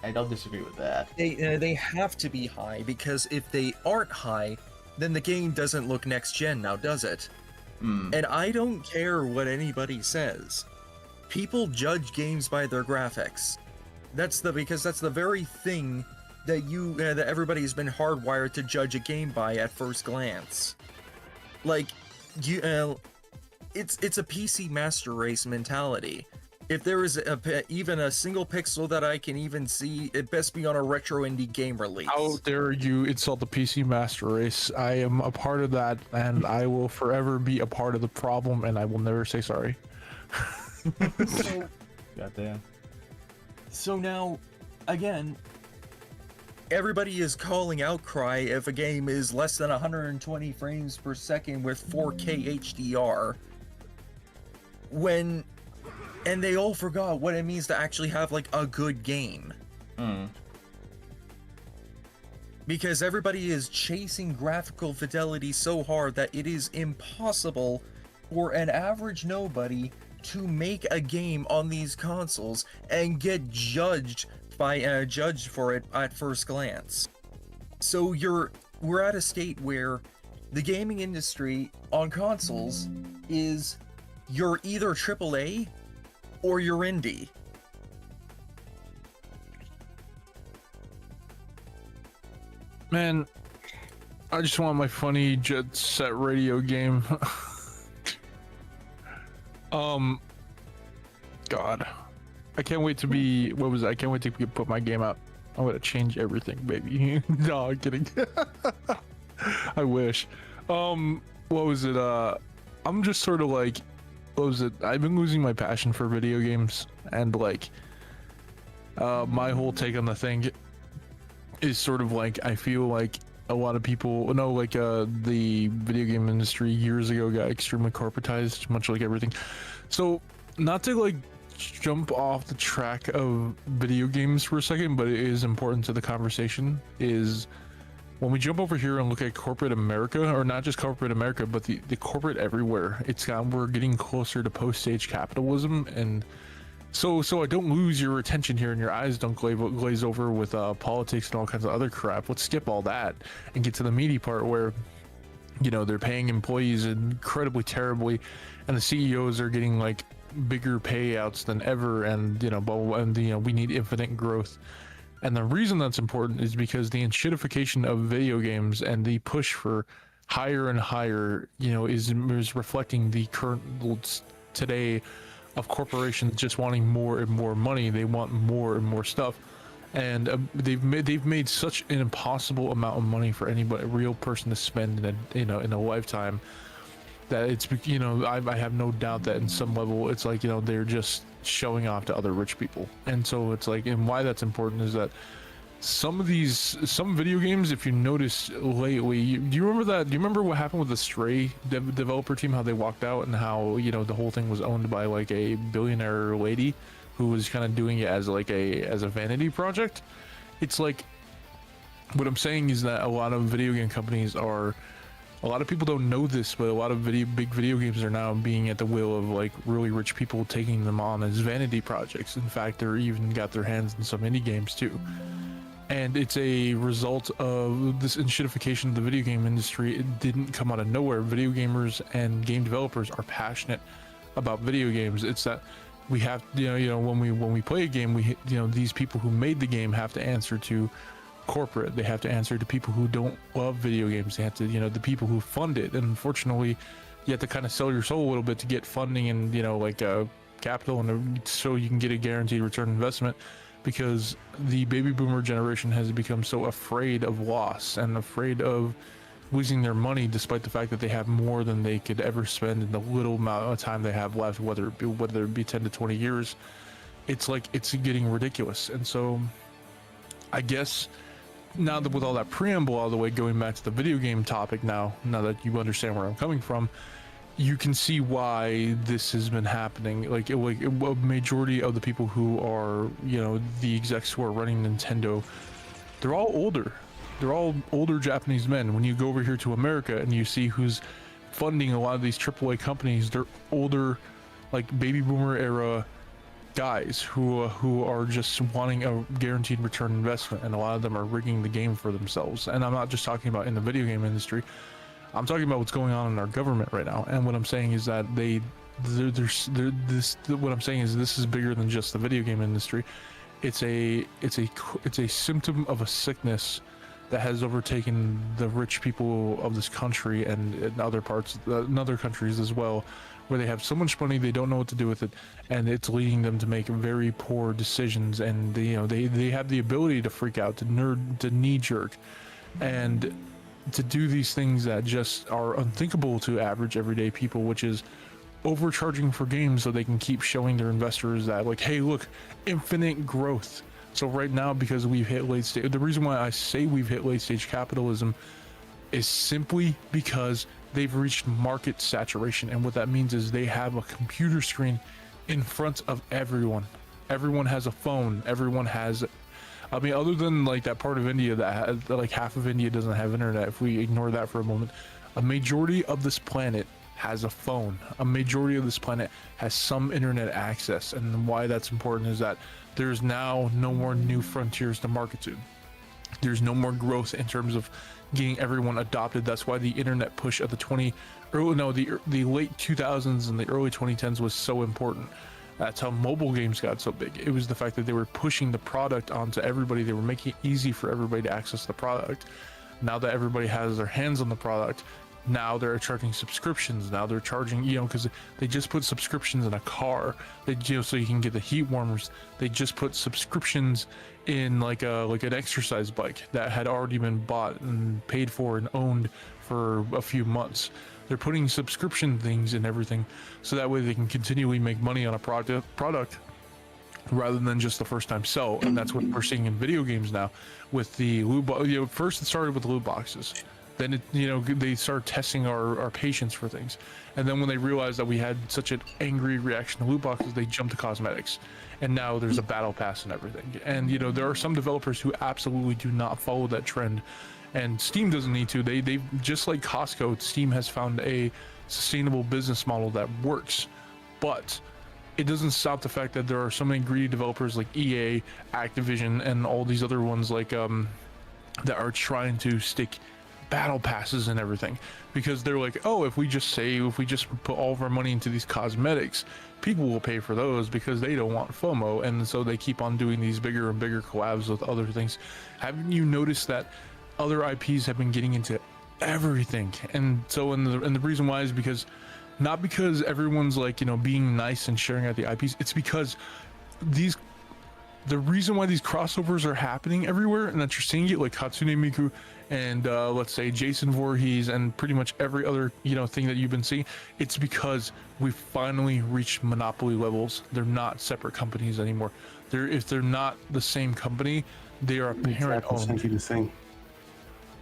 I don't disagree with that.
They have to be high, because if they aren't high, then the game doesn't look next gen now, does it? And I don't care what anybody says. People judge games by their graphics. Because that's the very thing that that everybody's been hardwired to judge a game by at first glance. Like, it's a PC master race mentality. If there is even a single pixel that I can even see, it best be on a retro indie game release.
How dare you insult the PC Master Race? I am a part of that, and I will forever be a part of the problem, and I will never say sorry.
Goddamn.
So now, again, everybody is calling outcry if a game is less than 120 frames per second with 4K HDR. And they all forgot what it means to actually have, like, a good game. Because everybody is chasing graphical fidelity so hard that it is impossible for an average nobody to make a game on these consoles and get judged for it at first glance. So we're at a state where the gaming industry on consoles is, you're either AAA or you're indie.
Man, I just want my funny Jet Set Radio game. God, I can't wait to be. What was it? I can't wait to put my game out. I'm gonna change everything, baby. No, I'm kidding. I wish. What was it? I'm just sort of like, what was it? I've been losing my passion for video games, and like, my whole take on the thing is sort of like, I feel like a lot of people know, like, the video game industry years ago got extremely corporatized, much like everything. So, not to like jump off the track of video games for a second, but it is important to the conversation, is when we jump over here and look at corporate America, or not just corporate America, but the corporate everywhere, we're getting closer to post-stage capitalism. And so I don't lose your attention here and your eyes don't glaze over with politics and all kinds of other crap. Let's skip all that and get to the meaty part where, you know, they're paying employees incredibly terribly, and the CEOs are getting like bigger payouts than ever, and you know, and you know, we need infinite growth. And the reason that's important is because the enshittification of video games and the push for higher and higher, you know, is reflecting the current today of corporations just wanting more and more money. They want more and more stuff, and they've made such an impossible amount of money for anybody, a real person, to spend in a lifetime, that it's, you know, I have no doubt that in some level it's like, you know, they're just showing off to other rich people. And so it's like, and why that's important is that some video games, if you notice lately, do you remember what happened with the Stray developer team, how they walked out, and how, you know, the whole thing was owned by like a billionaire lady who was kind of doing it as like as a vanity project? It's like, what I'm saying is that a lot of video game companies are, a lot of people don't know this, but a lot of big video games are now being at the will of like really rich people, taking them on as vanity projects. In fact, they're even got their hands in some indie games too. And it's a result of this enshittification of the video game industry. It didn't come out of nowhere. Video gamers and game developers are passionate about video games. It's that we have, you know, when we play a game, we, you know, these people who made the game have to answer to corporate. They have to answer to people who don't love video games. They have to, the people who fund it. And unfortunately, you have to kind of sell your soul a little bit to get funding and, capital, and so you can get a guaranteed return on investment, because the baby boomer generation has become so afraid of loss and afraid of losing their money, despite the fact that they have more than they could ever spend in the little amount of time they have left, whether it be 10 to 20 years. It's getting ridiculous. And so I guess now that with all that preamble out of the way, going back to the video game topic now that you understand where I'm coming from, you can see why this has been happening. Like a majority of the people who are, the execs who are running Nintendo, they're all older. They're all older Japanese men. When you go over here to America and you see who's funding a lot of these AAA companies, they're older, like baby boomer era guys who are just wanting a guaranteed return investment, and a lot of them are rigging the game for themselves. And I'm not just talking about in the video game industry. I'm talking about what's going on in our government right now. And what I'm saying is that what I'm saying is this is bigger than just the video game industry. It's a symptom of a sickness that has overtaken the rich people of this country and in other parts, in other countries as well, where they have so much money they don't know what to do with it, and it's leading them to make very poor decisions. And they have the ability to freak out, to knee jerk, and to do these things that just are unthinkable to average everyday people, which is overcharging for games so they can keep showing their investors that, like, hey, look, infinite growth. So right now, because we've hit late stage, the reason why I say we've hit late stage capitalism is simply because they've reached market saturation. And what that means is they have a computer screen in front of everyone. Everyone has a phone. Everyone has, other than like that part of India that like half of India doesn't have internet, if we ignore that for a moment, a majority of this planet has a phone. A majority of this planet has some internet access. And why that's important is that there's now no more new frontiers to market to. There's no more growth in terms of getting everyone adopted. That's why the internet push of the late 2000s and the early 2010s was so important. That's how mobile games got so big. It was the fact that they were pushing the product onto everybody. They were making it easy for everybody to access the product. Now that everybody has their hands on the product, now they're charging subscriptions. Now they're charging, because they just put subscriptions in a car. They, so you can get the heat warmers. They just put subscriptions in like an exercise bike that had already been bought and paid for and owned for a few months. They're putting subscription things in everything, so that way they can continually make money on a product rather than just the first time sell. And that's what we're seeing in video games now with the loot box. First it started with the loot boxes. Then they started testing our patience for things, and then when they realized that we had such an angry reaction to loot boxes, they jumped to cosmetics, and now there's a battle pass and everything. And there are some developers who absolutely do not follow that trend, and Steam doesn't need to. They just like Costco, Steam has found a sustainable business model that works, but it doesn't stop the fact that there are so many greedy developers like EA, Activision, and all these other ones like that are trying to stick battle passes and everything, because they're like, oh, if we just put all of our money into these cosmetics, people will pay for those because they don't want FOMO. And so they keep on doing these bigger and bigger collabs with other things. Haven't you noticed that other IPs have been getting into everything? And so and the reason why is because not because everyone's like being nice and sharing out the IPs, it's because the reason why these crossovers are happening everywhere, and that you're seeing it like Hatsune Miku and let's say Jason Voorhees and pretty much every other thing that you've been seeing, it's because we've finally reached monopoly levels. They're not separate companies anymore. If they're not the same company, they are parent owned.
The thing.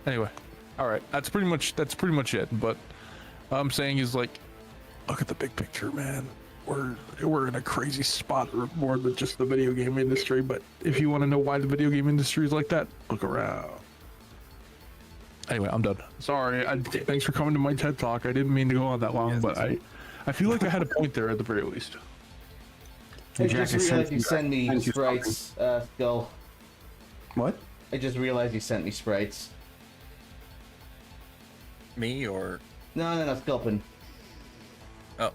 Anyway, all right, that's pretty much it. But what I'm saying is, like, look at the big picture, man. We're in a crazy spot, more than just the video game industry. But if you want to know why the video game industry is like that, look around. Anyway, I'm done. Sorry. Thanks for coming to my TED Talk. I didn't mean to go on that long, but I feel like I had a point there at the very least.
I just realized you sent me sprites, Skull.
What?
I just realized you sent me sprites.
Me or?
No, Sculpin.
Oh.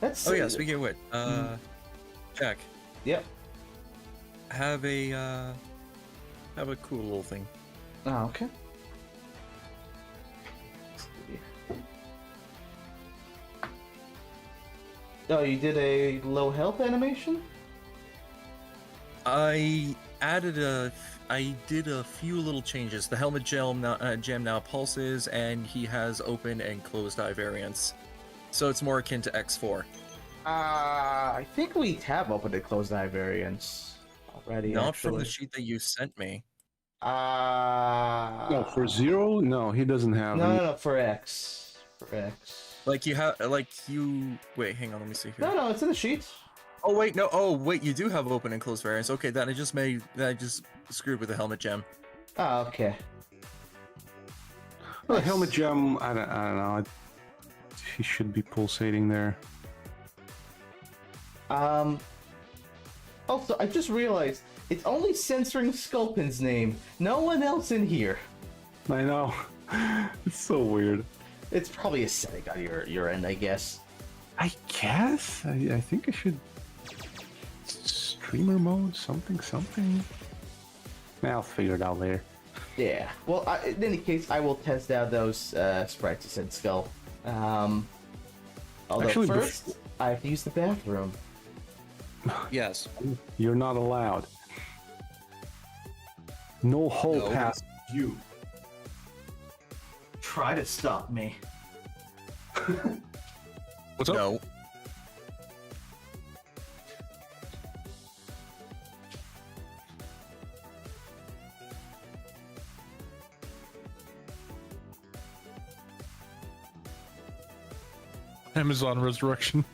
That's
oh yeah, speaking of which, Jack.
Yep.
have a cool little thing.
Oh, okay. Oh, you did a low health animation?
I did a few little changes. The helmet gem now pulses, and he has open and closed eye variants. So it's more akin to X4.
I think we have opened and closed eye variants already.
Not from the
actually.
sheet that you sent me.
No, for Zero, no, he doesn't have.
No,
any-
no, no, for X. For X.
Wait, hang on, let me see here.
No, it's in the sheet.
Oh wait, no, oh wait, you do have open and closed variants. Okay, then I just screwed with the helmet gem.
Oh, okay.
Well, the helmet gem, I don't know. He should be pulsating there.
Also, I just realized it's only censoring Sculpin's name. No one else in here.
I know. It's so weird.
It's probably a setting on your end, I guess.
I guess. I think I should. Streamer mode? Something? I'll figure it out later.
Yeah. Well, in any case, I will test out those sprites you said, Skull. Although
Actually,
first, I have to use the bathroom.
Yes.
You're not allowed. No hole
No.
past you.
Try to stop me.
What's up?
No.
Amazon Resurrection.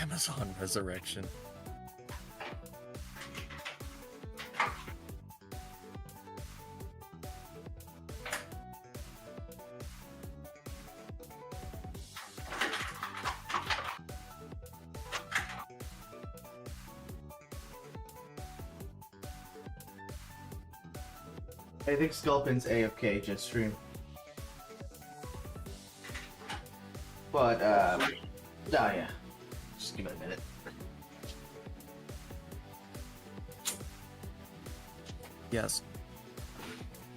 Amazon Resurrection.
I think Sculpin's AFK just stream. But, oh yeah. Just give it a minute.
Yes.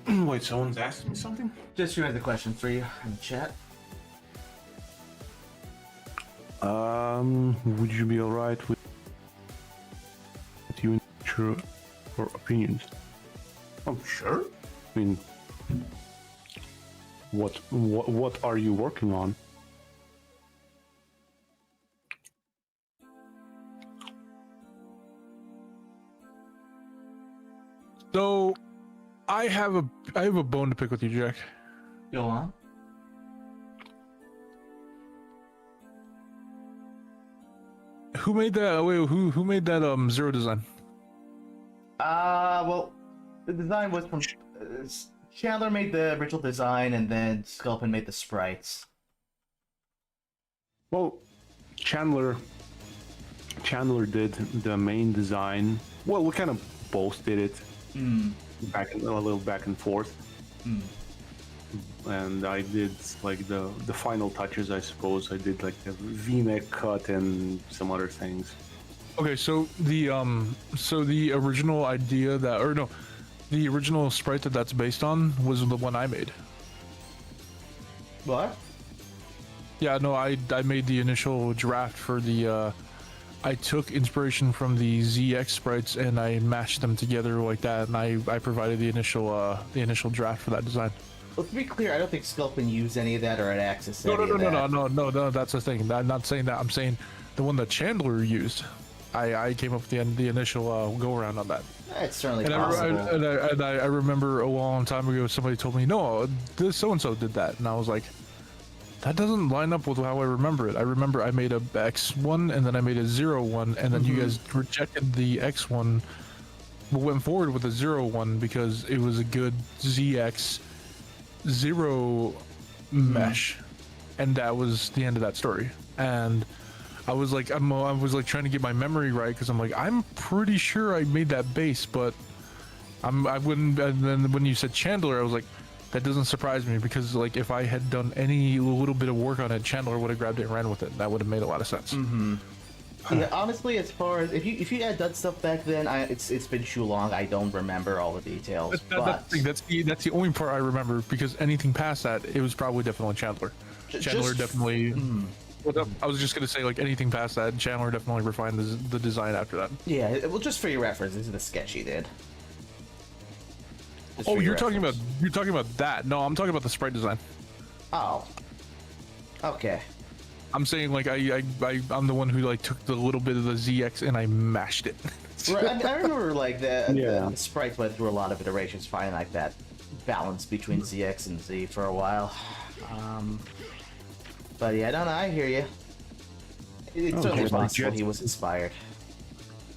Wait, someone's asking me something?
Just read the question for you in the chat.
Would you be alright with you sure for opinions? I'm sure. I mean, what are you working on?
So, I have a bone to pick with you, Jack.
Go on.
Who made that? Wait, who made that Zero design?
Well, the design was from Chandler made the original design, and then Sculpin made the sprites.
Well, Chandler did the main design. Well, we kind of both did it. A little back and forth. And I did like the final touches, I suppose. I did like the V-neck cut and some other things.
Okay, so the original idea that, or no, the original sprite that's based on was the one I made.
What?
Yeah, no, I made the initial draft for the. I took inspiration from the ZX sprites and I mashed them together like that, and I provided the initial draft for that design.
Well, to be clear, I don't think Sculpin used any of that or had access to
No,
any of that.
no. That's the thing. I'm not saying that. I'm saying the one that Chandler used. I came up with the initial go around on that.
It's certainly
And
possible.
I remember a long time ago somebody told me, no, this so and so did that, and I was like, that doesn't line up with how I remember it. I remember I made a X1 and then I made a 0-1, and then you guys rejected the X1, but went forward with a 0-1 because it was a good ZX 0 mesh, and that was the end of that story. And I was like, I was like trying to get my memory right because I'm like, I'm pretty sure I made that base, but I wouldn't. And then when you said Chandler, I was like, that doesn't surprise me because like if I had done any little bit of work on it, Chandler would have grabbed it and ran with it. That would have made a lot of sense.
Yeah, honestly, as far as if you had done stuff back then, it's been too long. I don't remember all the details.
That's the only part I remember, because anything past that, it was probably definitely Chandler. Chandler definitely. Well, I was just gonna say, like, anything past that, Chandler definitely refined the design after that.
Yeah, well, just for your reference, this is the sketch he did. Just
Oh,
for your
you're talking about that. No, I'm talking about the sprite design.
Oh. Okay.
I'm saying, like, I'm the one who like took the little bit of the ZX and I mashed it.
Right, I remember like the sprites went through a lot of iterations, finding like that balance between ZX and Z for a while. But yeah, no, I hear you. It's certainly possible he was inspired.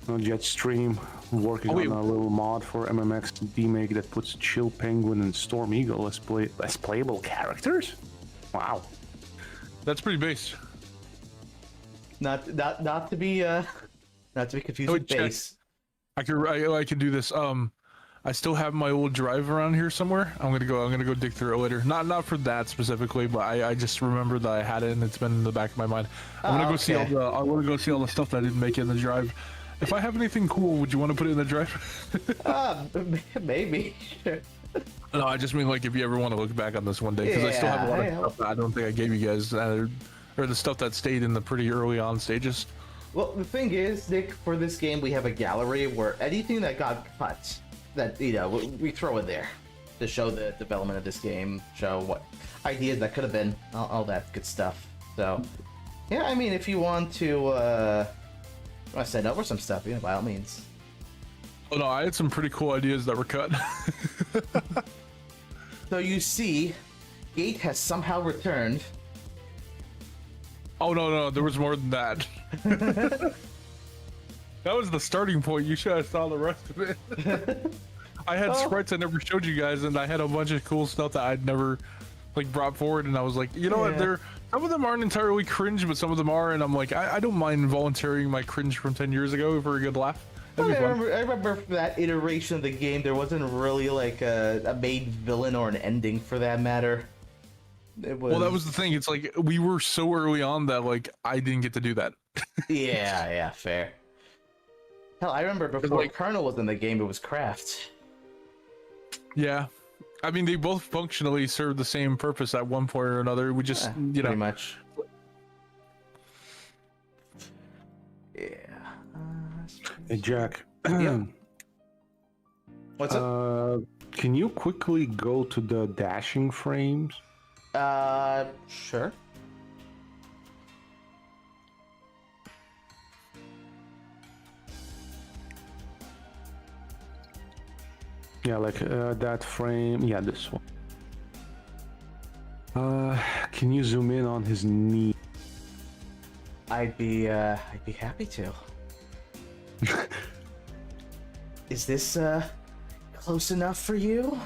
Jetstream working on a little mod for MMX DMake that puts Chill Penguin and Storm Eagle as playable characters. Wow,
That's pretty base.
Not to be confused with base.
I could do this. I still have my old drive around here somewhere. I'm gonna go dig through it later. Not for that specifically, but I just remember that I had it and it's been in the back of my mind. I want to go see all the stuff that I didn't make in the drive. If I have anything cool, would you want to put it in the drive?
Maybe.
No, I just mean like if you ever want to look back on this one day, because I still have a lot of stuff that I don't think I gave you guys, or the stuff that stayed in the pretty early on stages.
Well, the thing is, Nick, for this game, we have a gallery where anything that got cut, that we throw in there to show the development of this game, show what ideas that could have been, all that good stuff. So, yeah, I mean, if you want to send over some stuff, by all means.
Oh no, I had some pretty cool ideas that were cut.
So you see, Gate has somehow returned.
Oh no, there was more than that. That was the starting point. You should have saw the rest of it. I had sprites I never showed you guys, and I had a bunch of cool stuff that I'd never like brought forward, and I was like, you know what, some of them aren't entirely cringe, but some of them are, and I'm like, I don't mind volunteering my cringe from 10 years ago for a good laugh.
I remember for that iteration of the game, there wasn't really like a main villain or an ending for that matter.
Well, that was the thing. It's like we were so early on that like I didn't get to do that.
yeah, fair. Hell, I remember before Colonel was in the game, it was Kraft.
Yeah, I mean they both functionally served the same purpose at one point or another. We just
pretty much. Yeah.
Hey Jack.
What's up?
Can you quickly go to the dashing frames?
Sure.
Yeah, like that frame. Yeah, this one. Can you zoom in on his knee?
I'd be happy to. Is this close enough for you?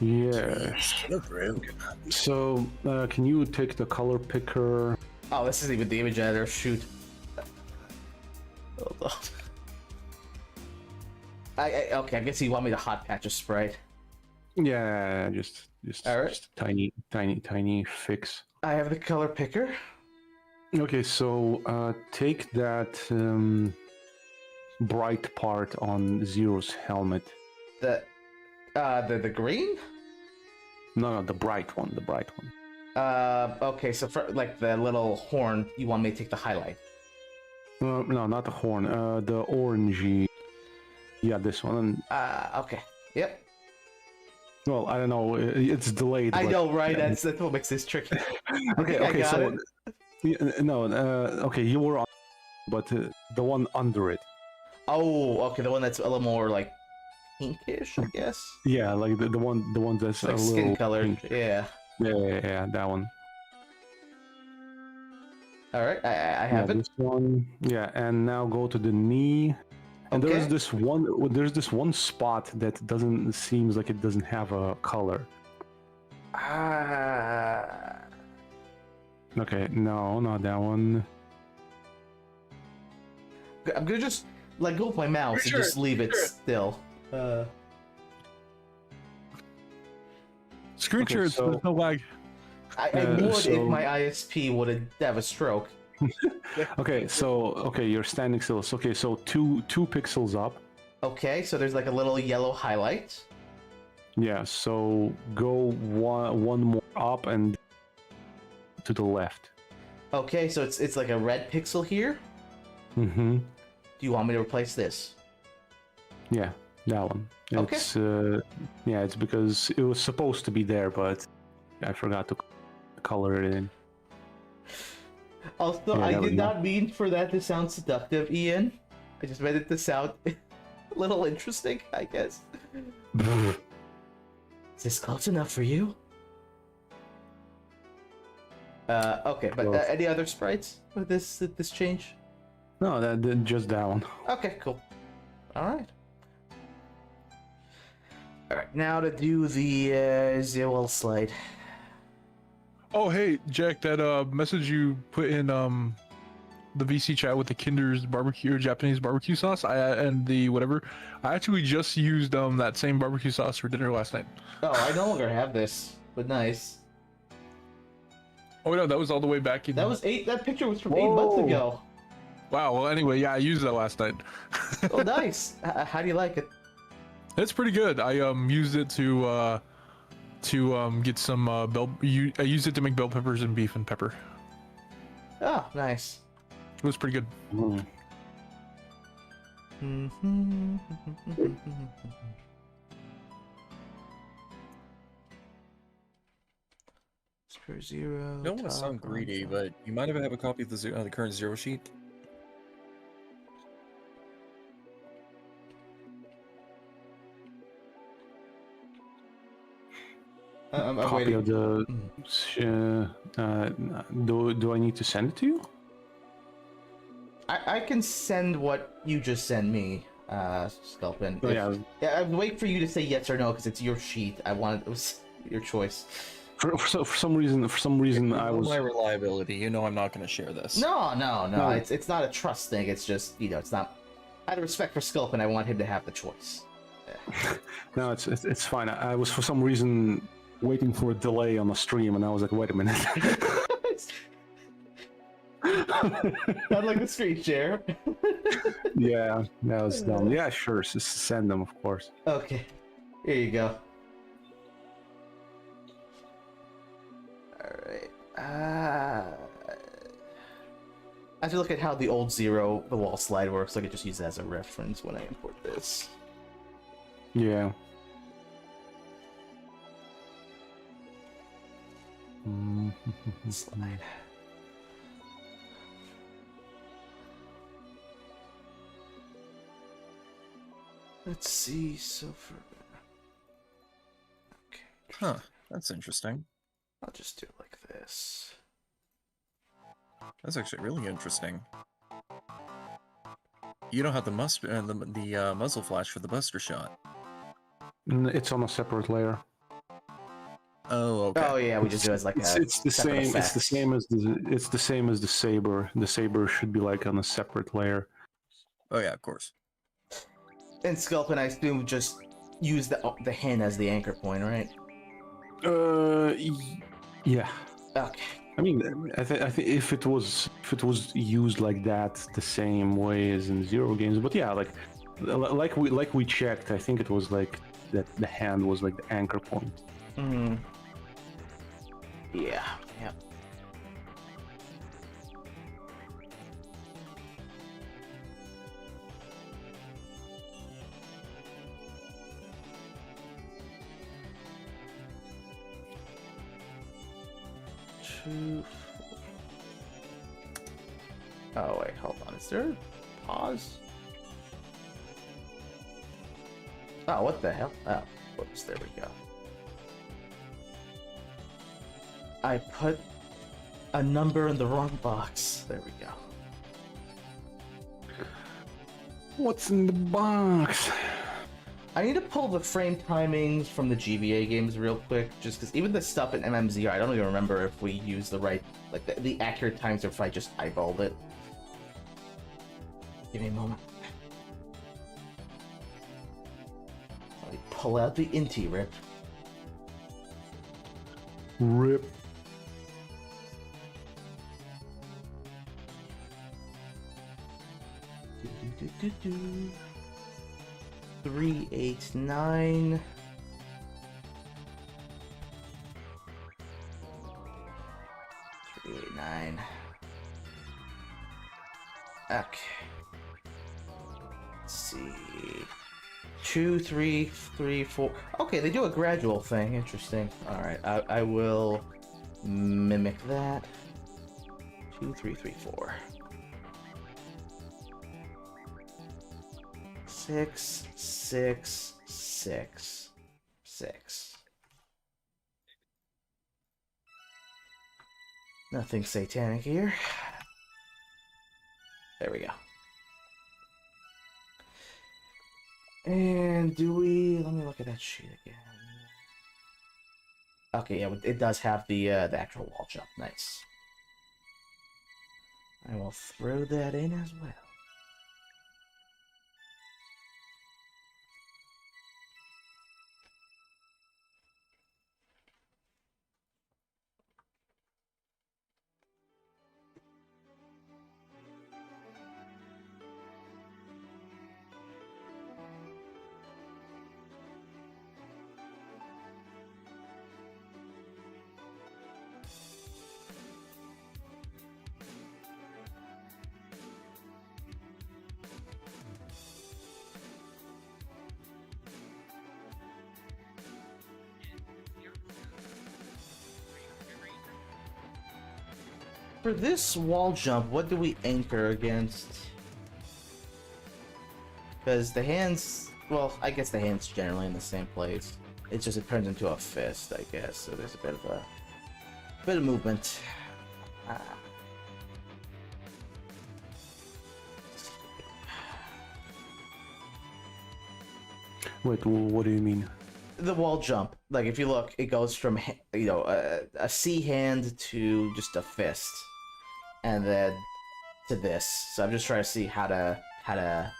Yeah. So, can you take the color picker?
Oh, this isn't even the image editor. Shoot. Hold on. Okay, I guess you want me to hot patch a sprite.
Yeah, just
All right.
just tiny fix.
I have the color picker.
Okay, so take that bright part on Zero's helmet.
The The green?
No, the bright one, the bright one.
Okay, so for like the little horn, you want me to take the highlight?
No, not the horn. The orangey. Yeah, this one.
Okay. Yep.
Well, I don't know. It's delayed.
I
but-
know, right? That's what makes this tricky.
Okay,
I
okay,
got
so
it.
no, okay, you were on, but the one under it.
Oh, okay, the one that's a little more like pinkish, I guess.
Yeah, like the one that's
Like
a
skin
little
colored.
pink.
Yeah.
Yeah, that one.
All right, I have
Yeah,
it.
this one. Yeah, and now go to the knee. And
Okay.
there's this one spot that seems like it doesn't have a color. Okay, no, not that one.
I'm gonna just let go of my mouse
Sure,
and just leave it
sure.
still.
Screen
Okay,
share,
so-
there's no lag.
I
Uh,
would if
so-
my ISP would have a stroke.
Okay, so you're standing still. So, okay, so two pixels up.
Okay, so there's like a little yellow highlight.
Yeah, so go one more up and to the left.
Okay, so it's like a red pixel here.
Mm-hmm.
Do you want me to replace this?
Yeah, that one.
Okay.
It's yeah, it's because it was supposed to be there, but I forgot to color it in.
Also,
Yeah,
I
there we
did
go.
not mean for that to sound seductive, Ian. I just meant it to sound a little interesting, I guess. Is this close enough for you? Okay, but
Well-
any other sprites with this change?
No, just that one.
Okay, cool. All right. All right, now to do the Zewell slide.
Oh, hey, Jack, that message you put in the VC chat with the Kinder's barbecue or Japanese barbecue sauce, and the whatever, I actually just used that same barbecue sauce for dinner last night.
Oh, I no longer have this, but nice.
Oh no, that was all the way back in.
That was that picture was from 8 months
Whoa.
ago.
Wow. Well, anyway, yeah, I used that last night.
Oh, nice. How do you like it?
It's pretty good. I used it to get some I used it to make bell peppers and beef and pepper.
Oh, nice.
It was pretty good.
Mm.
Square zero.
I don't want to sound greedy, but you might have a copy of the current zero sheet.
I'm
Copy
waiting.
of the. Do I need to send it to you?
I can send what you just send me, Sculpin.
Oh, yeah.
Yeah, I'm waiting for you to say yes or no because it's your sheet. It was your choice.
For some reason, I
You know
was.
my reliability. You know I'm not going to share this.
No.
No.
It's not a trust thing. It's just it's not. Out of respect for Sculpin, I want him to have the choice.
No, it's fine. I was for some reason waiting for a delay on the stream, and I was like, wait a minute.
Not like the screen share.
Yeah, that was dumb. Yeah, sure. Just send them, of course.
Okay, here you go. All right. I have to look at how the old the wall slide works. I could just use that as a reference when I import this.
Yeah.
Slide. Let's see. So for okay,
Huh. That's interesting.
I'll just do it like this.
That's actually really interesting. You don't have the muzzle flash for the buster shot.
It's on a separate layer.
Oh, okay.
Oh yeah, we just do it as like
It's the
separate
same. It's the
effect.
same as the saber. The saber should be like on a separate layer.
Oh yeah, of course.
And Sculpin, I assume, just use the hand as the anchor point, right?
Yeah.
Okay.
I mean, I think if it was used like that, the same way as in Zero games, but yeah, like we checked, I think it was like that the hand was like the anchor point.
Hmm. Yeah. Yeah. Two. Oh wait, hold on. Is there a pause? Oh, what the hell? Oh, whoops, there we go. I put a number in the wrong box. There we go.
What's in the box?
I need to pull the frame timings from the GBA games real quick, just because even the stuff in MMZR, I don't even remember if we used the right, like the accurate times or if I just eyeballed it. Give me a moment. Let me pull out the Inti rip.
Rip.
Do. 389. Okay. Let's see. 2, 3, 3, 4. Okay, they do a gradual thing. Interesting. Alright, I will mimic that. 2, 3, 3, 4. 6, 6, 6, 6. Nothing satanic here. There we go. And do we... Let me look at that sheet again. Okay, yeah, it does have the actual wall jump. Nice. I will throw that in as well. For this wall jump, what do we anchor against? Because the hands, well, I guess the hands generally in the same place. It's just it turns into a fist, I guess. So there's a bit of movement.
Wait, what do you mean?
The wall jump, like if you look, it goes from a C hand to just a fist, and then to this. So I'm just trying to see how to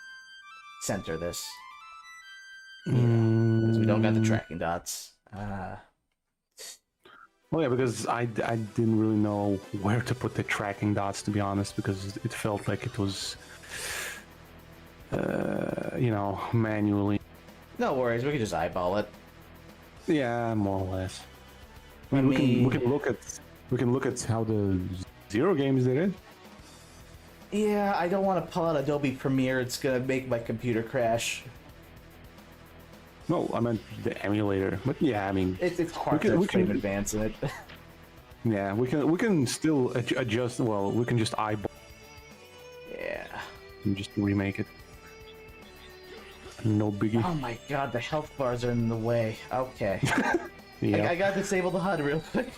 center this. Because we don't got the tracking dots.
Well, yeah, because I didn't really know where to put the tracking dots, to be honest, because it felt like it was, manually.
No worries, we can just eyeball it.
Yeah, more or less. I mean, we can look at how the Zero games did it.
Yeah, I don't want to pull out Adobe Premiere. It's gonna make my computer crash.
No, I meant the emulator. But yeah, I mean,
It's hard to frame advance in it.
Yeah, we can still adjust. Well, we can just eyeball.
Yeah.
And just remake it. No biggie.
Oh my god, the health bars are in the way. Okay.
Yeah.
I gotta disable the HUD real quick.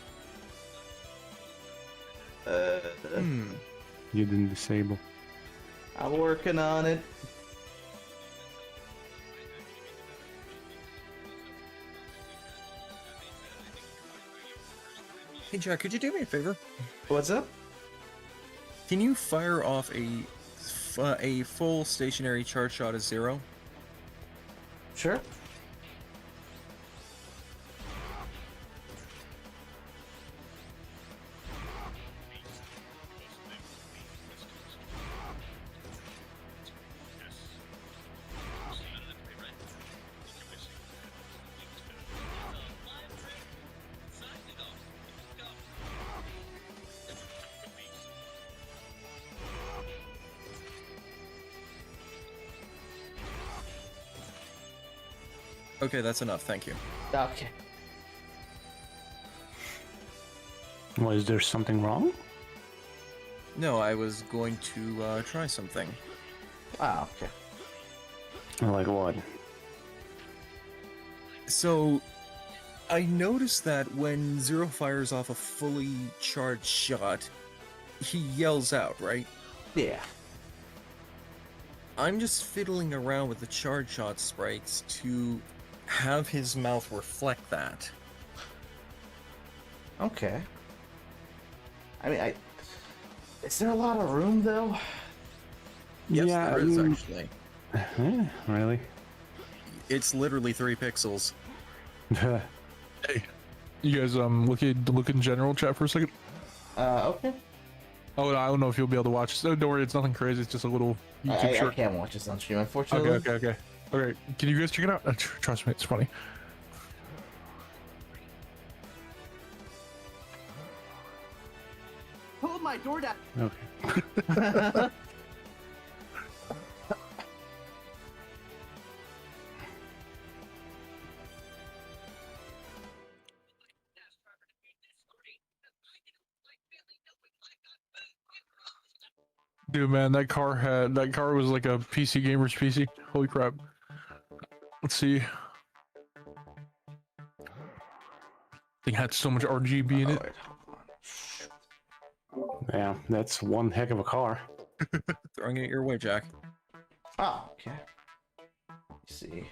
You didn't disable.
I'm working on it.
Hey Jack, could you do me a favor?
What's up?
Can you fire off a full stationary charge shot of 0?
Sure.
Okay, that's enough. Thank you.
Okay.
Was there something wrong?
No, I was going to try something.
Ah, okay.
Like what?
So, I noticed that when Zero fires off a fully charged shot, he yells out, right?
Yeah.
I'm just fiddling around with the charge shot sprites to have his mouth reflect that.
Okay. I mean, is there a lot of room though?
Yes,
Yeah,
there is actually.
Really?
It's literally 3 pixels.
Hey, you guys look in general chat for a second.
Okay.
Oh, I don't know if you'll be able to watch. So don't worry, it's nothing crazy. It's just a little YouTube
I
short.
can't watch this on stream, unfortunately.
Okay. Can you guys check it out? Trust me, it's funny.
Hold my door down.
Okay.
Dude, man, that car was like a PC gamer's PC. Holy crap. Let's see. Thing had so much RGB in it.
Yeah, that's one heck of a car.
Throwing it your way, Jack.
Oh, okay. Let's see.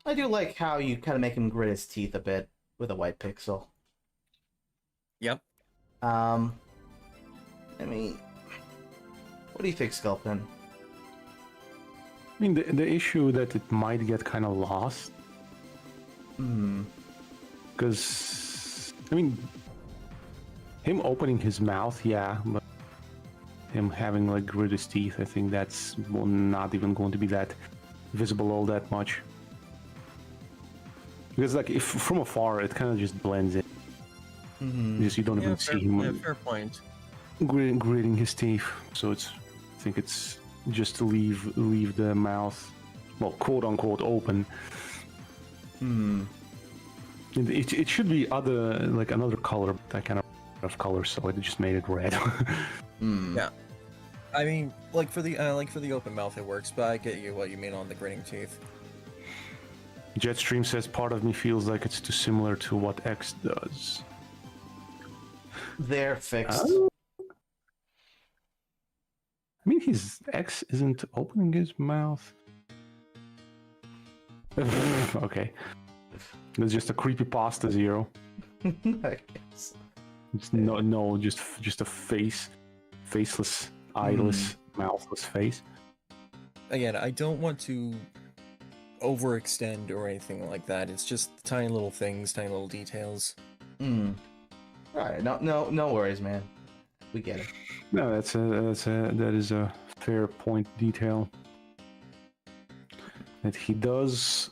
I do like how you kind of make him grit his teeth a bit with a white pixel.
Yep.
I mean, what do you think, Sculpin?
I mean, the issue that it might get kind of lost. Because, I mean, him opening his mouth, yeah, but him having like grit his teeth, I think that's not even going to be that visible all that much. Because like if from afar, it kind of just blends in. Because you don't even see him
fair point.
gritting his teeth. So it's, I think it's just to leave the mouth, well, quote unquote, open. It should be another color, that kind of color, so it just made it red.
Yeah. I mean, like for the open mouth, it works, but I get you what you mean on the gritting teeth.
Jetstream says part of me feels like it's too similar to what X does.
They're fixed.
I mean, his X isn't opening his mouth. Okay. That's just a creepypasta Zero.
I guess.
Just a faceless, eyeless, mouthless face.
Again, I don't want to overextend or anything like that. It's just tiny little things, tiny little details.
Alright, no worries, man. We get it.
No, that is a fair point detail. That he does.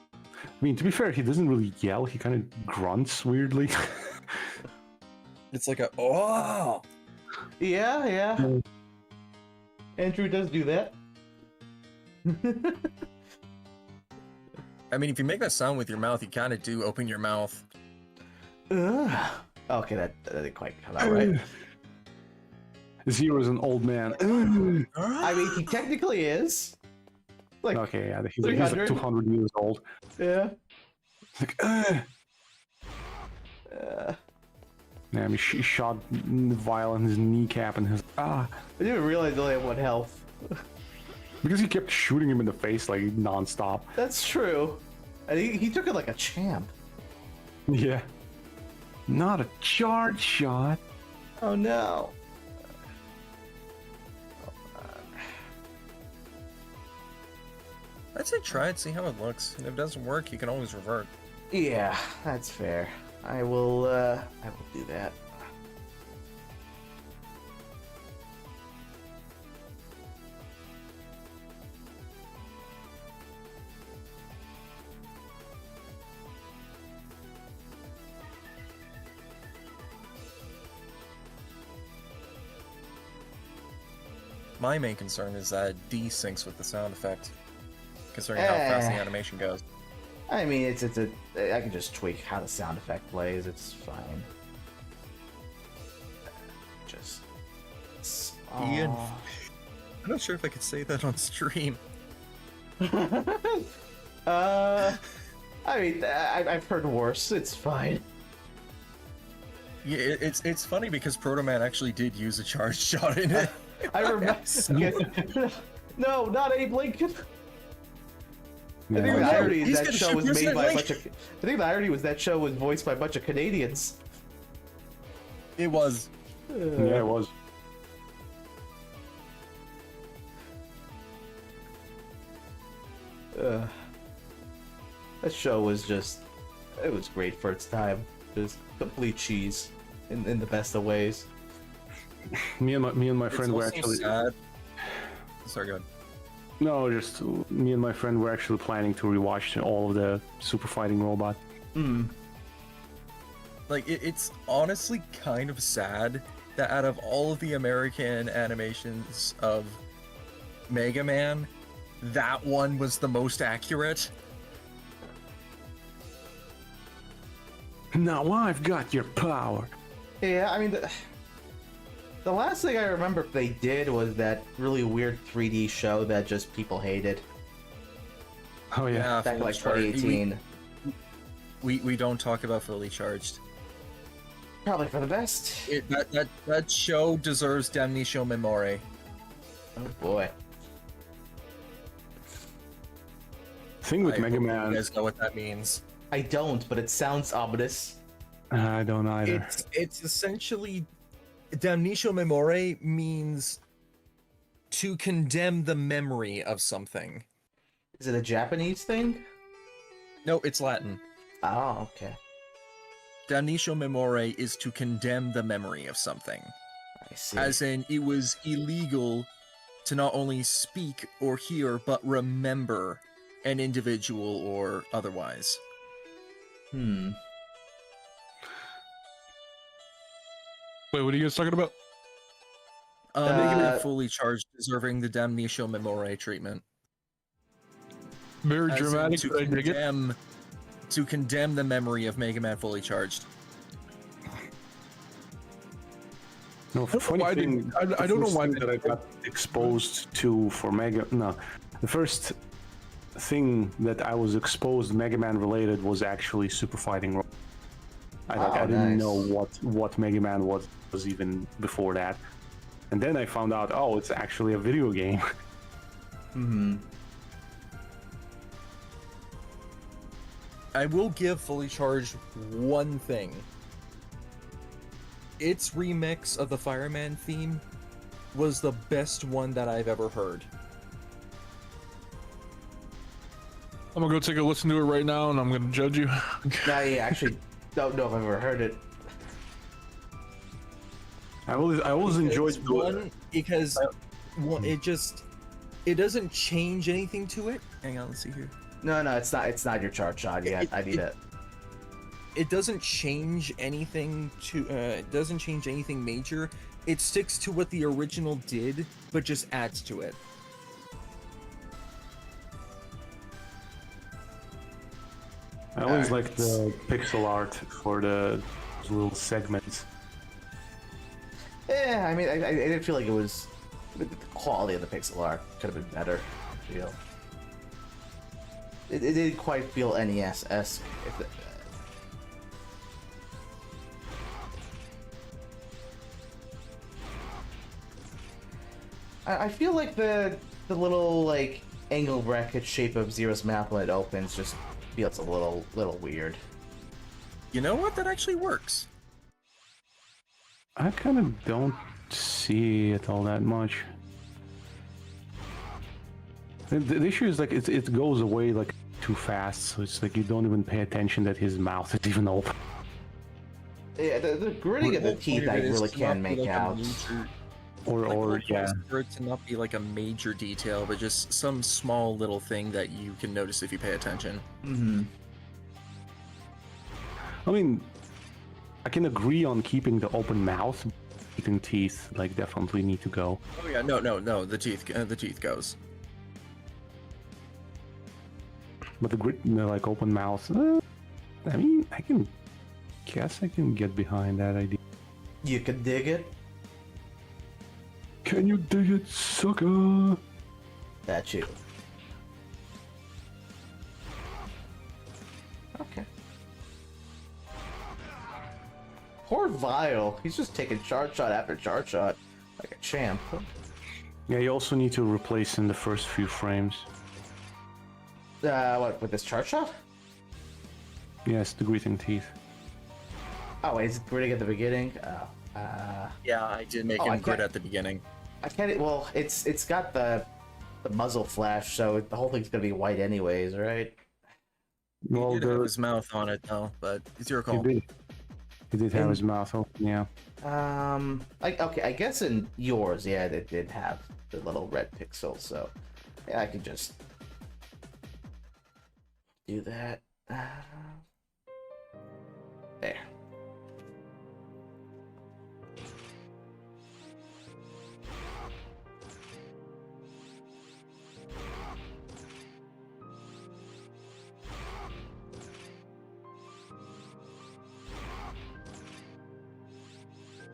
I mean, to be fair, he doesn't really yell. He kind of grunts weirdly.
It's like a oh.
Yeah. Andrew does do that.
I mean, if you make that sound with your mouth, you kind of do open your mouth.
Okay, that didn't quite come out right.
Zero's an old man.
I mean, he technically is. Like,
Okay, yeah, he's like 200 years old.
yeah.
Like, yeah, I mean, he shot Vile in his kneecap and his
I didn't even realize they only have 1 health.
because he kept shooting him in the face like nonstop.
That's true. And he took it like a champ.
Yeah. Not a charge shot.
Oh no.
I'd say try it, see how it looks. And if it doesn't work, you can always revert.
Yeah, that's fair. I will do that.
My main concern is that it desyncs with the sound effect, considering how fast the animation goes.
I mean, I can just tweak how the sound effect plays. It's fine. Just.
Ian, I'm not sure if I could say that on stream.
I mean, I've heard worse. It's fine.
Yeah, it's funny because Proto Man actually did use a charge shot in it.
I remember. No, not Abe Lincoln. I think the irony is that show was made by a bunch of. I think the irony was that show was voiced by a bunch of Canadians.
It was.
Yeah, it was.
That show was just. It was great for its time. Just complete cheese, in the best of ways.
Me and my friend were actually.
Sad. Sorry, go ahead.
No, just me and my friend were actually planning to rewatch all of the Super Fighting Robot.
Like, it's honestly kind of sad that out of all of the American animations of Mega Man, that one was the most accurate.
Now I've got your power.
Yeah, I mean, the last thing I remember they did was that really weird 3D show that just people hated.
Oh yeah.
Back in like 2018.
We don't talk about Fully Charged.
Probably for the best.
That show deserves Damnatio Memoriae.
Oh boy.
Thing with Mega Man.
You guys know what that means.
I don't, but it sounds ominous.
I don't either.
It's essentially Damnatio Memoriae means to condemn the memory of something.
Is it a Japanese thing?
No, it's Latin.
Oh, okay.
Damnatio Memoriae is to condemn the memory of something.
I see.
As in, it was illegal to not only speak or hear, but remember an individual or otherwise.
Hmm.
Wait, what are you guys talking about?
Mega Man Fully Charged deserving the Damnatio Memoriae treatment.
Very
As in
dramatic, but I dig it.
To condemn the memory of Mega Man Fully Charged.
No, funny
why
thing,
I don't know why
that I got exposed to for Mega. No, the first thing that I was exposed Mega Man related was actually Super Fighting Robot. I didn't know what Mega Man was even before that, and then I found out, oh, it's actually a video game.
Hmm.
I will give Fully Charged one thing. Its remix of the Fireman theme was the best one that I've ever heard.
I'm gonna go take a listen to it right now, and I'm gonna judge you.
I actually don't know if I've ever heard it.
I always enjoyed
the one because it doesn't change anything to it. Hang on, let's see here.
No, it's not your chart shot yet. I need it.
It doesn't change anything it doesn't change anything major. It sticks to what the original did, but just adds to it.
I always liked the pixel art for the little segments.
Yeah, I mean, I didn't feel like it was. The quality of the pixel art could have been better. I feel. It didn't quite feel NES-esque. I feel like the little like angle bracket shape of Zero's mouth when it opens just feels a little weird.
You know what? That actually works.
I kind of don't see it all that much. The issue is like it goes away like too fast, so it's like you don't even pay attention that his mouth is even open.
Yeah, the gritting of the teeth I really can't make out.
Or yeah,
for it to not be like a major detail, but just some small little thing that you can notice if you pay attention.
Mm-hmm.
I mean, I can agree on keeping the open mouth. Eating teeth like definitely need to go.
Oh yeah, no, the teeth goes.
But the grit, like open mouth. I mean, I can get behind that idea.
You could dig it.
Can you dig it, sucker?
That's you. Okay. Poor Vile. He's just taking charge shot after charge shot like a champ.
Yeah, you also need to replace in the first few frames.
What, with this charge shot?
Yes, the gritting teeth.
Oh, wait, is it gritting at the beginning?
Yeah, I did make him grit at the beginning.
I can't. Well, it's got the muzzle flash, so the whole thing's gonna be white anyways, right?
Well,
He did have his mouth on it though, but it's your call.
He did have his mouth open, yeah.
Okay, I guess in yours, yeah, they did have the little red pixel, so yeah, I could just do that. There.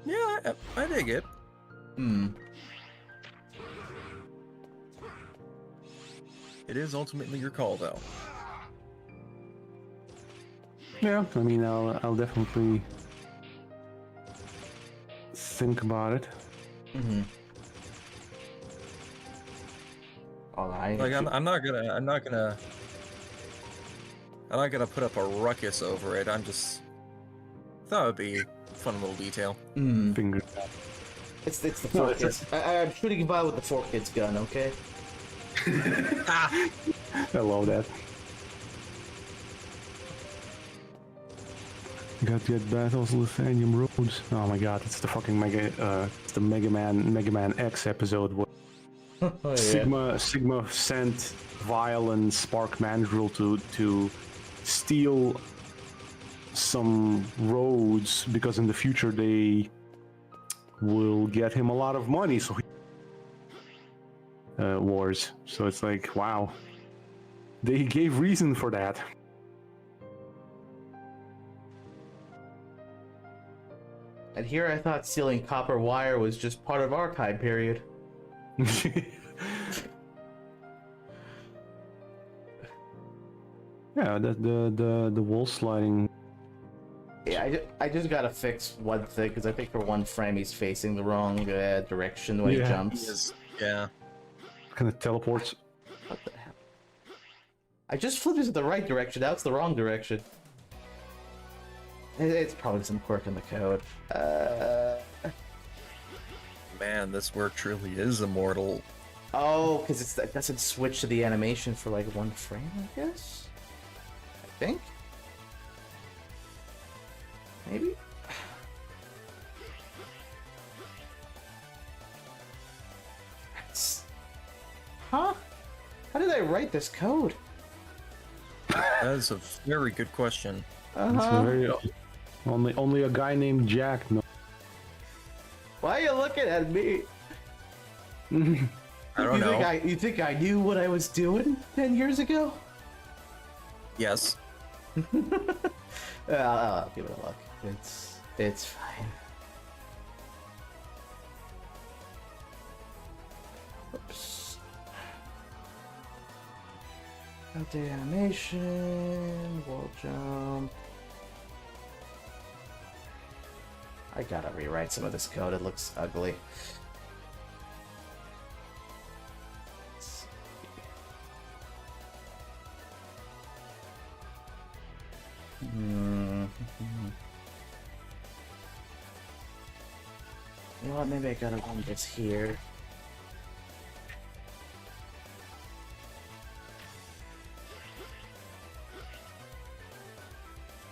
Yeah, I dig it. It is ultimately your call, though.
Yeah, I mean, I'll definitely think about it.
Mm-hmm.
Like I'm not gonna put up a ruckus over it. I'm just thought it would be a fun little detail.
Fingers.
It's the four kids. I'm shooting by with the four kids gun, okay?
I love that. Got to get battles Lithuanian roads. Oh my god, it's the fucking it's the Mega Man X episode where
Oh, yeah.
Sigma sent Vile and Spark Mandrill to steal some roads because in the future they will get him a lot of money, so wars. So it's like, wow, they gave reason for that.
And here I thought stealing copper wire was just part of our time period.
Yeah, the wall sliding.
Yeah, I just gotta fix one thing, because I think for one frame he's facing the wrong direction when he jumps.
Yeah.
Kind of teleports.
What the hell? I just flipped it to the right direction, now it's the wrong direction. It's probably some quirk in the code.
Man, this work truly is immortal.
Oh, because it doesn't switch to the animation for like one frame, I guess? I think? Maybe? Huh? How did I write this code?
That is a very good question.
It's a very, only a guy named Jack knows.
Why are you looking at me?
I don't know.
You think I knew what I was doing 10 years ago?
Yes.
I'll give it a look. It's fine. Oops. Update animation, wall jump. I gotta rewrite some of this code, it looks ugly. You know what, maybe I gotta run this here.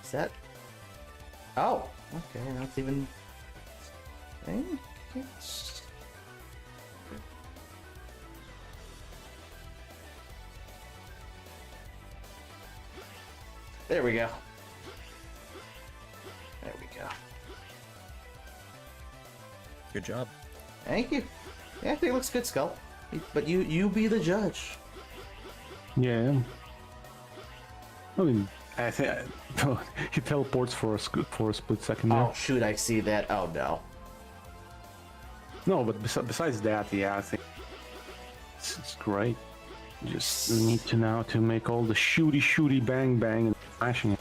Is that? Oh, okay. That's even. There we go. There we go.
Good job.
Thank you. Yeah, I think it looks good, Skull. But you be the judge.
Yeah. I mean, I think he teleports for a split second there.
Oh shoot, I see that. Oh no.
No, but besides that, yeah, I think it's great. You just need to now to make all the shooty bang bang and flashing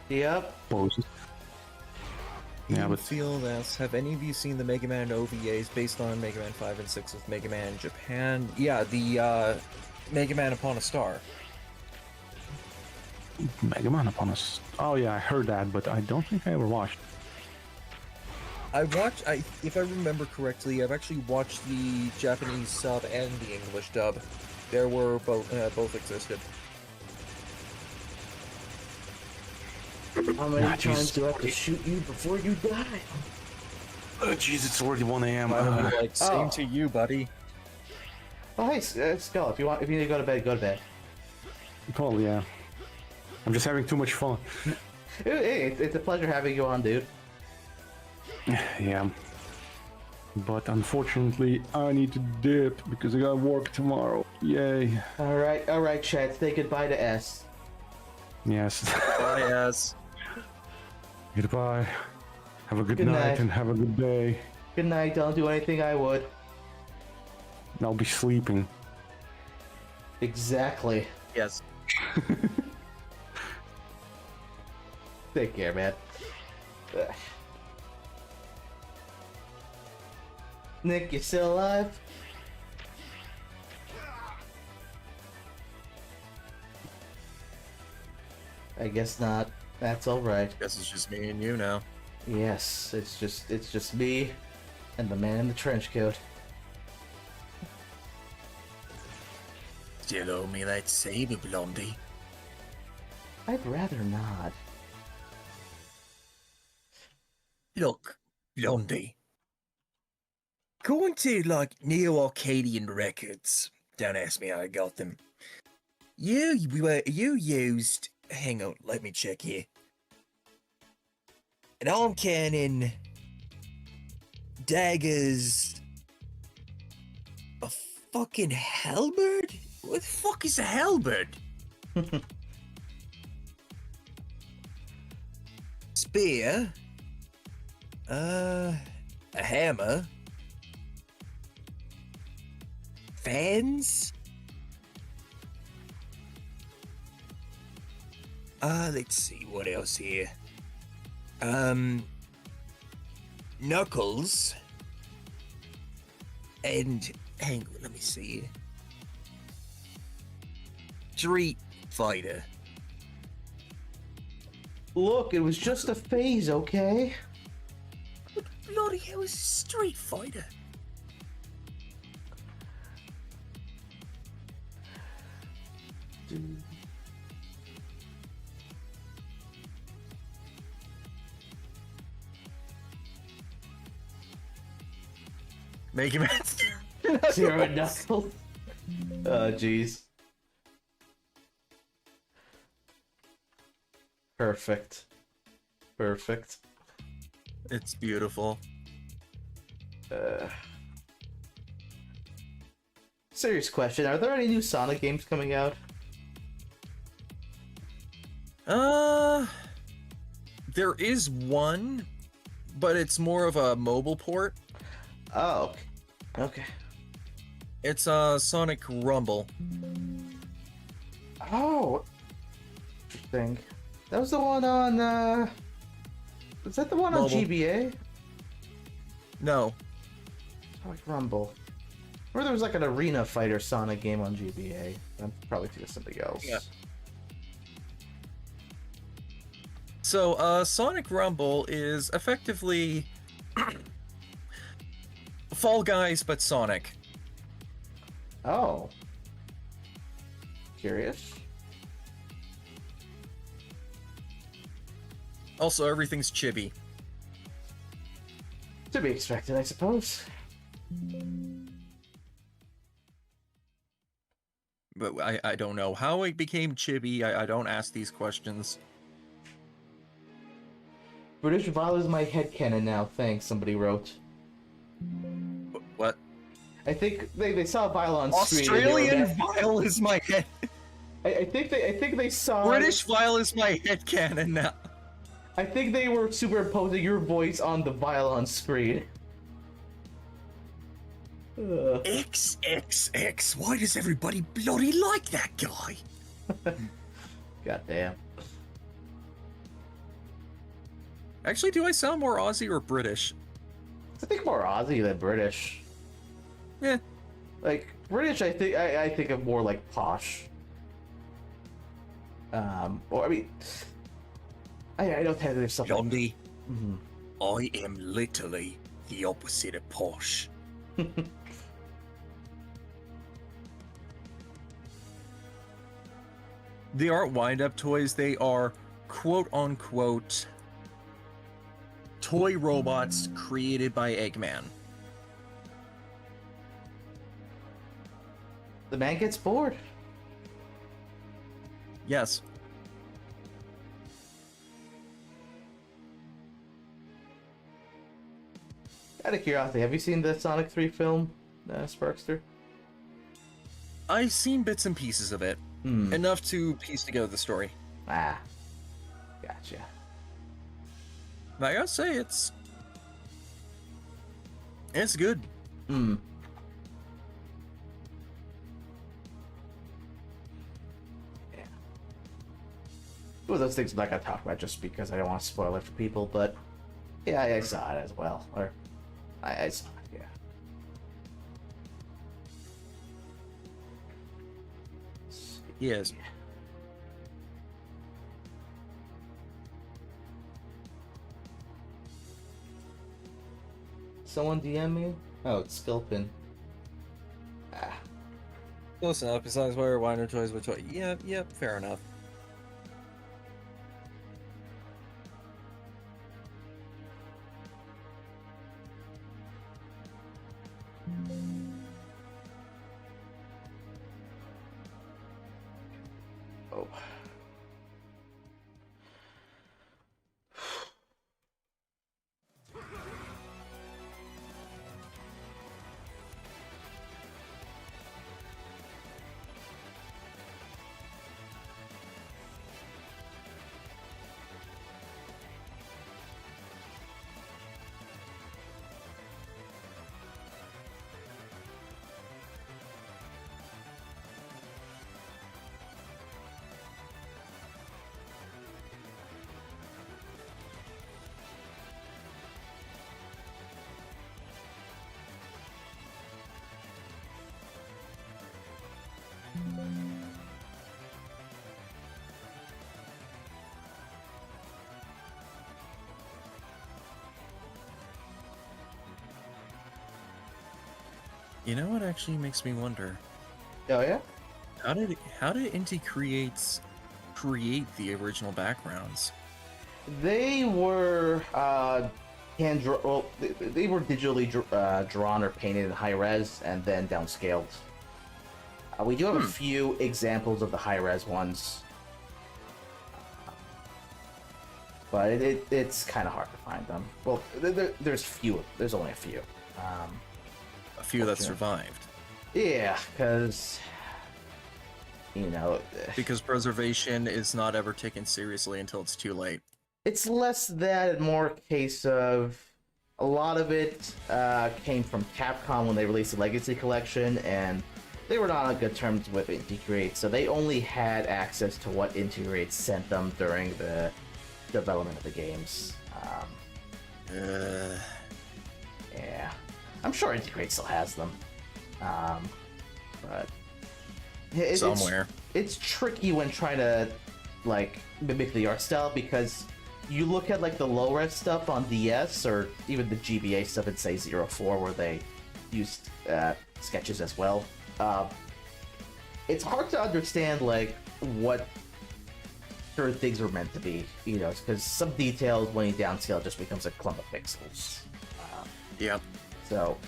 Yep.
poses. Yeah, but
feel this. Have any of you seen the Mega Man OVAs based on Mega Man 5 and 6 with Mega Man Japan? Yeah, the Mega Man Upon a Star.
Mega Man upon us. Oh yeah, I heard that, but I don't think I ever watched.
If I remember correctly, I've actually watched the Japanese sub and the English dub. There were both existed.
How many times do I have to shoot you before you die?
Oh jeez, it's already 1 a.m.
Same to you, buddy.
Oh hey, Skull, if you need to go to bed, go to bed.
Probably, yeah. I'm just having too much fun.
Hey, it's a pleasure having you on, dude.
Yeah. But unfortunately, I need to dip because I got work tomorrow. Yay.
Alright, Chad, say goodbye to S.
Yes.
Bye, yes.
Goodbye. Have a good
Good
night
night.
and have a good day.
Good night, don't do anything I would.
I'll be sleeping.
Exactly.
Yes.
Take care, man. Ugh. Nick, you still alive? I guess not. That's alright.
Guess it's just me and you now.
Yes, it's just me and the man in the trench coat.
Still owe me that saber, Blondie.
I'd rather not.
Look, Blondie. Going to, like, Neo-Arcadian Records. Don't ask me how I got them. You used... Hang on, let me check here. An arm cannon... Daggers... A fucking halberd? What the fuck is a halberd? Spear... a hammer... Fans? Let's see, what else here? Knuckles. And, hang on, let me see. Street Fighter.
Look, it was just a phase, okay?
What bloody hell is a Street Fighter?
Mega Man.
Zero Knuckles. Oh, jeez. Perfect. Perfect.
It's beautiful.
Serious question, are there any new Sonic games coming out?
There is one, but it's more of a mobile port.
Oh, okay.
It's Sonic Rumble.
Oh, interesting. That was the one on, was that the one on
Mobile.
GBA?
No,
Sonic Rumble. Or there was like an arena fighter Sonic game on GBA. I'm probably thinking of something else.
Yeah. So, Sonic Rumble is effectively Fall Guys, but Sonic.
Oh. Curious.
Also, everything's chibi.
To be expected, I suppose.
But I don't know how it became chibi. I don't ask these questions.
British Vile is my headcanon now, thanks, somebody wrote.
What?
I think they saw Vile on screen.
Australian Vile is my head.
I think they saw
British Vile is my headcanon now.
I think they were superimposing your voice on the Vile on screen.
XXX, why does everybody bloody like that guy?
God damn.
Actually, do I sound more Aussie or British?
I think more Aussie than British.
Yeah.
Like British, I think of more like posh. Or I mean, I don't think there's something.
Blondie,
Mhm.
I am literally the opposite of posh.
They aren't wind-up toys. They are quote-unquote toy robots created by Eggman.
The man gets bored.
Yes.
Out of curiosity, have you seen the Sonic 3 film, Sparkster?
I've seen bits and pieces of it. Enough to piece together the story.
Ah, gotcha.
But I gotta say, it's good.
Hmm. Yeah. One of those things I'm not gonna talk about just because I don't want to spoil it for people, but yeah, I saw it as well. Or I saw it, yeah.
Yes.
Someone DM me? Oh, it's Sculpin. Ah.
Close enough. Besides, why are winder toys with toy? Yeah, fair enough.
Oh.
You know what actually makes me wonder?
Oh yeah?
How did Inti Creates create the original backgrounds?
They were they were digitally drawn or painted in high res and then downscaled. We do have a few examples of the high res ones, but it's kind of hard to find them. Well, there's few. There's only a few.
A few that survived.
Yeah, because you know,
Because preservation is not ever taken seriously until it's too late.
it's less that and more a case of a lot of it came from Capcom when they released the Legacy Collection, and they were not on good terms with Integrate, so they only had access to what Integrate sent them during the development of the games. Yeah, I'm sure Integrate still has them, but
Somewhere.
it's tricky when trying to like mimic the art style, because you look at like the low res stuff on DS or even the GBA stuff in say 04 where they used sketches as well. It's hard to understand like what certain things were meant to be, you know, because some details when you downscale just becomes a clump of pixels.
Yeah.
So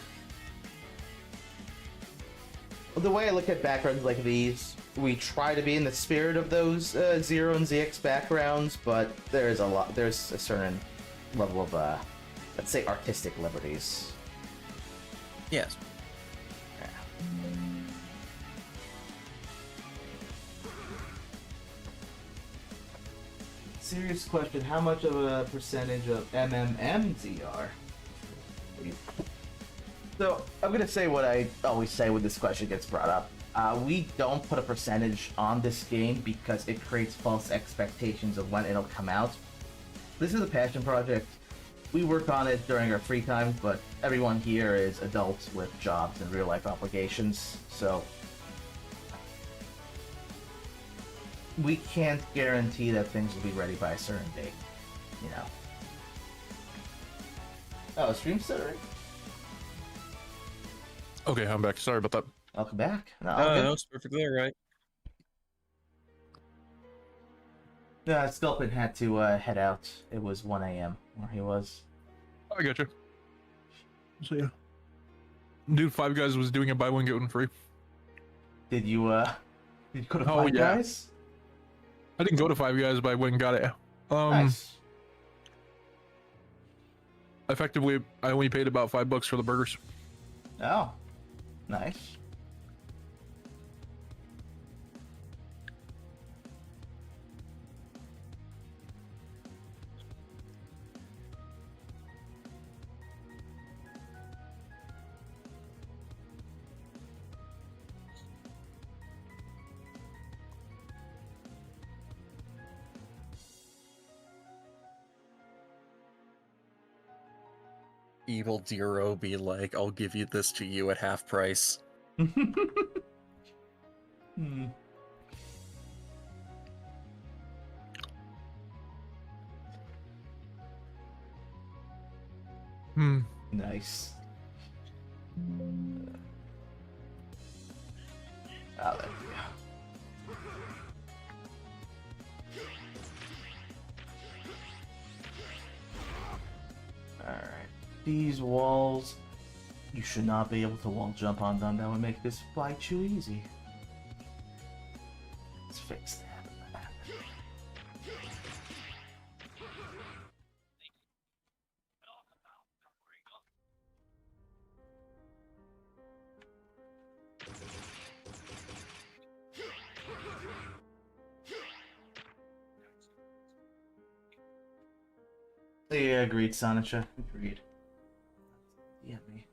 the way I look at backgrounds like these, we try to be in the spirit of those Zero and ZX backgrounds, but there's a certain level of let's say artistic liberties.
Yes.
Serious question, how much of a percentage of MMMZR? So, I'm gonna say what I always say when this question gets brought up. We don't put a percentage on this game because it creates false expectations of when it'll come out. This is a passion project. We work on it during our free time, but everyone here is adults with jobs and real-life obligations, so we can't guarantee that things will be ready by a certain date, you know. Oh, stream stuttering?
Okay, I'm back. Sorry about that.
Welcome back. No,
No, it's perfectly all right.
Sculpin had to head out. It was 1 a.m. where he was.
I got you. So yeah, dude, Five Guys was doing a buy one get one free.
Did you go to
Oh,
Five
yeah.
Guys?
I didn't go to Five Guys, but I went and got it.
Nice.
Effectively, I only paid about $5 for the burgers.
Oh, nice.
Evil Dero be like, I'll give you this to you at half price.
Hmm. Nice. Oh, there we go. Alright. These walls, you should not be able to wall jump on them. That would make this fly too easy. Let's fix that. Yeah, agreed, Sonicha. Agreed. Yeah, me.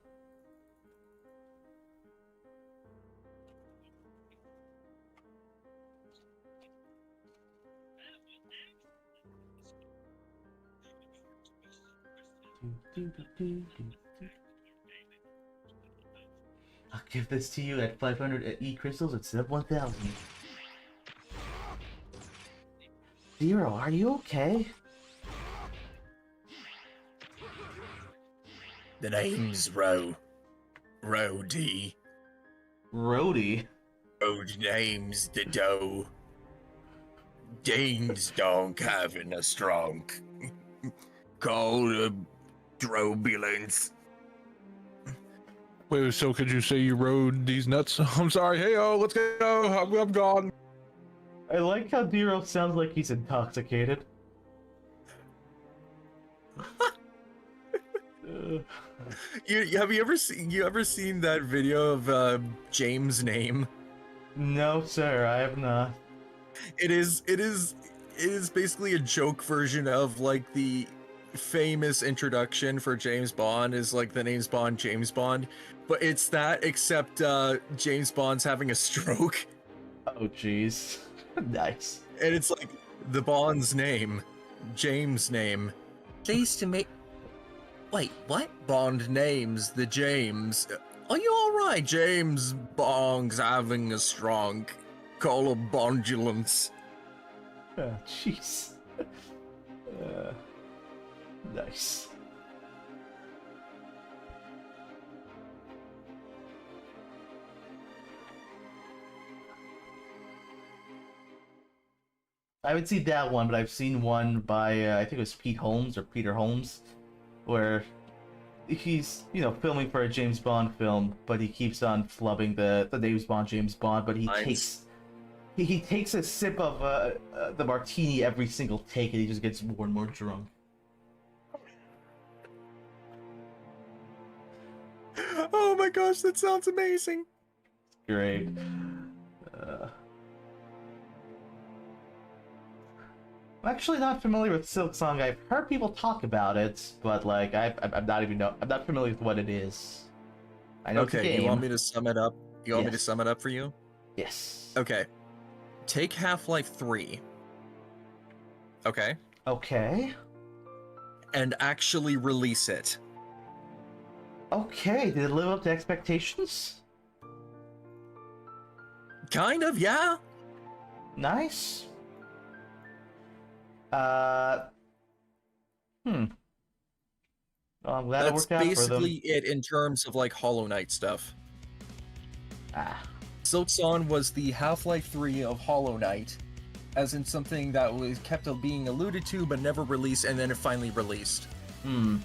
I'll give this to you at 500 E crystals instead of 1,000. Zero, are you okay?
The name's Ro. Rody.
Rody?
Road name's the dough. Dane's donk having a strong. Called a drobulence.
Wait, so could you say you rode these nuts? I'm sorry. Hey, let's go. I'm gone.
I like how Zero sounds like he's intoxicated.
Have you ever seen that video of James' name?
No, sir, I have not.
It is basically a joke version of like the famous introduction for James Bond is like the name's Bond, James Bond, but it's that except James Bond's having a stroke.
Oh, jeez. Nice.
And it's like the Bond's name, James' name.
Pleased to meet. Wait, what?
Bond names, the James. Are you alright, James? Bong's having a strong. Call a bondulance.
Oh, jeez. Nice. I haven't seen that one, but I've seen one by I think it was Pete Holmes or Peter Holmes, where he's filming for a James Bond film, but he keeps on flubbing the James Bond, but he takes a sip of the martini every single take, and he just gets more and more drunk.
Oh my gosh, that sounds amazing.
Great. I'm actually not familiar with Silk Song. I've heard people talk about it, but like I'm not familiar with what it is. I know it's a
Okay,
game.
you want me to sum it up? You want me to
Yes.
sum it up for you?
Yes.
Okay. Take Half-Life 3. Okay?
Okay.
And actually release it.
Okay. Did it live up to expectations?
Kind of, yeah.
Nice. Well, I'm glad it
That's
worked out for them.
basically it in terms of like Hollow Knight stuff.
Ah.
Silksong was the Half-Life 3 of Hollow Knight, as in something that was kept being alluded to but never released, and then it finally released.
Hmm.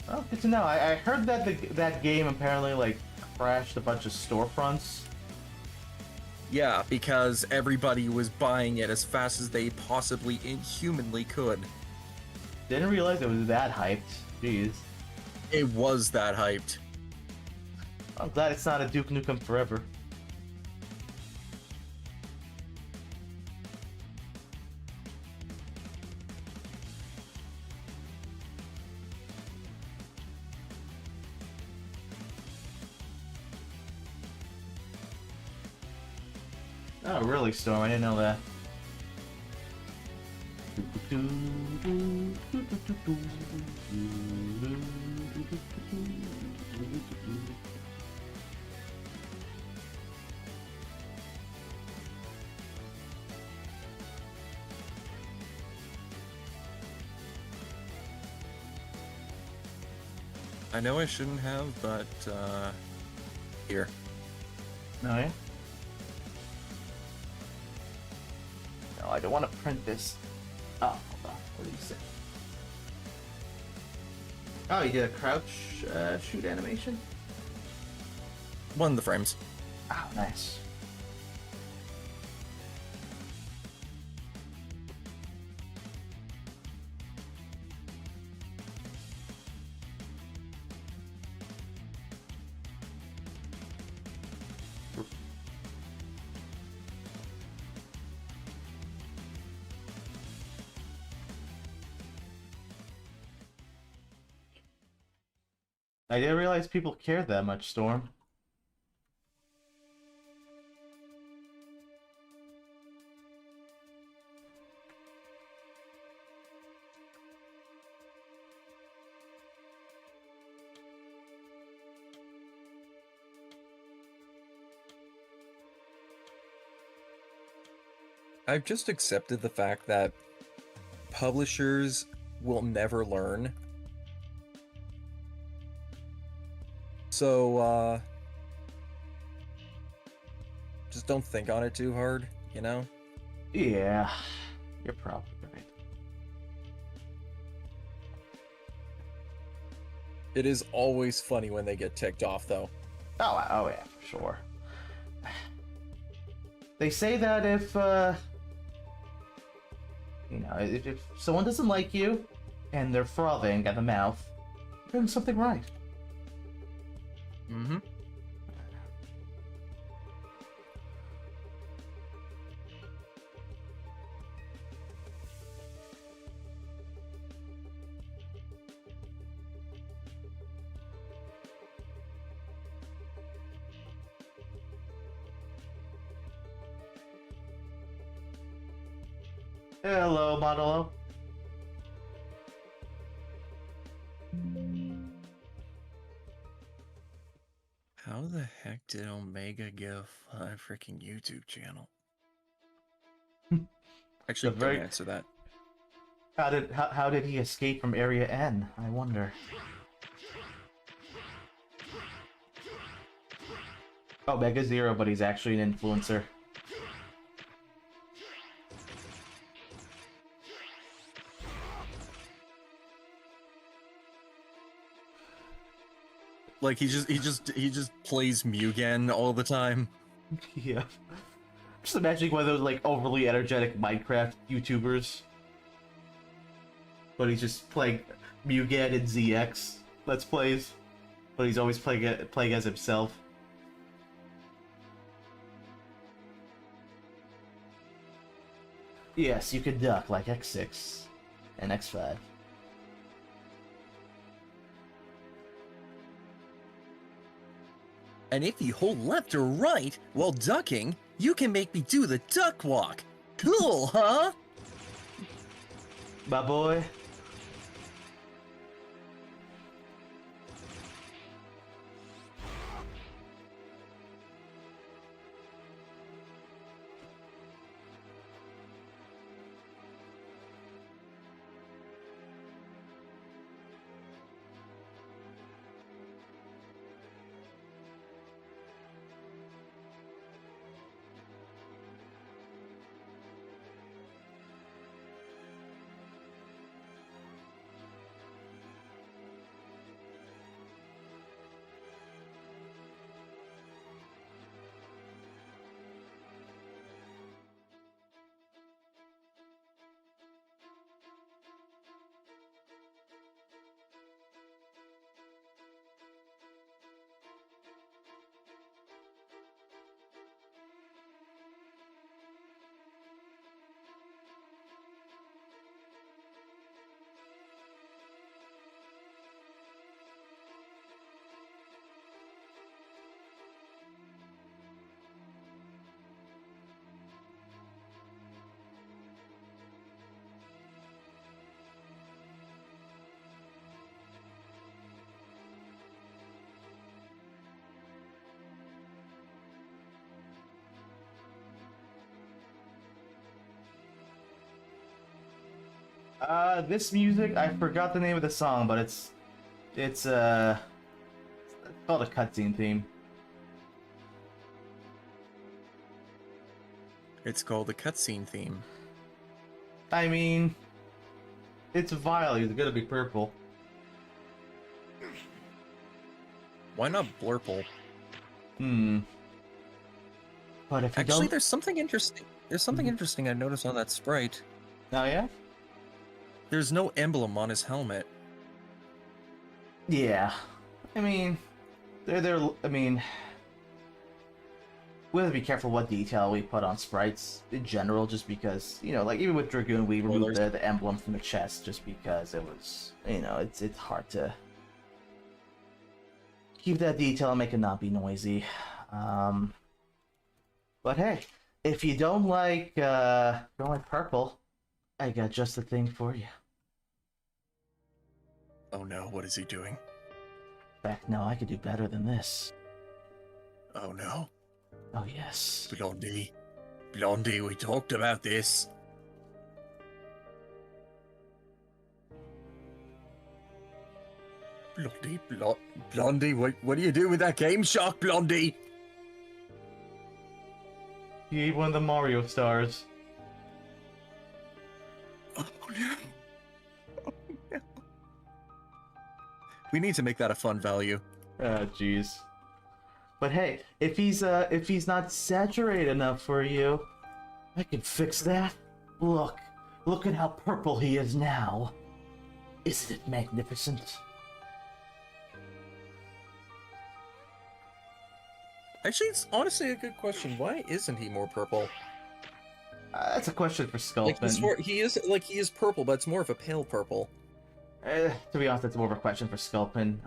Oh, good to know. I heard that that game apparently like crashed a bunch of storefronts.
Yeah, because everybody was buying it as fast as they possibly inhumanly could.
Didn't realize it was that hyped. Jeez.
It was that hyped.
I'm glad it's not a Duke Nukem Forever. Oh, really, Storm? I didn't know that.
I know I shouldn't have, but, here.
No, yeah? No, I don't want to print this. Oh, hold on. What did you say? Oh, you did a crouch shoot animation?
One of the frames.
Oh, nice. I didn't realize people cared that much, Storm.
I've just accepted the fact that publishers will never learn. So, just don't think on it too hard, you know?
Yeah, you're probably right.
It is always funny when they get ticked off, though.
Oh yeah, for sure. They say that if if someone doesn't like you and they're frothing at the mouth, they're doing something right.
Mm-hmm.
Hello, Modelo.
How the heck did Omega give a freaking YouTube channel? Actually,
The very-
don't answer that.
How did he escape from Area N? I wonder. Omega Zero, but he's actually an influencer.
Like he just plays Mugen all the time.
Yeah. Just imagining one of those like overly energetic Minecraft YouTubers. But he's just playing Mugen and ZX Let's Plays. But he's always playing as himself. Yes, you can duck like X6 and X5.
And if you hold left or right while ducking, you can make me do the duck walk. Cool, huh?
My boy. This music, I forgot the name of the song, but it's called a cutscene theme.
It's called the cutscene theme.
I mean, it's Vile, he's gonna be purple.
Why not Blurple?
But if you
Actually,
don't...
there's something interesting. There's something interesting I noticed on that sprite.
Oh yeah?
There's no emblem on his helmet.
Yeah. I mean, I mean, we have to be careful what detail we put on sprites in general, just because, you know, like even with Dragoon, we removed the emblem from the chest just because it was, you know, it's hard to keep that detail and make it not be noisy. But hey, if you don't like purple, I got just the thing for you.
Oh no, what is he doing?
In fact, no, I could do better than this.
Oh no.
Oh yes.
Blondie, we talked about this. Blondie, what do you do with that Game Shark, Blondie?
You ate one of the Mario stars.
Oh no. Oh no. We need to make that a fun value.
Oh jeez. But hey, if he's not saturated enough for you, I can fix that. Look at how purple he is now. Isn't it magnificent?
Actually, it's honestly a good question. Why isn't he more purple?
That's a question for
Like
Sculpin.
he is purple, but it's more of a pale purple.
To be honest, that's more of a question for Sculpin.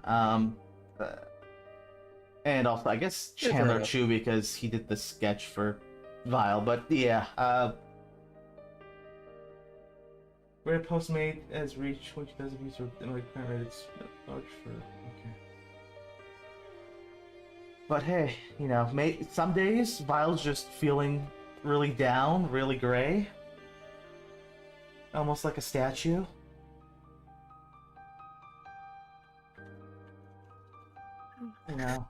And also, I guess
Yeah, fair
Chandler
enough.
Chu, because he did the sketch for Vile. But yeah, Rare Postmate as reach when she doesn't use her it's large for okay. But hey, you know, some days Vile's just feeling really down, really gray, almost like a statue. You know.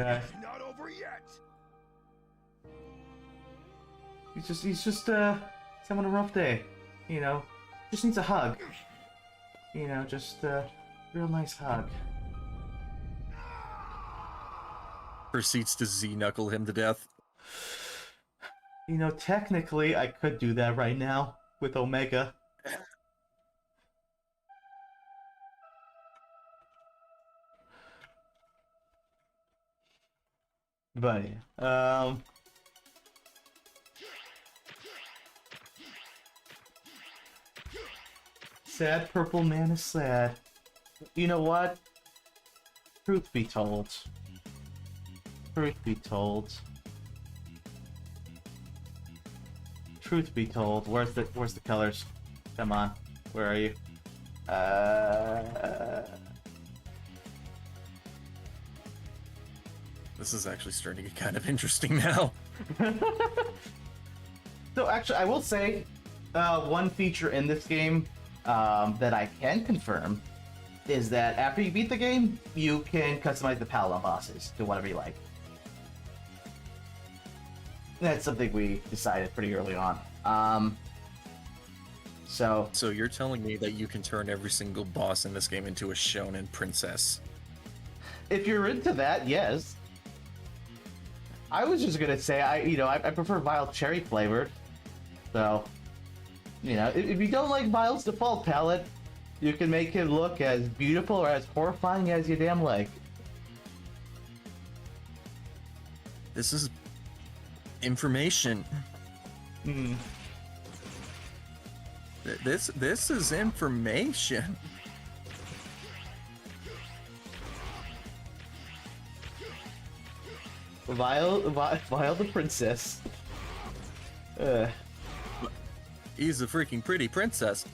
god.
It's not over yet.
He's just having a rough day. You know, just needs a hug. You know, just a real nice hug.
Proceeds to Z-knuckle him to death.
You know, technically, I could do that right now with Omega. But yeah, sad purple man is sad. You know what? Truth be told. Truth be told. Truth be told, where's the colors? Come on, where are you?
This is actually starting to get kind of interesting now.
So actually, I will say, one feature in this game that I can confirm is that after you beat the game, you can customize the Paladin bosses to whatever you like. That's something we decided pretty early on. So
you're telling me that you can turn every single boss in this game into a shonen princess?
if you're into that, yes. I was just gonna say I prefer Vile cherry flavored. So, you know, if you don't like Vile's default palette, you can make him look as beautiful or as horrifying as you damn like.
This is information.
Hmm.
This is information.
Vile the princess.
He's a freaking pretty princess.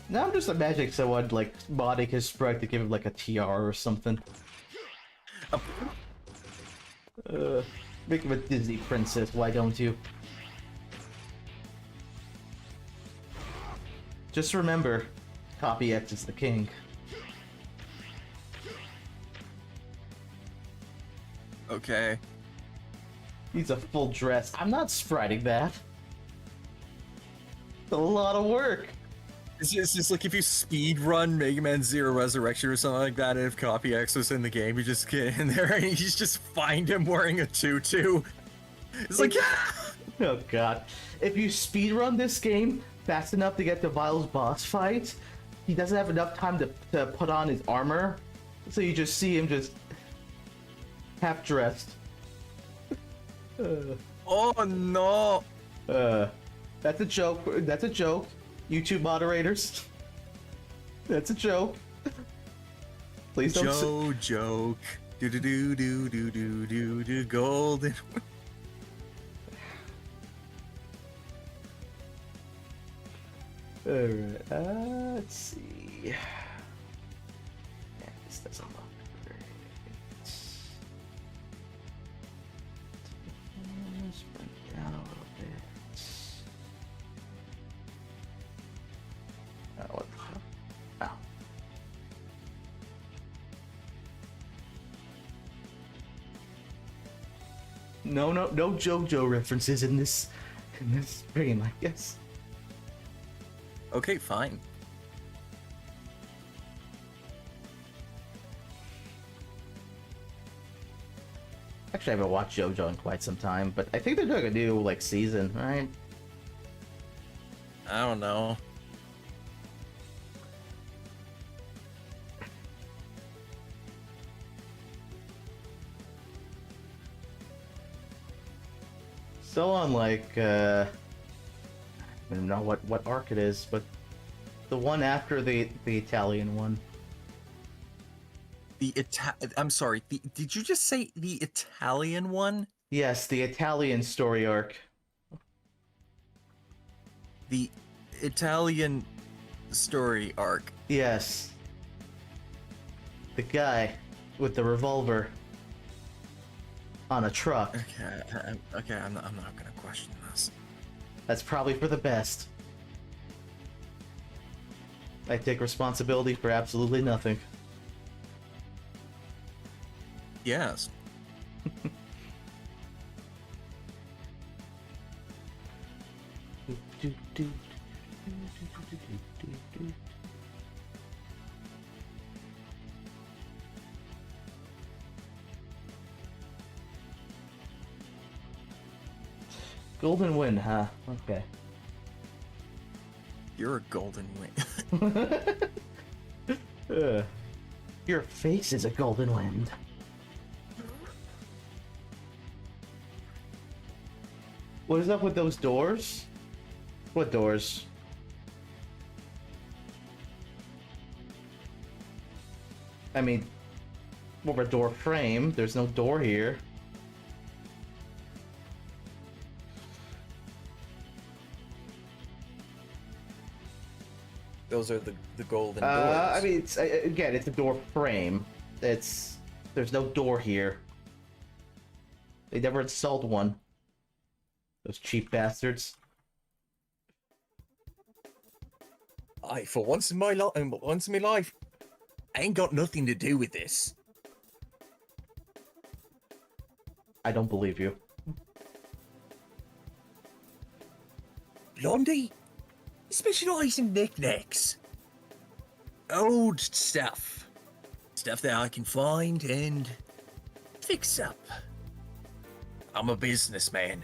Now I'm just imagining someone like modding his sprite to give him like a tiara or something. Make him a Disney princess, why don't you? Just remember, Copy X is the king.
Okay.
Needs a full dress. I'm not spriting that. It's a lot of work.
It's just like if you speed run Mega Man Zero Resurrection or something like that, and if Copy X was in the game, you just get in there and you just find him wearing a tutu. It's like, ah!
Oh god. If you speedrun this game fast enough to get to Vile's boss fight, he doesn't have enough time to put on his armor, so you just see him just half dressed.
Oh no!
That's a joke. That's a joke. YouTube moderators. That's a joke. Please don't.
Joke. Do do do do do do do do golden.
Alright, let's see. Yeah, this doesn't look great. Let's bring it down a little bit. What the fuck? Oh. No JoJo references in this stream, I guess.
Okay, fine.
Actually, I haven't watched JoJo in quite some time, but I think they're doing a new like season, right?
I don't know.
So on like I don't know what arc it is, but the one after the Italian one.
I'm sorry. Did you just say the Italian one?
Yes, the Italian story arc.
The Italian story arc.
Yes. The guy with the revolver on a truck.
Okay. I'm not gonna question this.
That's probably for the best. I take responsibility for absolutely nothing.
Yes.
Golden Wind, huh? Okay.
You're a golden wing.
Your face is a golden wind. What is up with those doors? What doors? I mean, more of a door frame. There's no door here.
Those are the golden doors.
I mean, it's again, it's a door frame. There's no door here. They never installed one. Those cheap bastards.
For once in my life, I ain't got nothing to do with this.
I don't believe you.
Blondie, you specialise in knickknacks. Old stuff. Stuff that I can find and fix up. I'm a businessman,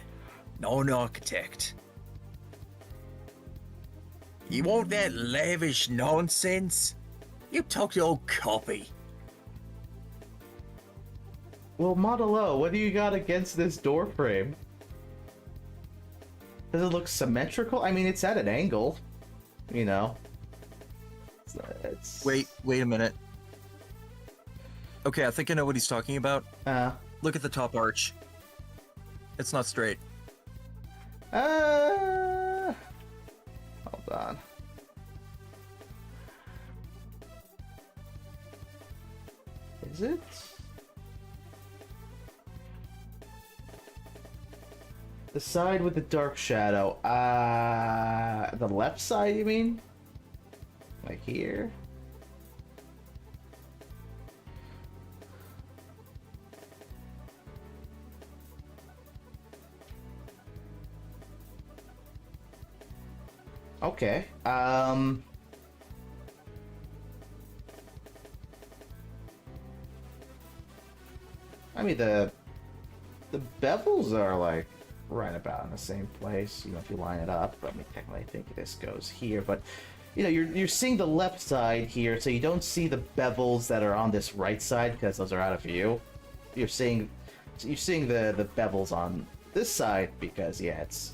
not an architect. You want that lavish nonsense? You talk to old copy.
Well, Model O, what do you got against this door frame? Does it look symmetrical? I mean, it's at an angle, you know. It's...
Wait a minute. Okay, I think I know what he's talking about. Look at the top arch. It's not straight.
Hold on. Is it? The side with the dark shadow. The left side, you mean? Like here? Okay. I mean, the bevels are like right about in the same place, you know, if you line it up. I mean, technically, I think this goes here, but you know, you're seeing the left side here, so you don't see the bevels that are on this right side because those are out of view. You're seeing the bevels on this side because yeah, it's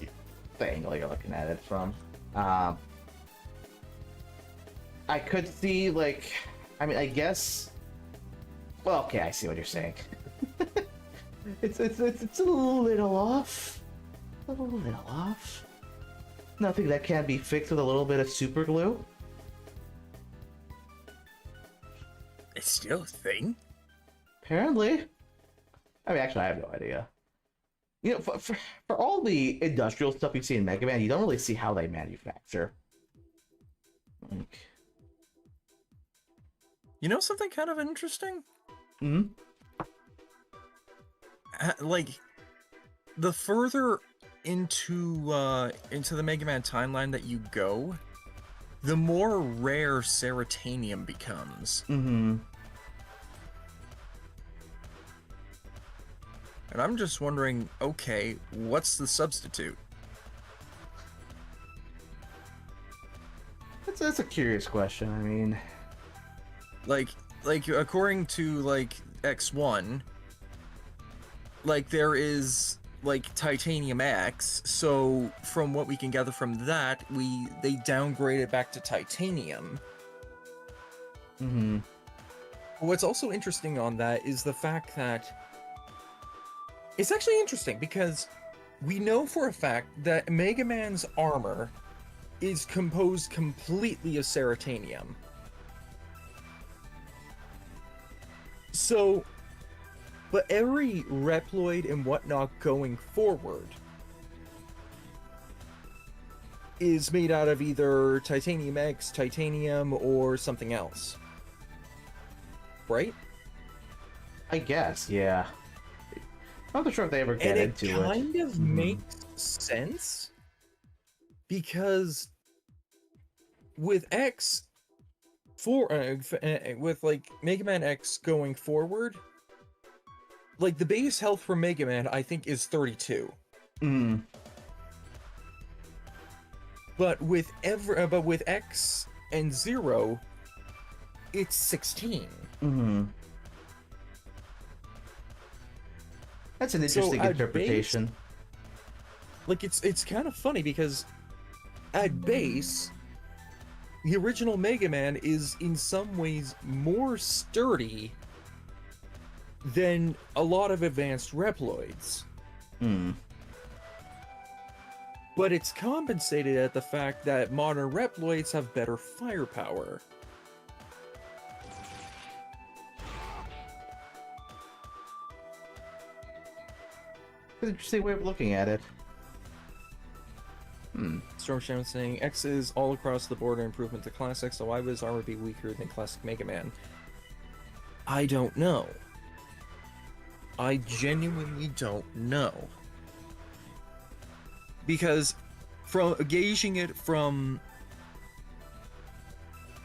the angle you're looking at it from. I could see like, I mean, I guess. Well, okay, I see what you're saying. It's a little off. A little off. Nothing that can't be fixed with a little bit of super glue.
It's still a thing?
Apparently. I mean, actually, I have no idea. You know, for all the industrial stuff you see in Mega Man, you don't really see how they manufacture. Like...
You know something kind of interesting?
Hmm?
Like, the further into the Mega Man timeline that you go, the more rare Ceratanium becomes.
Mm-hmm.
And I'm just wondering, okay, what's the substitute?
That's a curious question. I mean,
Like according to like X1, like there is like Titanium X, so from what we can gather from that, they downgrade it back to Titanium.
mm-hmm.
What's also interesting on that is the fact that it's actually interesting because we know for a fact that Mega Man's armor is composed completely of Ceratanium. So, but every Reploid and whatnot going forward is made out of either Titanium X, Titanium, or something else. Right?
I guess, yeah. I'm not sure if they ever get
And
into
it
it.
kind of makes sense because with X with like Mega Man X going forward, like the base health for Mega Man I think is 32.
Mm.
But with X and Zero, it's 16.
Mm-hmm. That's an interesting
at
interpretation.
Like it's kind of funny because at base, the original Mega Man is in some ways more sturdy than a lot of advanced Reploids.
Hmm.
But it's compensated at the fact that modern Reploids have better firepower.
Interesting way of looking at it.
Storm Shaman saying X is all across the board an improvement to Classic, so why would his armor be weaker than Classic Mega Man? I don't know. I genuinely don't know. Because from gauging it from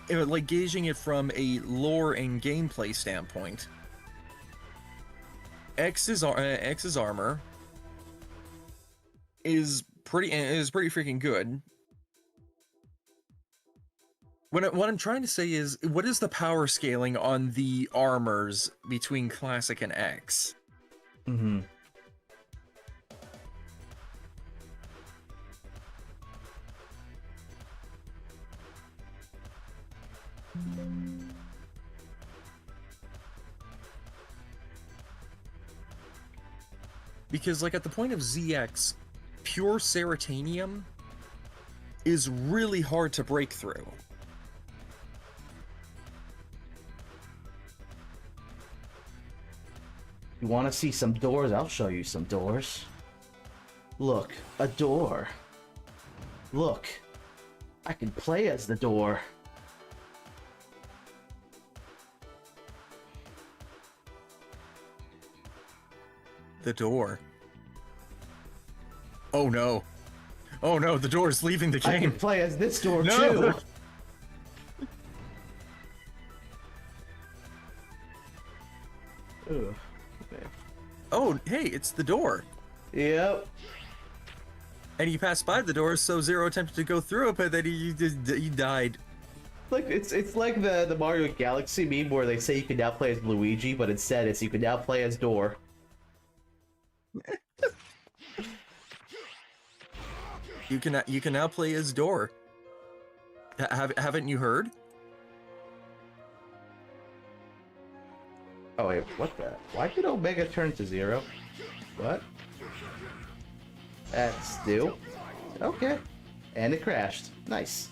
a lore and gameplay standpoint, X's armor is pretty freaking good. What I'm trying to say is, what is the power scaling on the armors between Classic and X?
Mm-hmm.
Because, like, at the point of ZX, pure Ceratanium is really hard to break through.
You want to see some doors? I'll show you some doors. Look, a door. Look, I can play as the door.
The door. Oh no. Oh no, the door is leaving the
I can
game.
play as this door
No!
too. Ugh. Okay.
Oh, hey, it's the door.
Yep.
And he passed by the door, so Zero attempted to go through it, but then he died.
Like it's like the Mario Galaxy meme where they say you can now play as Luigi, but instead it's you can now play as Door.
You can now play as Door. Haven't you heard?
Oh wait, what the? Why did Omega turn to 0? What? That's new. Okay. And it crashed. Nice.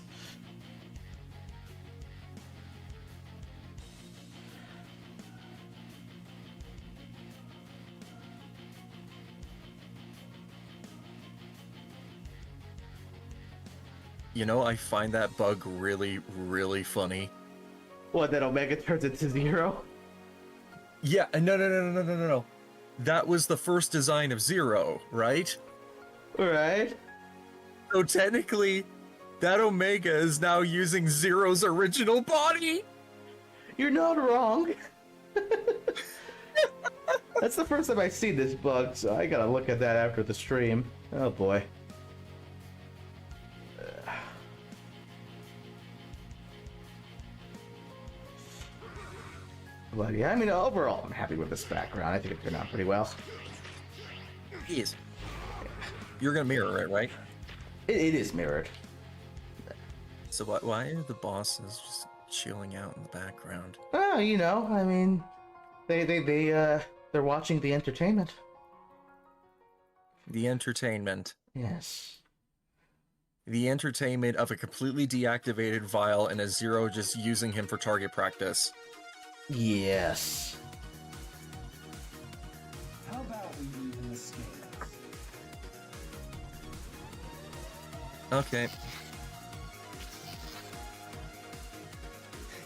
You know, I find that bug really, really funny.
What, that Omega turns into 0?
Yeah, no. That was the first design of Zero, right?
Alright.
So technically, that Omega is now using Zero's original body!
You're not wrong. That's the first time I've seen this bug, so I gotta look at that after the stream. Oh boy. But yeah, I mean, overall, I'm happy with this background. I think it turned out pretty well.
Jeez. You're gonna mirror it, right?
It is mirrored.
So why are the bosses just chilling out in the background?
Oh, you know, I mean, they're watching the entertainment.
The entertainment.
Yes.
The entertainment of a completely deactivated Vile and a Zero just using him for target practice.
Yes.
How about we even the scales?
Okay.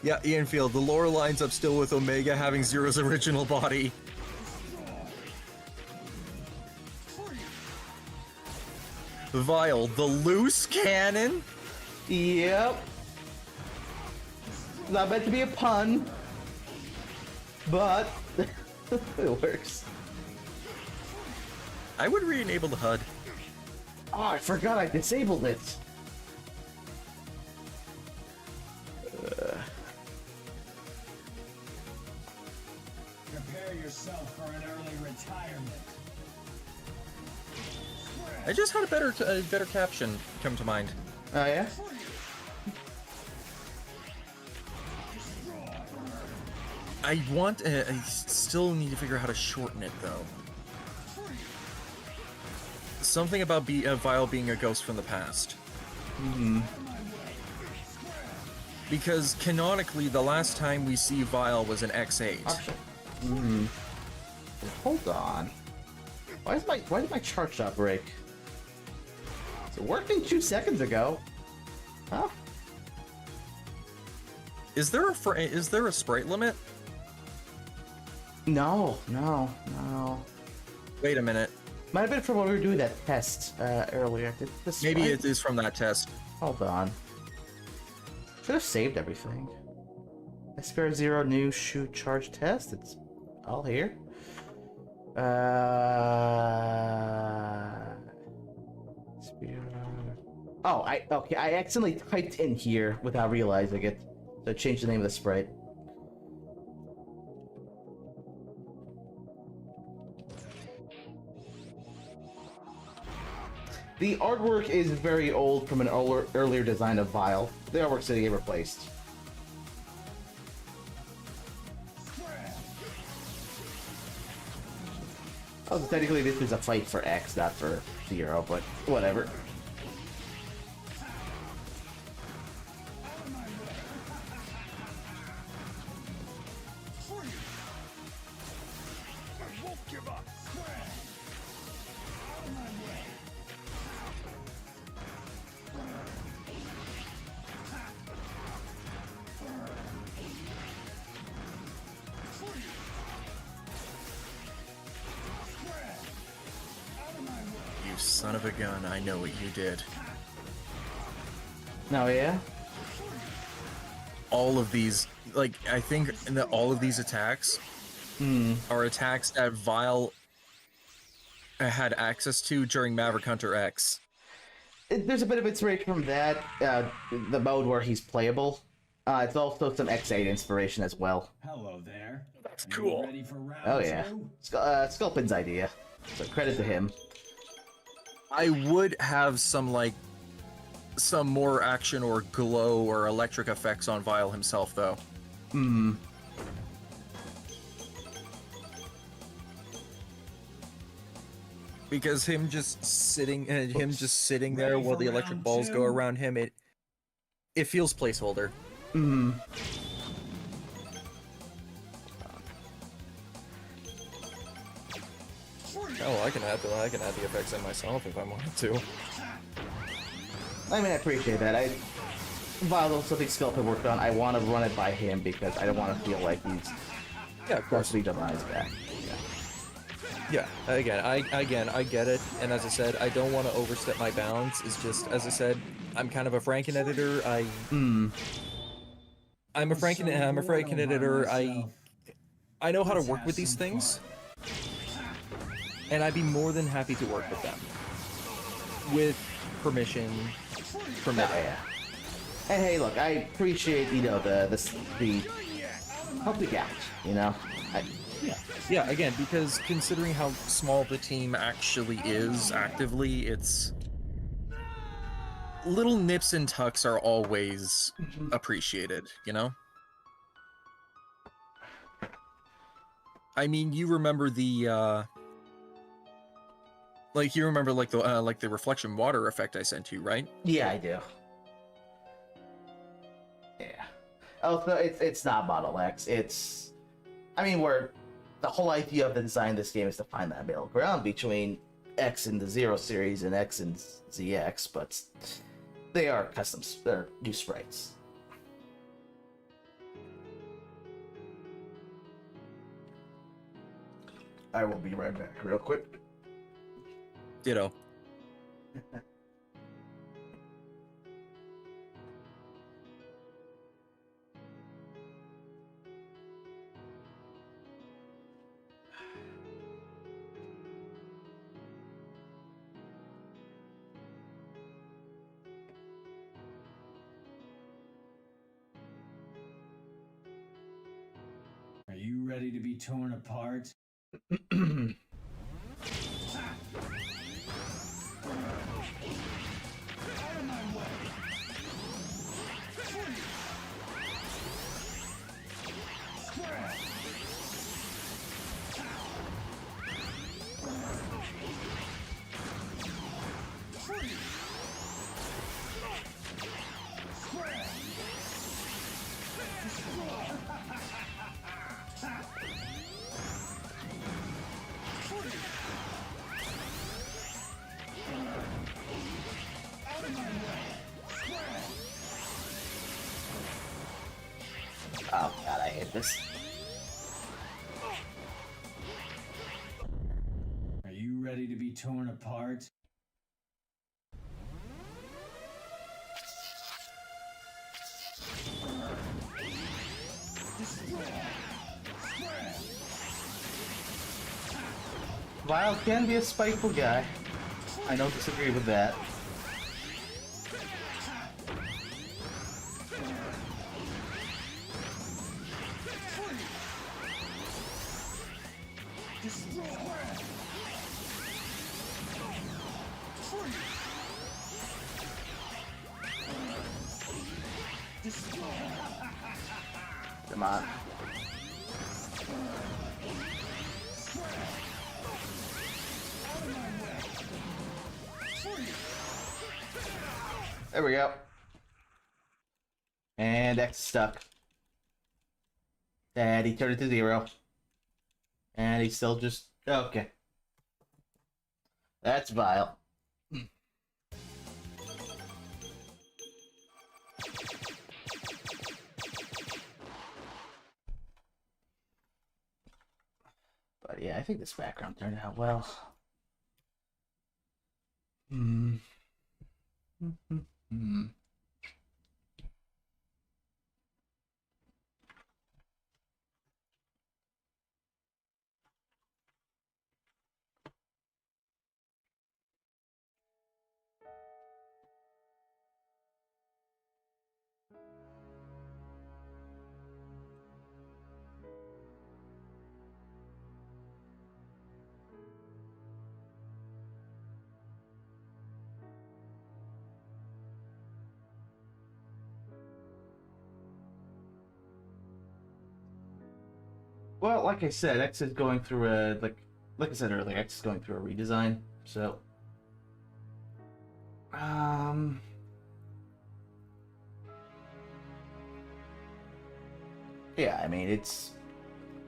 Yeah, Ian Field, the lore lines up still with Omega having Zero's original body. Vile, the loose cannon?
Yep. Not meant to be a pun, but it works.
I would re-enable the HUD.
Oh, I forgot I disabled it.
Prepare yourself for an early retirement.
I just had a better caption come to mind.
Oh yeah?
I still need to figure out how to shorten it though. Something about Vile being a ghost from the past. Because canonically, the last time we see Vile was in X8.
Actually, hold on. Why did my charge not break? It worked 2 seconds ago. Huh?
Is there a sprite limit?
No.
Wait a minute.
Might have been from when we were doing that test earlier. Did this
Maybe
sprite-
it is from that test.
Hold on. Should have saved everything. SPR0 new shoot charge test. It's all here. Oh, I accidentally typed in here without realizing it. So I changed the name of the sprite. The artwork is very old from an earlier design of Vile. The artwork's gonna get replaced. Oh, so technically this is a fight for X, not for Zero, but whatever.
You son of a gun, I know what you did.
No, yeah?
All of these, like, I think that all of these attacks are attacks that Vile had access to during Maverick Hunter X.
There's a bit of inspiration from that, the mode where he's playable. It's also some X8 inspiration as well.
Hello there.
That's
Are you
cool.
ready for round
Oh yeah.
two?
Sculpin's idea. So credit to him.
I would have some more action or glow or electric effects on Vile himself, though. Because him just sitting there while the electric balls go around him, it feels placeholder. Oh, I can add the effects in myself if I wanted to.
I mean, I appreciate that. Vile something Sculpin worked on. I want to run it by him because I don't want to feel like he's
Yeah, of course.
forcibly done on his back.
Yeah, again, I get it, and as I said, I don't want to overstep my bounds. It's just, as I said, I'm kind of a Franken editor. I'm a Franken editor. I know how to work with these things, and I'd be more than happy to work with them with permission from it.
Yeah. And hey, look, I appreciate the helping out.
Yeah, again, because considering how small the team actually is actively, it's little nips and tucks are always appreciated, you know? I mean, you remember the the reflection water effect I sent you, right?
Yeah, I do. Yeah. Oh, so it's not Model X. The whole idea of the design of this game is to find that middle ground between X and the Zero series and X and ZX, but they are customs. They're new sprites. I will be right back real quick.
Ditto.
ready to be torn apart?
Oh god, I hate this.
Are you ready to be torn apart?
Vile can be a spiteful guy. I don't disagree with that. Come on. There we go. And X is stuck. And he turned it to 0. And he's still just... Okay. That's vile. But yeah, I think this background turned out well. Well, like I said, X is going through a like I said earlier, X is going through a redesign. So, yeah, I mean it's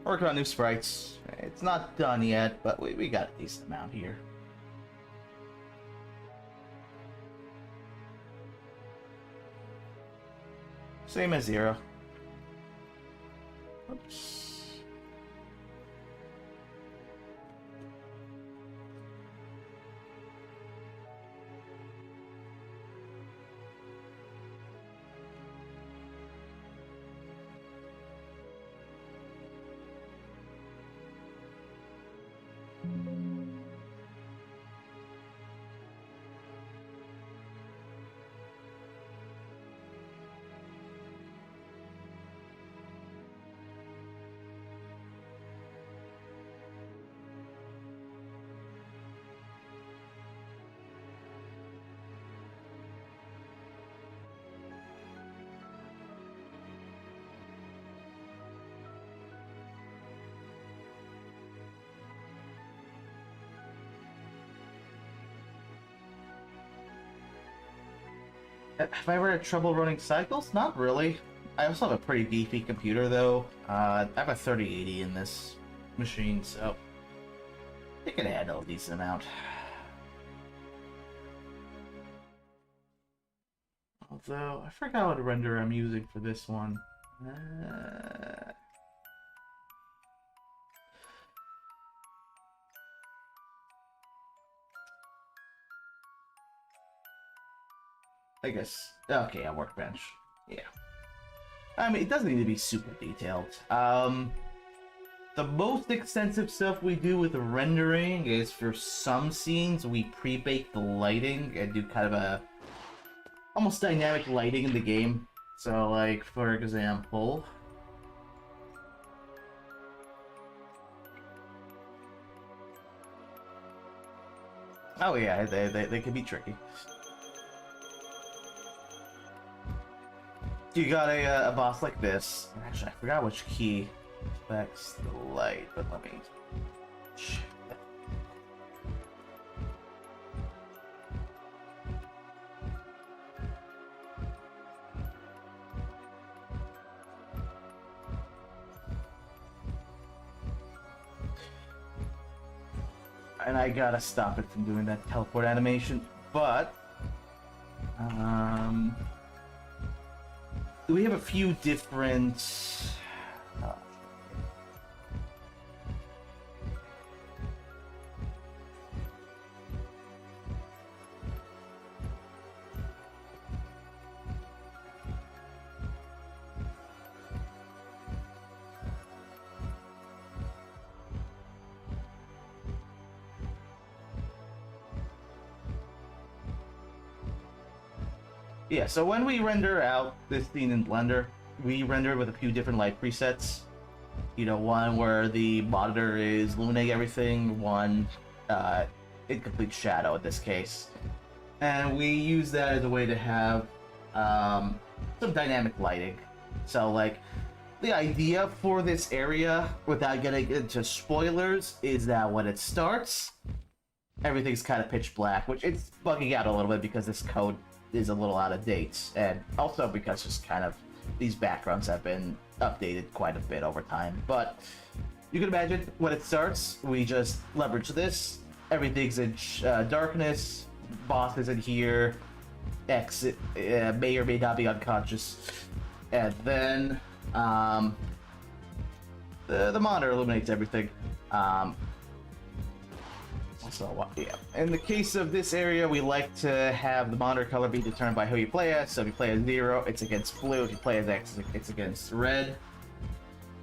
working on new sprites. It's not done yet, but we got a decent amount here. Same as 0. Oops. Have I ever had trouble running cycles? Not really. I also have a pretty beefy computer, though. I have a 3080 in this machine, so it can handle a decent amount. Although, I forgot what render I'm using for this one. I guess. Okay, a workbench. Yeah. I mean, it doesn't need to be super detailed. The most extensive stuff we do with the rendering is for some scenes we pre-bake the lighting and do kind of a almost dynamic lighting in the game. So, like, for example, Oh yeah, they can be tricky. You got a boss like this. Actually, I forgot which key affects the light, but let me check that. And I gotta stop it from doing that teleport animation, but we have a few different yeah, so when we render out this scene in Blender, we render it with a few different light presets. You know, one where the monitor is illuminating everything, one in complete shadow in this case. And we use that as a way to have some dynamic lighting. So, like, the idea for this area, without getting into spoilers, is that when it starts, everything's kind of pitch black, which it's bugging out a little bit because this code is a little out of date, and also because just kind of these backgrounds have been updated quite a bit over time. But you can imagine when it starts, we just leverage this. Everything's in darkness. Boss is in here. X may or may not be unconscious, and then the monitor illuminates everything. So, yeah. In the case of this area, we like to have the monitor color be determined by who you play as. So if you play as 0, it's against blue. If you play as X, it's against red.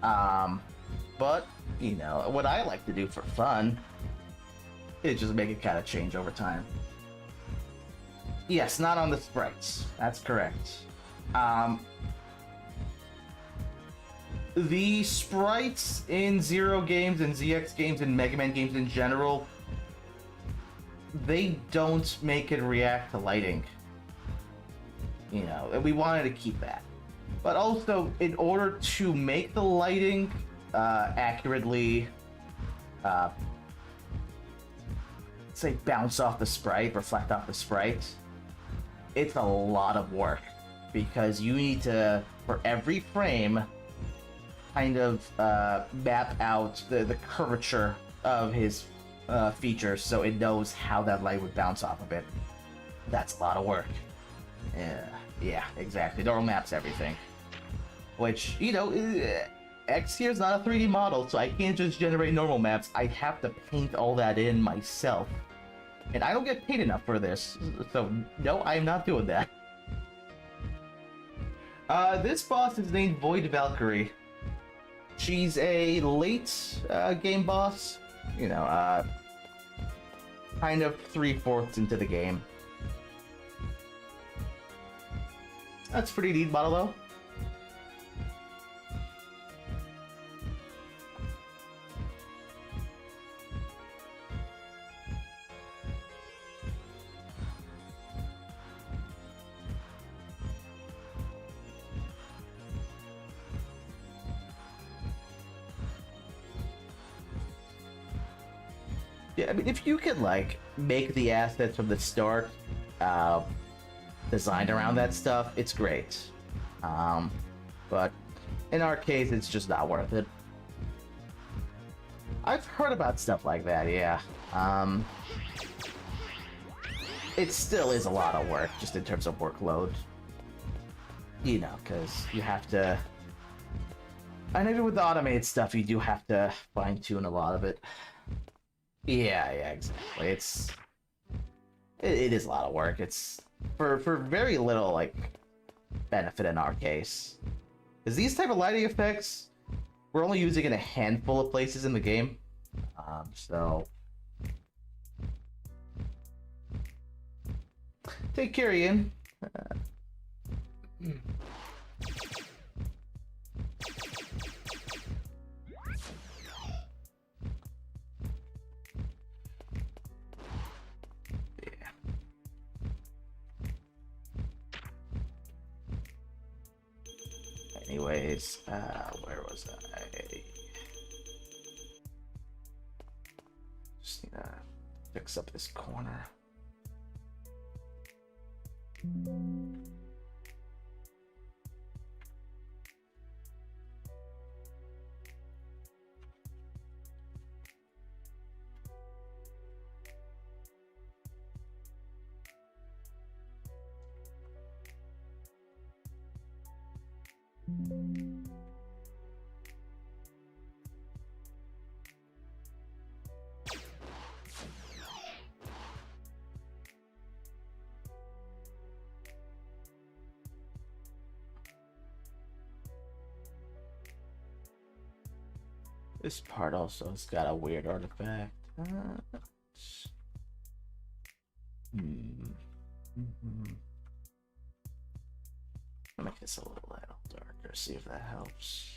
But, you know, what I like to do for fun is just make it kind of change over time. Yes, not on the sprites. That's correct. The sprites in Zero games and ZX games and Mega Man games in general, they don't make it react to lighting. You know, and we wanted to keep that. But also, in order to make the lighting accurately, say, bounce off the sprite, reflect off the sprite, it's a lot of work. Because you need to, for every frame, kind of map out the curvature of his features so it knows how that light would bounce off of it. That's a lot of work. Yeah, exactly. Neural maps everything. Which, you know, X here is not a 3D model, so I can't just generate normal maps. I have to paint all that in myself. And I don't get paid enough for this, so no, I'm not doing that. This boss is named Void Valkyrie. She's a late game boss. You know, kind of 3/4 into the game. That's pretty neat model, though. Yeah, I mean, if you could, like, make the assets from the start designed around that stuff, it's great. But in our case, it's just not worth it. I've heard about stuff like that, yeah. It still is a lot of work, just in terms of workload. You know, because you have to... And even with the automated stuff, you do have to fine-tune a lot of it. Yeah, exactly. It is a lot of work. It's for very little, like, benefit in our case. Because these type of lighting effects, we're only using in a handful of places in the game. So take care, Ian. Anyways, where was I? Just need to fix up this corner. This part also has got a weird artifact. I'll make this a little darker, see if that helps.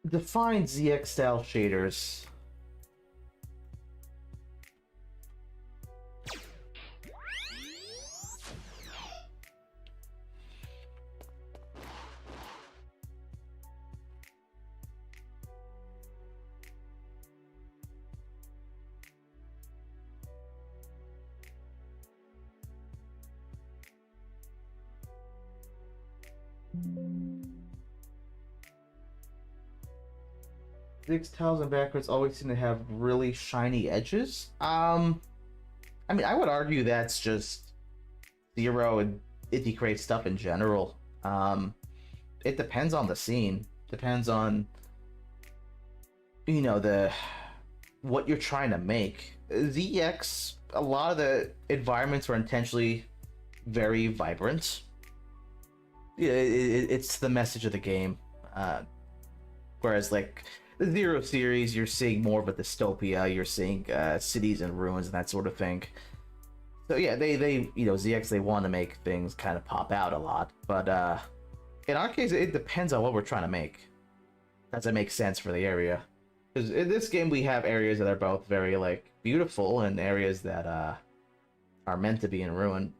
Define ZX style shaders. ZX tiles and backwards always seem to have really shiny edges. I mean, I would argue that's just Zero and Indie Crate stuff in general. It depends on the scene. Depends on, you know, what you're trying to make. ZX, a lot of the environments were intentionally very vibrant. It's the message of the game. Whereas, like, the Zero series, you're seeing more of a dystopia. You're seeing cities and ruins and that sort of thing. So yeah, they you know, ZX, they want to make things kind of pop out a lot. But in our case, it depends on what we're trying to make. Does it make sense for the area? Because in this game, we have areas that are both very, like, beautiful and areas that are meant to be in ruin.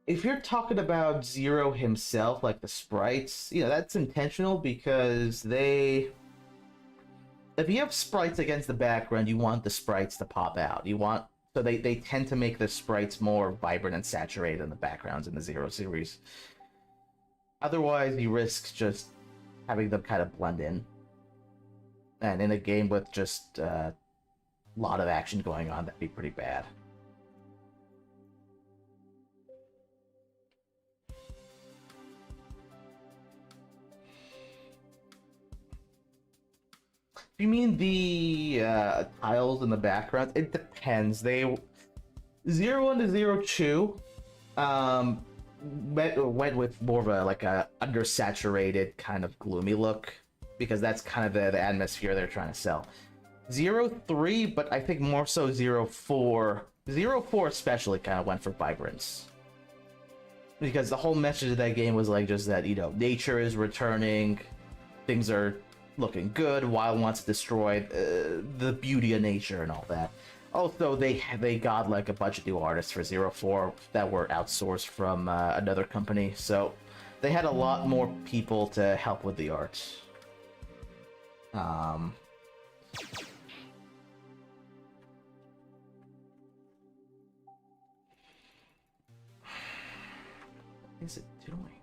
If you're talking about Zero himself, like the sprites, you know, that's intentional because if you have sprites against the background, you want the sprites to pop out. So they tend to make the sprites more vibrant and saturated in the backgrounds in the Zero series. Otherwise, you risk just having them kind of blend in. And in a game with just a lot of action going on, that'd be pretty bad. You mean the tiles in the background? It depends. 0 1 to 0 2 went with more of a undersaturated kind of gloomy look because that's kind of the atmosphere they're trying to sell. 0 3, but I think more so 0 4. 0 4 especially kind of went for vibrance. Because the whole message of that game was like just that, you know, nature is returning, things are looking good, Wild wants to destroy the beauty of nature and all that. Also, they got like a bunch of new artists for 0-4 that were outsourced from another company, so they had a lot more people to help with the art. is it doing?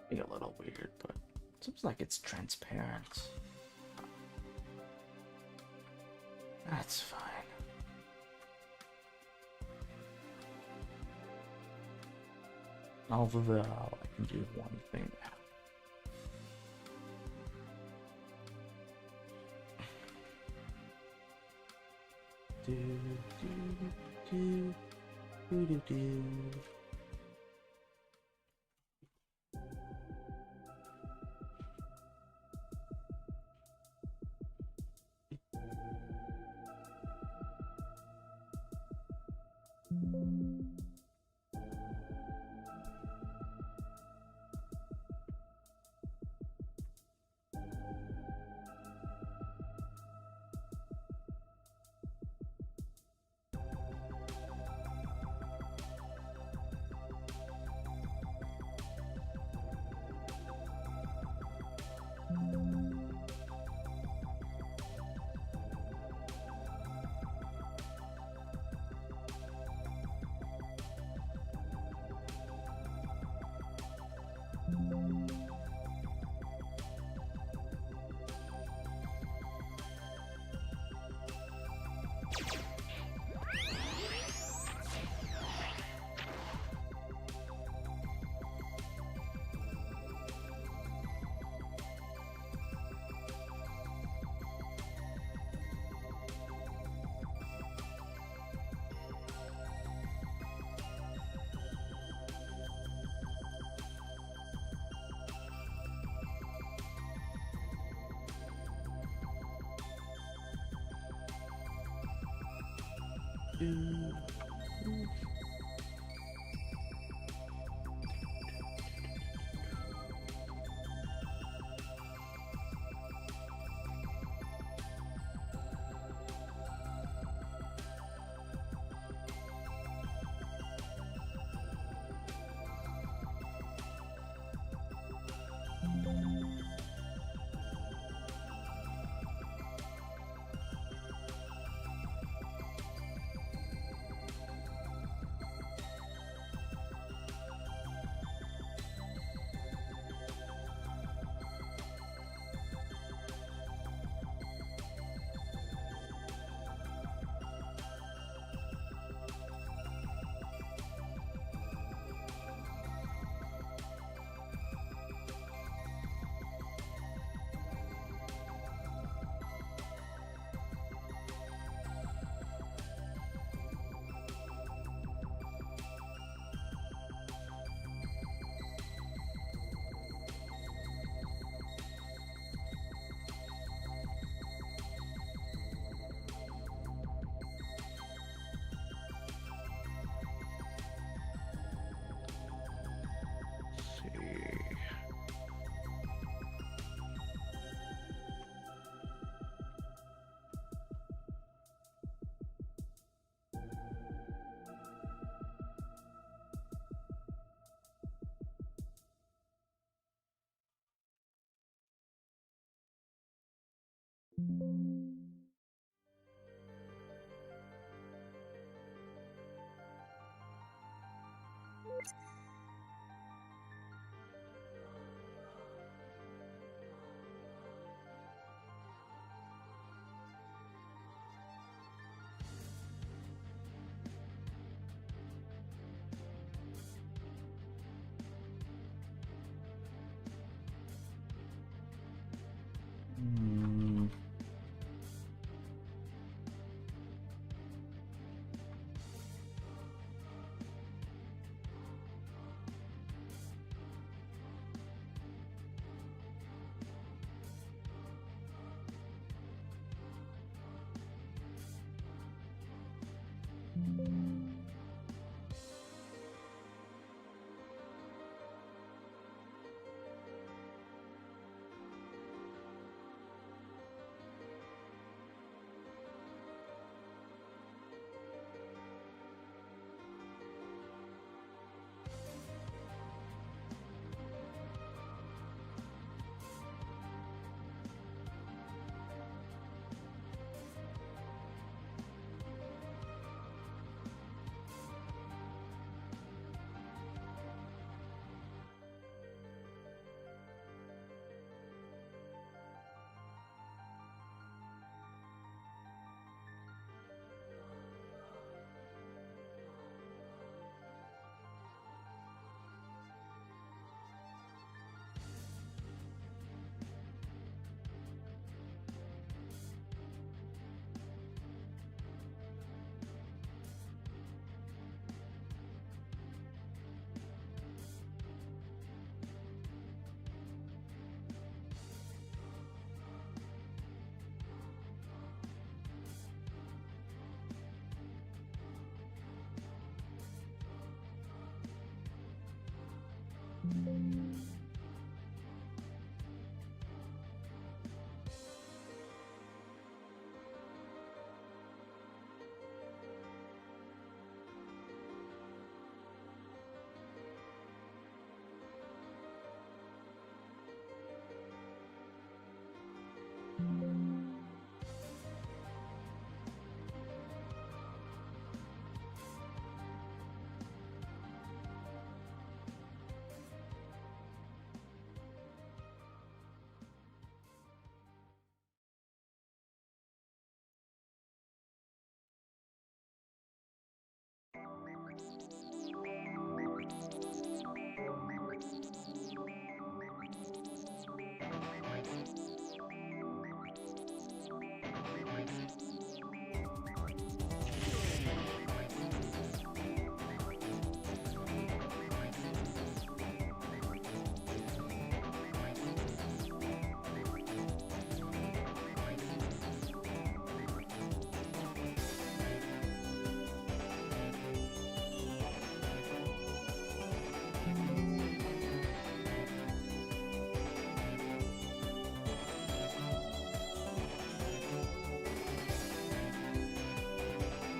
Be a little weird, but it seems like it's transparent. That's fine. Although I can do one thing now. Do do do do do do.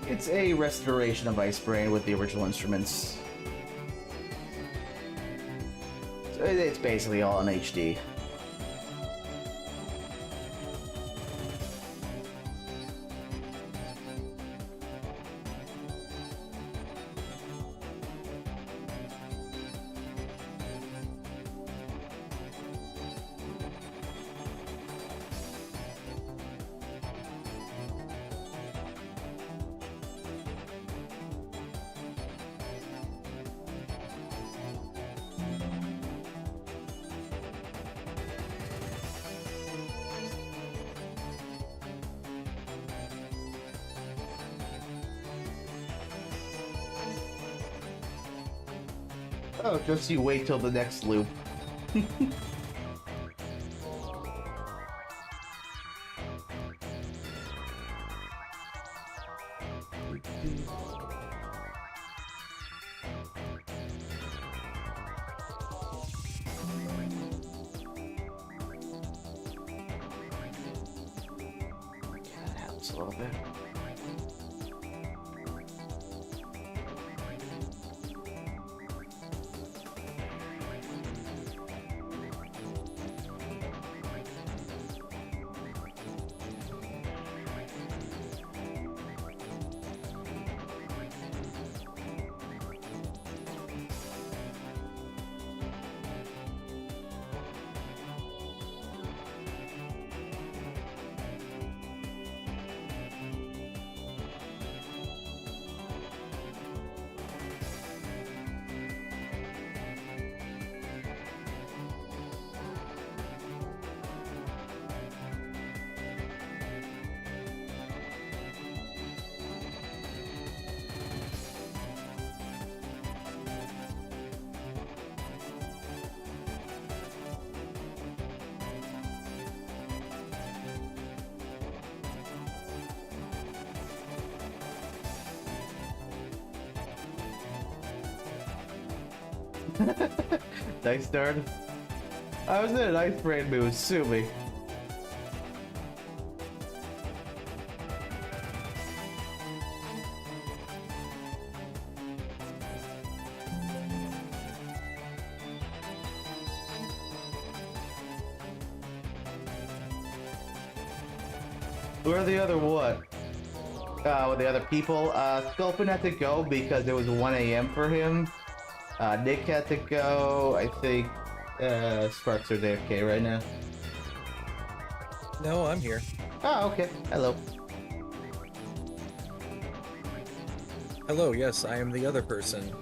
It's a restoration of Ice Brain with the original instruments. So it's basically all in HD. Oh, just you wait till the next loop. That helps a little bit. Nice start. I was in an Ice Brain mood, sue me. Where are the other what? The other people? Sculpin had to go because it was 1 AM for him. Nick had to go. I think Sparks are AFK right now.
No, I'm here.
Oh, okay. Hello.
Hello, yes, I am the other person.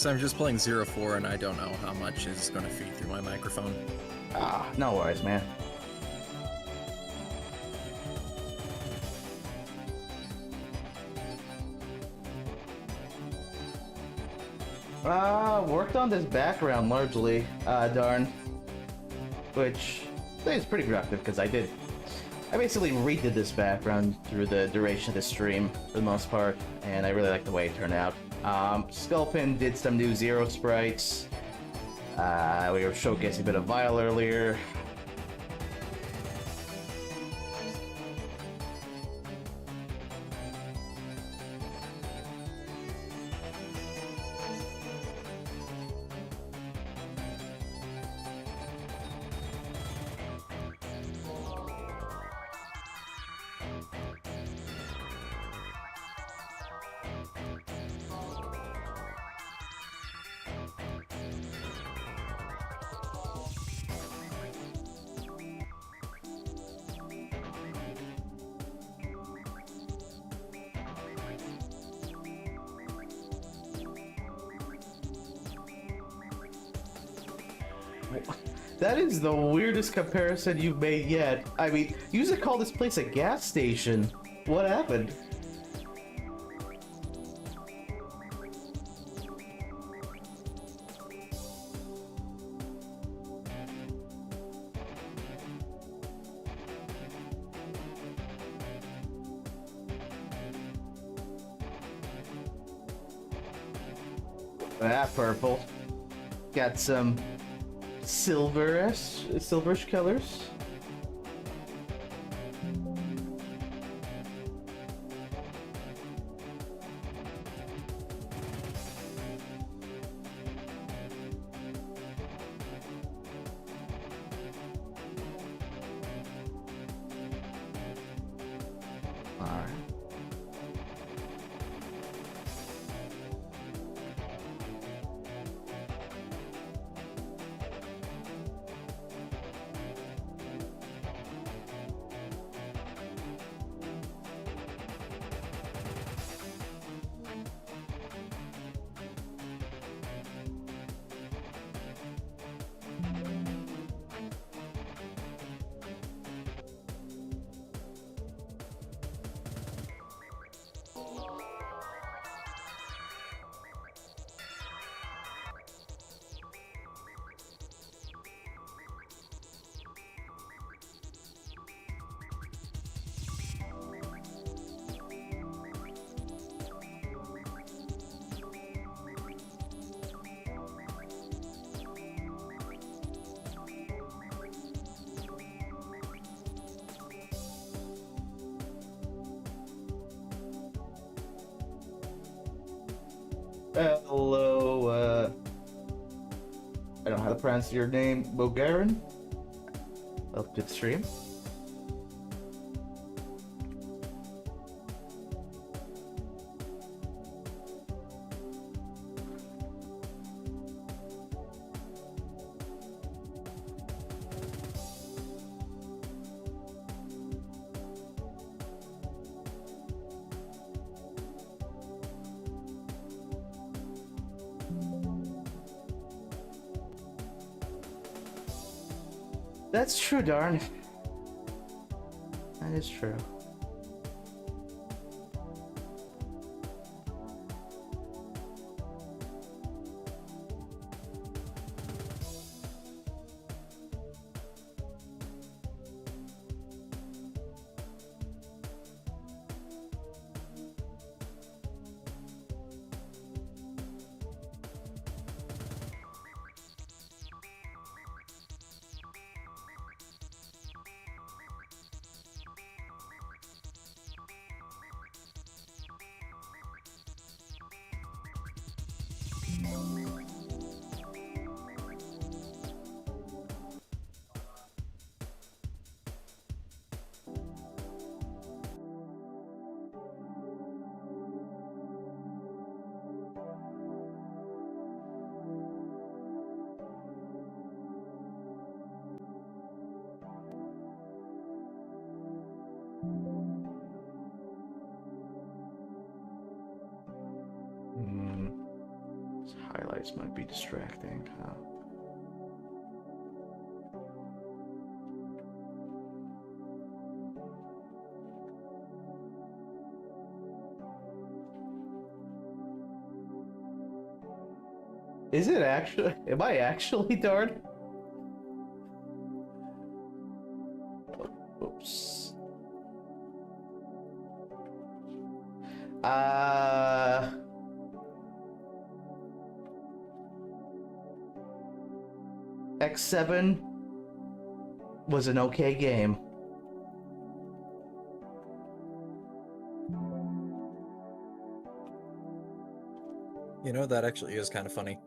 I'm just playing 0-4 and I don't know how much is going to feed through my microphone.
Ah, no worries, man. Worked on this background largely, darn. Which I think is pretty productive because I basically redid this background through the duration of the stream for the most part, and I really like the way it turned out. Skullpin did some new Zero sprites. We were showcasing a bit of Vile earlier. That is the weirdest comparison you've made yet. I mean, you used to call this place a gas station. What happened? Ah, purple. Got some silverish colors. Alright. Hello, I don't know how to pronounce your name, Bogarin? Welcome to the stream. That's true, darn. That is true. Highlights might be distracting, huh? Is it actually? Am I actually darn? Oops. X7 was an okay game.
You know, that actually is kind of funny.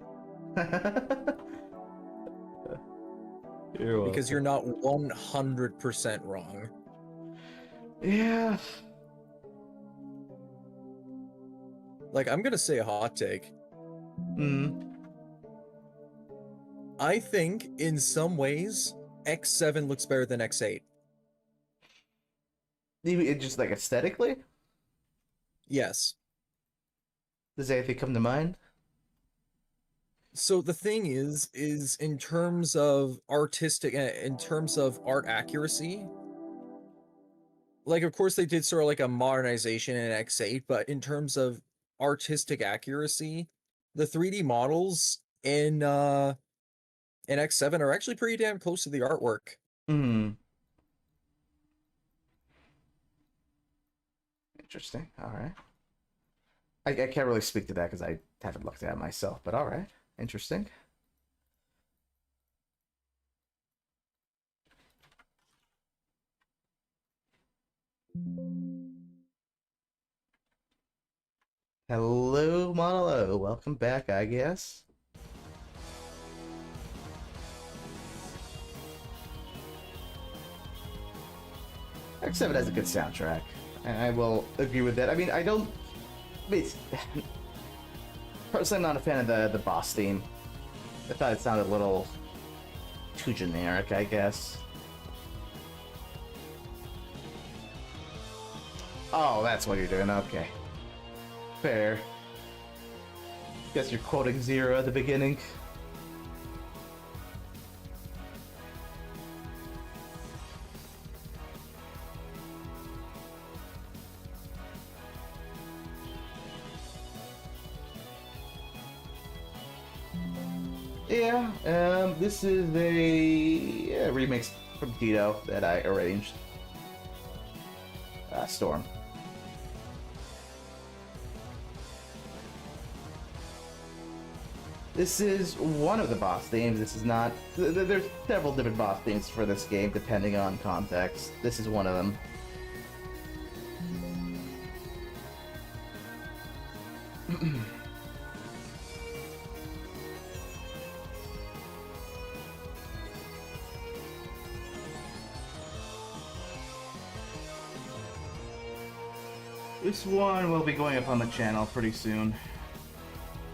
Because you're not 100% wrong.
Yeah.
Like, I'm gonna say a hot take. I think, in some ways, X7 looks better than X8.
It just like aesthetically?
Yes.
Does anything come to mind?
So the thing is in terms of artistic, in terms of art accuracy, like, of course they did sort of like a modernization in X8, but in terms of artistic accuracy, the 3D models in X7 are actually pretty damn close to the artwork.
Interesting. All right. I can't really speak to that because I haven't looked at it myself, but all right. Interesting. Hello, Model O. Welcome back, I guess. X7 has a good soundtrack. I will agree with that. I mean, personally, I'm not a fan of the boss theme. I thought it sounded a little too generic, I guess. Oh, that's what you're doing. Okay. Fair. Guess you're quoting Zero at the beginning. Yeah, this is a remix from Tito that I arranged. Storm. This is one of the boss themes. This is not... There's several different boss themes for this game, depending on context. This is one of them. This one will be going up on the channel pretty soon.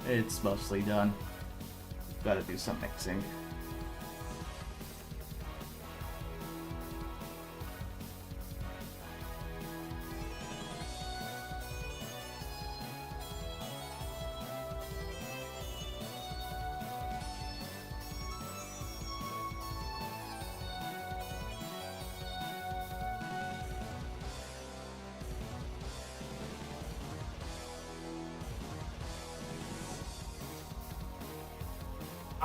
It's mostly done. Gotta do some mixing.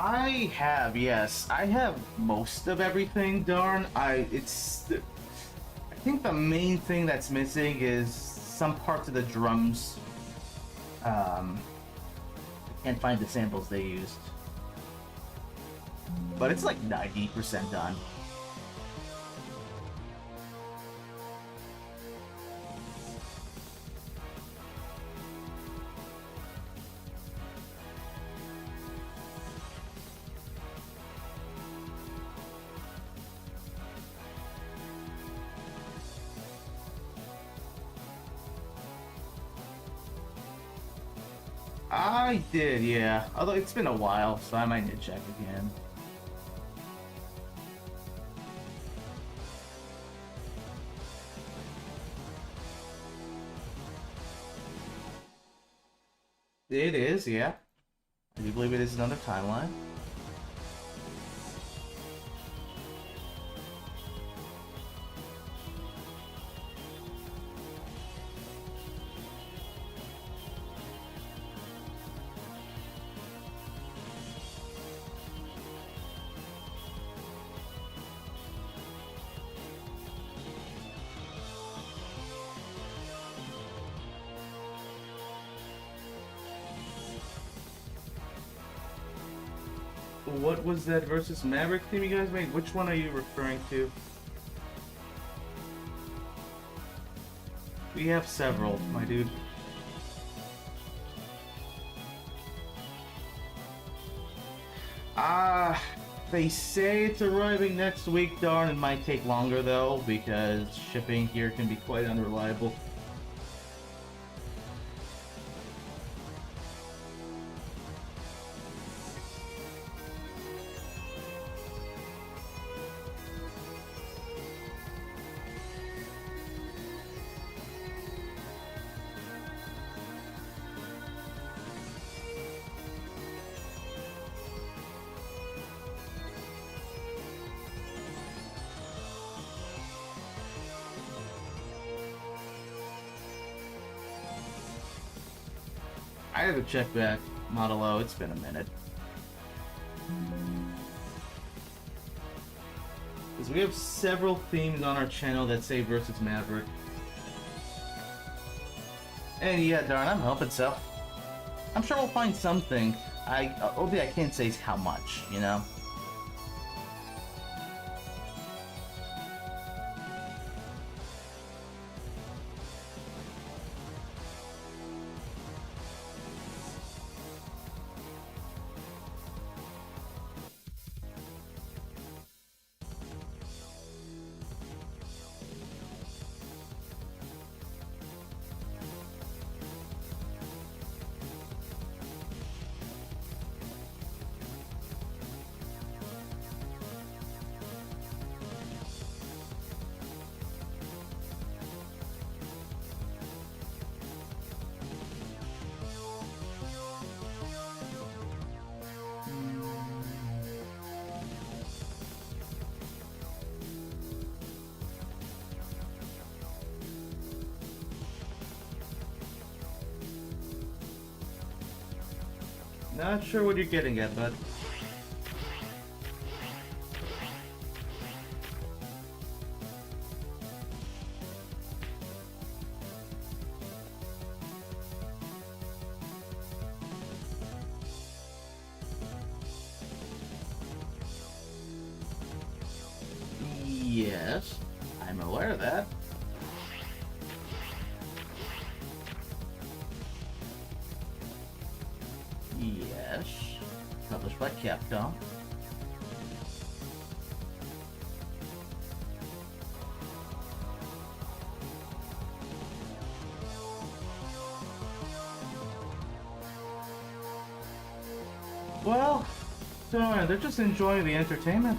I have, yes. I have most of everything, darn. I think the main thing that's missing is some parts of the drums. I can't find the samples they used. But it's like 90% done. I did, yeah. Although it's been a while, so I might need to check again. It is, yeah. I do believe it is another timeline. What was that versus Maverick theme you guys made? Which one are you referring to? We have several, my dude. They say it's arriving next week, darn. It might take longer though, because shipping here can be quite unreliable. I have to check back Model O, it's been a minute. Because we have several themes on our channel that say versus Maverick. And yeah, darn, I'm hoping so. I'm sure we'll find something. Only I can't say how much, you know? Not sure what you're getting at, bud. Yes, I'm aware of that. Yes, published by Capcom. Well, they're just enjoying the entertainment.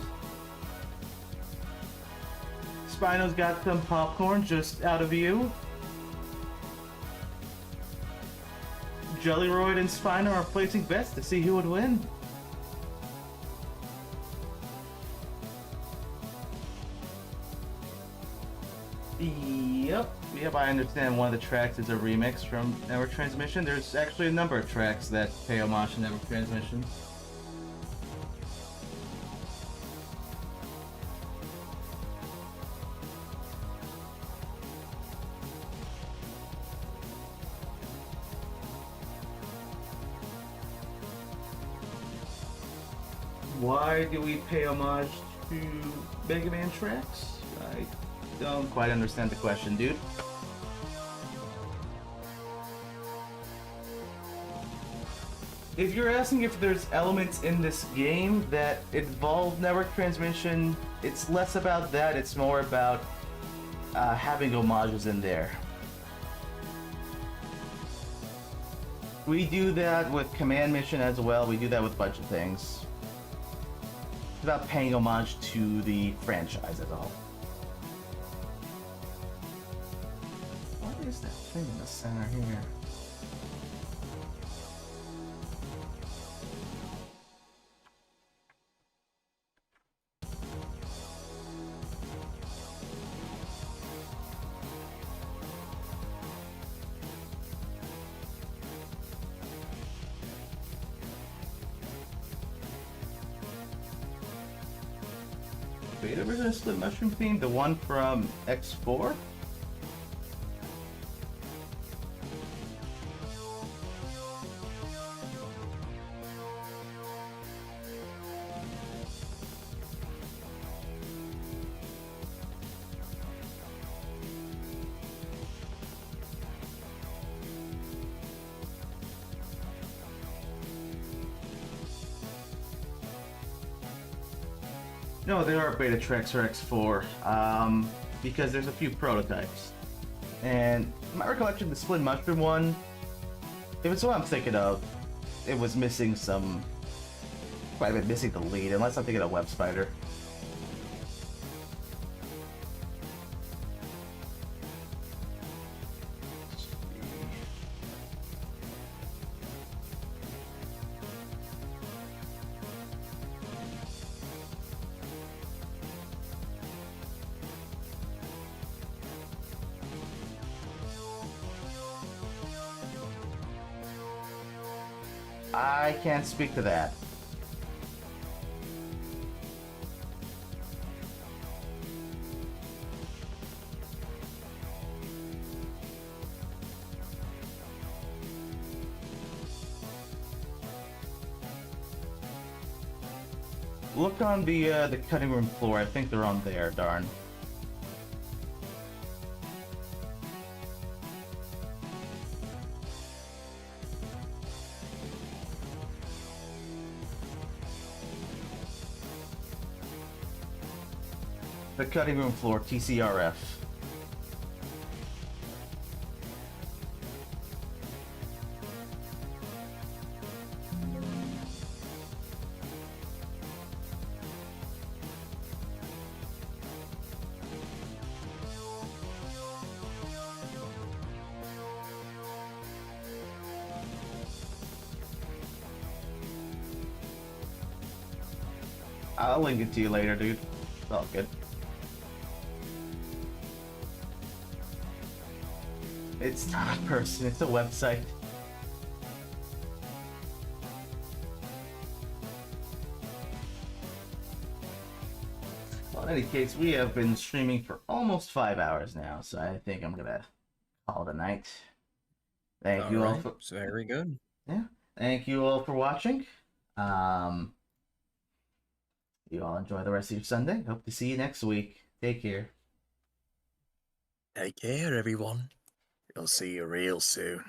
Spino's got some popcorn just out of view. Jellyroid and Spino are placing bets to see who would win. Yep, I understand one of the tracks is a remix from Network Transmission. There's actually a number of tracks that pay homage to Network Transmission. Why do we pay homage to Mega Man tracks? I don't quite understand the question, dude. If you're asking if there's elements in this game that involve Network Transmission, it's less about that, it's more about having homages in there. We do that with Command Mission as well, we do that with a bunch of things. It's about paying homage to the franchise as a whole. What is that thing in the center here? Beta version of the mushroom theme, the one from X4? No, there are beta tracks for X4, because there's a few prototypes. And my recollection, the Split Mushroom one, if it's what I'm thinking of, it was missing some... Might have been missing the lead, unless I'm thinking of Web Spider. I can't speak to that. Look on the cutting room floor. I think they're on there, darn. The cutting room floor, TCRF. I'll link it to you later, dude. It's all good. It's not a person, it's a website. Well, in any case, we have been streaming for almost 5 hours now, so I think I'm gonna call it a night. Thank you all for...
Very good.
Yeah. Thank you all for watching. You all enjoy the rest of your Sunday. Hope to see you next week. Take care.
Take care, everyone. We'll see you real soon.